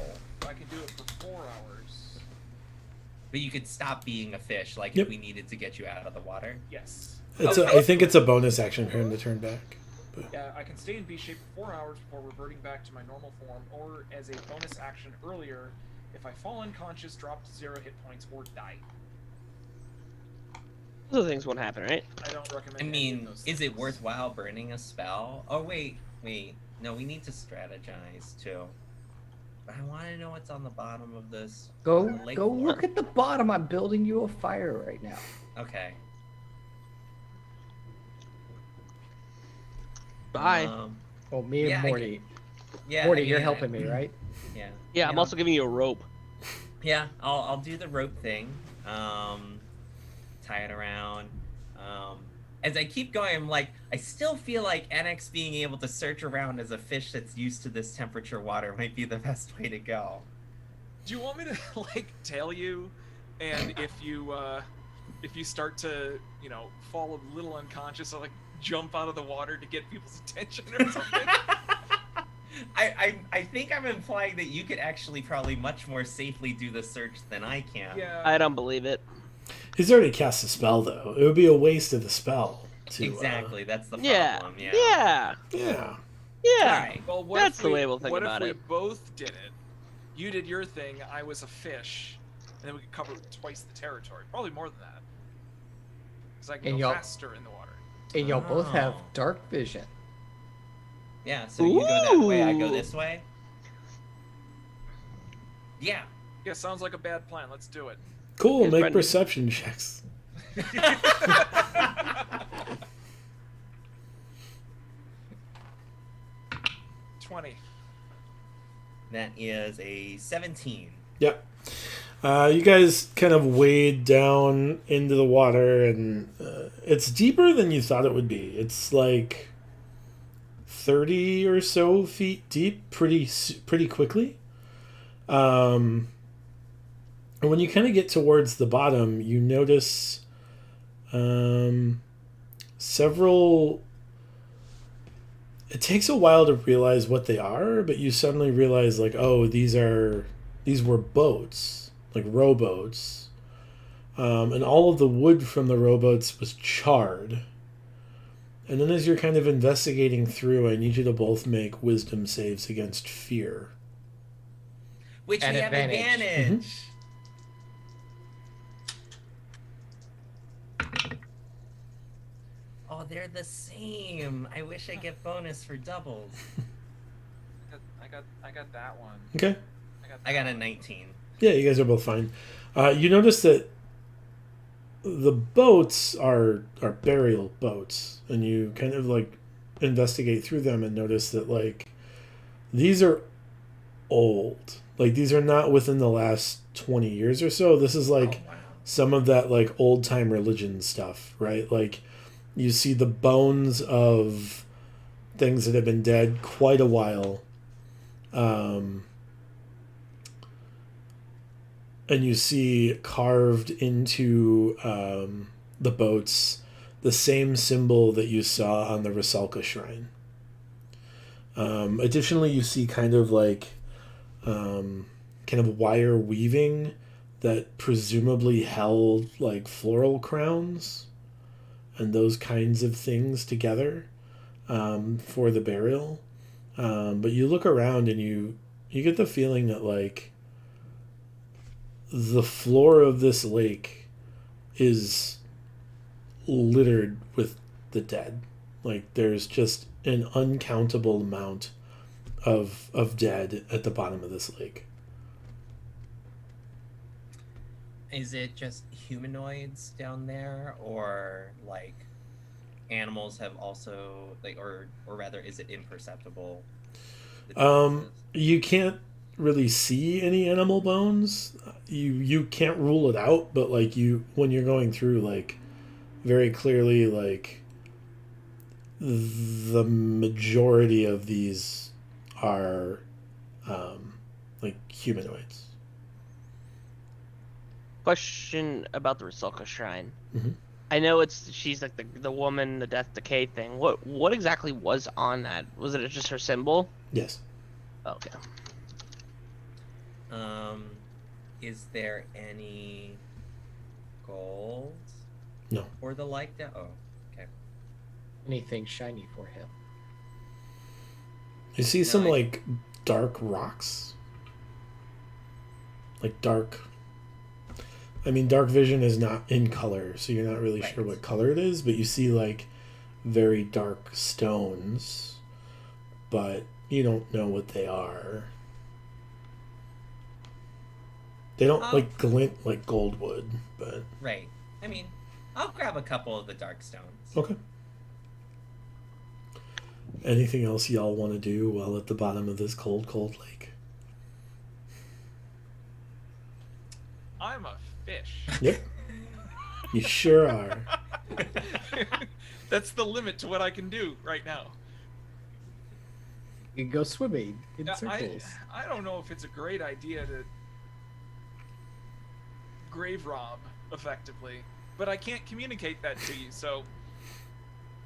I can do it for 4 hours. but you could stop being a fish, like Yep. if we needed to get you out of the water. Yes. I think it's a bonus action for him to turn back. Yeah, I can stay in B shape for 4 hours before reverting back to my normal form, or as a bonus action earlier, if I fall unconscious, drop to 0 hit points, or die. Those things won't happen, right? I don't recommend. I any of mean, those is it things. worthwhile burning a spell? Oh wait. No, we need to strategize too. But I want to know what's on the bottom of this. Go lake go floor. look at the bottom. I'm building you a fire right now. Okay. Bye. Oh, me and Yeah, I Morty. Yeah. Morty, I you're mean, helping me, right? Yeah. Yeah, I'm also giving you a rope. Yeah, I'll do the rope thing. Tie it around. as I keep going, I'm like, I still feel like NX being able to search around as a fish that's used to this temperature water might be the best way to go. Do you want me to like tail you, and if you start to fall a little unconscious, I'll like jump out of the water to get people's attention or something? I think I'm implying that you could actually probably much more safely do the search than I can. Yeah. I don't believe it. He's already cast a spell, though. It would be a waste of the spell. Exactly, that's the Yeah. problem. Yeah. Yeah. Yeah. Alright. Well, what That's if the way we'll think what about if it. we both did it? You did your thing, I was a fish, and then we could cover twice the territory. Probably more than that. Because I can And go y'all- faster in the water. And y'all both have Oh. dark vision. Yeah, so you go that way, I go Ooh. this way. Yeah. Yeah, sounds like a bad plan. Let's do it. Cool. Here's Make Brendan. perception checks. 20. That is a 17. Yep. You guys kind of wade down into the water, and it's deeper than you thought it would be. It's like 30 or so feet deep, pretty quickly. And when you kind of get towards the bottom, you notice several. It takes a while to realize what they are, but you suddenly realize, like, oh, these were boats, like rowboats, and all of the wood from the rowboats was charred. And then as you're kind of investigating through, I need you to both make wisdom saves against fear. Which At we have advantage. advantage. Oh, they're the same. I wish I get bonus for doubles. I got that one. Okay. I got a 19. Yeah, you guys are both fine. You notice that the boats are burial boats, and you kind of like investigate through them and notice that like these are old. Like these are not within the last 20 years or so. This is like Oh, wow. some of that like old time religion stuff, right? Like you see the bones of things that have been dead quite a while. And you see carved into the boats the same symbol that you saw on the Rusalka shrine. Additionally, you see kind of wire weaving that presumably held like floral crowns and those kinds of things together for the burial. But you look around and you get the feeling that like the floor of this lake is littered with the dead. Like there's just an uncountable amount of dead at the bottom of this lake. Is it just humanoids down there, or like animals have also like, or rather, is it imperceptible? the differences? You can't really see any animal bones. You can't rule it out, but like when you're going through, like very clearly, like the majority of these are like humanoids. Question about the Rusalka shrine. Mhm. I know she's like the woman, the death decay thing. What exactly was on that? Was it just her symbol? Yes. Okay. Is there any gold? No. Or the like that? Oh, okay. Anything shiny for him. You see some Nice. like dark rocks. Like dark. I mean, dark vision is not in color, so you're not really sure Right. what color it is, but you see like very dark stones, but you don't know what they are. They don't Oh. like glint like gold would, but Right. I mean, I'll grab a couple of the dark stones. okay. Anything else y'all want to do while at the bottom of this cold, cold lake? I'm a fish. Yep. You sure are. That's the limit to what I can do right now. You can go swimming in Now, circles. I don't know if it's a great idea to grave rob effectively, but I can't communicate that to you. So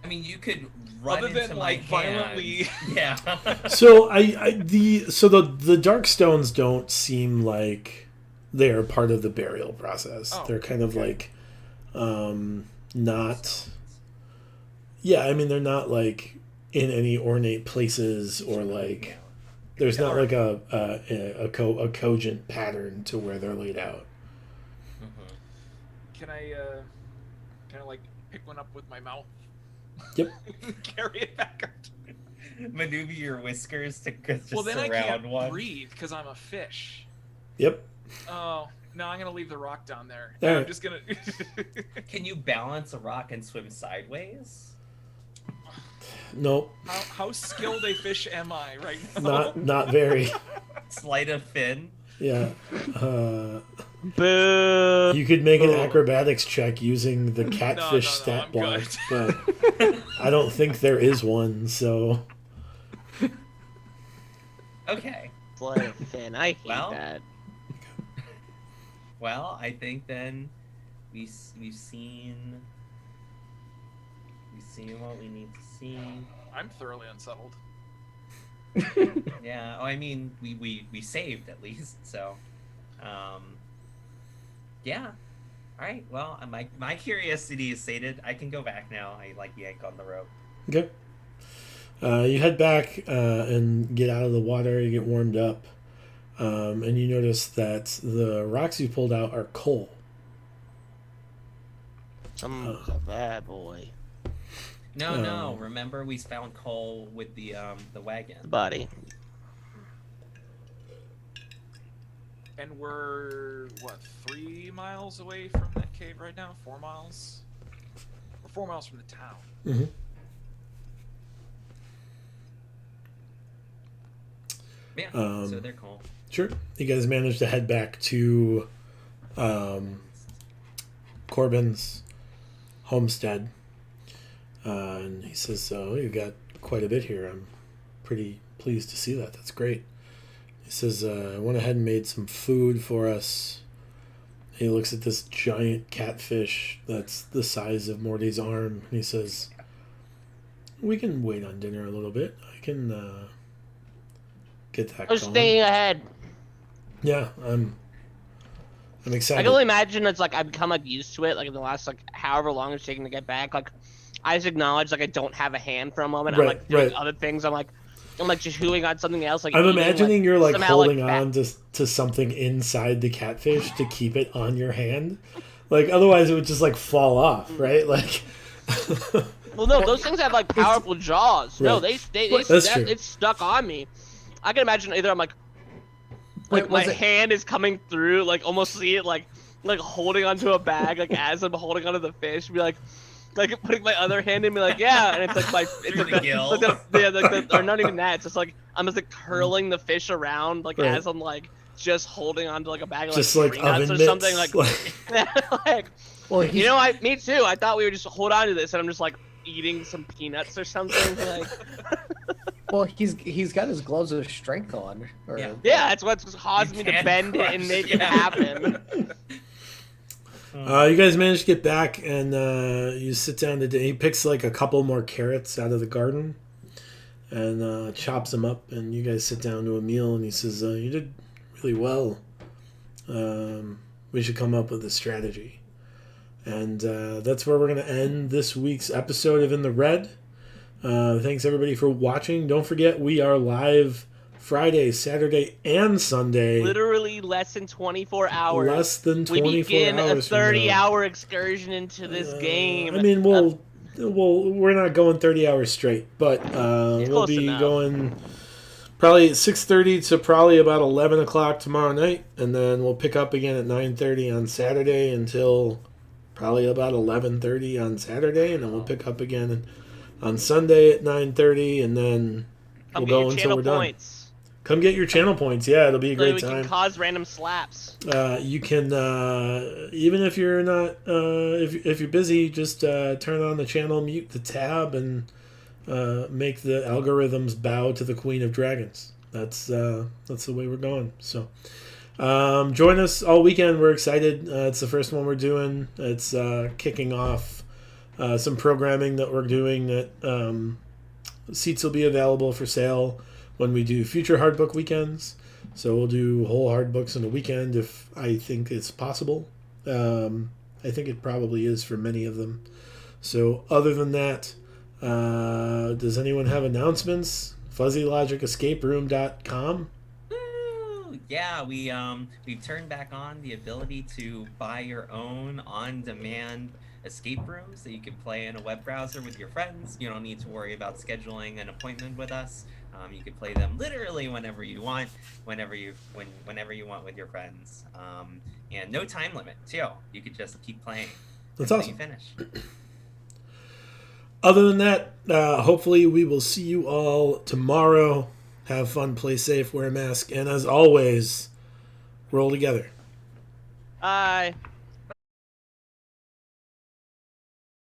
I mean, you could run other into than my like violently, hand. Yeah. So the dark stones don't seem like they're part of the burial process. Oh, They're kind of like not. Yeah, I mean they're not like in any ornate places or like there's not like a cogent pattern to where they're laid out. can I kind of like pick one up with my mouth? Yep. Carry it back up. Maneuver your whiskers to just Well, then I surround can't one. breathe because I'm a fish. Yep. Oh, no, I'm gonna leave the rock down there. All I'm right. just gonna. Can you balance a rock and swim sideways? Nope. How skilled a fish am I right now? Not very. Sleight of fin. Yeah. Boo. You could make an acrobatics check using the catfish no, stat I'm block, good. but I don't think there is one. So Okay. Sleight of fin. I hate Well, that. Well, I think then we've seen what we need to see. I'm thoroughly unsettled. Yeah. Oh, I mean, we saved at least. So, yeah. All right. Well, my curiosity is sated. I can go back now. I like yank on the rope. okay. You head back and get out of the water. You get warmed up, and you notice that the rocks you pulled out are coal. Someone's a bad boy. No. Remember, we found coal with the wagon. The body. And we're, what, 3 miles away from that cave right now? 4 miles? We're 4 miles from the town. Mm-hmm. Yeah. So they're coal. Sure. You guys managed to head back to Corbin's homestead. And he says, "Oh, you've got quite a bit here. I'm pretty pleased to see that. That's great." He says, "I went ahead and made some food for us." He looks at this giant catfish that's the size of Morty's arm. And he says, "We can wait on dinner a little bit. I can get that I'm going." staying ahead. Yeah, I'm excited. I can only imagine it's like I've become like used to it. Like in the last like however long it's taking to get back. Like I just acknowledge like I don't have a hand for a moment. I'm Right, like doing right. other things. I'm like just chewing on something else. Like I'm eating, imagining you're like somehow, holding back- on to something inside the catfish to keep it on your hand. Like otherwise it would just like fall off, right? Like Well, no, those things have like powerful jaws. No, Right. they true. it's stuck on me. I can imagine either I'm like Wait, my was it- hand is coming through, like almost see it like holding onto a bag, like as I'm holding onto the fish, be like putting my other hand in, be like, yeah, and it's like my it's Through like the gill. or not even that. It's just like I'm just like curling the fish around, like Right. as I'm like just holding onto like a bag of just like like tree nuts oven or mitts. something, like Well, he's, you know, me too. I thought we would just hold on to this, and I'm just like eating some peanuts or something. Like, well, he's got his gloves of strength on. Or, Yeah. yeah, that's what's caused You me to can't bend it crush, and make it yeah. happen. You guys manage to get back and you sit down to dinner. He picks like a couple more carrots out of the garden and chops them up, and you guys sit down to a meal, and he says, "You did really well. We should come up with a strategy." And that's where we're going to end this week's episode of In the Red. Thanks everybody for watching. Don't forget, we are live Friday, Saturday, and Sunday. Literally less than 24 hours. Less than 24 we begin hours a from now. 30-hour excursion into this game. I mean, we're not going 30 hours straight, but we'll Close be enough. going probably at 6:30 to probably about 11 o'clock tomorrow night, and then we'll pick up again at 9:30 on Saturday until probably about 11:30 on Saturday, and then we'll pick up again on Sunday at 9:30, and then Come we'll get go your until channel we're done. points. Come get your channel points. Yeah, it'll be a So great we time. can cause random slaps. You can even if you're not if you're busy, just turn on the channel, mute the tab, and make the algorithms bow to the Queen of Dragons. That's the way we're going. So join us all weekend. We're excited. It's the first one we're doing. It's kicking off some programming that we're doing. That seats will be available for sale when we do future hard book weekends. So we'll do whole hard books in a weekend if I think it's possible. I think it probably is for many of them. So other than that, does anyone have announcements? FuzzyLogicEscapeRoom.com. Yeah, we've turned back on the ability to buy your own on-demand escape rooms that you can play in a web browser with your friends. You don't need to worry about scheduling an appointment with us. You can play them literally whenever you want, whenever you want with your friends, and no time limit too. You could just keep playing That's until awesome. you finish. Other than that, hopefully we will see you all tomorrow. Have fun, play safe, wear a mask, and as always, roll together. Bye.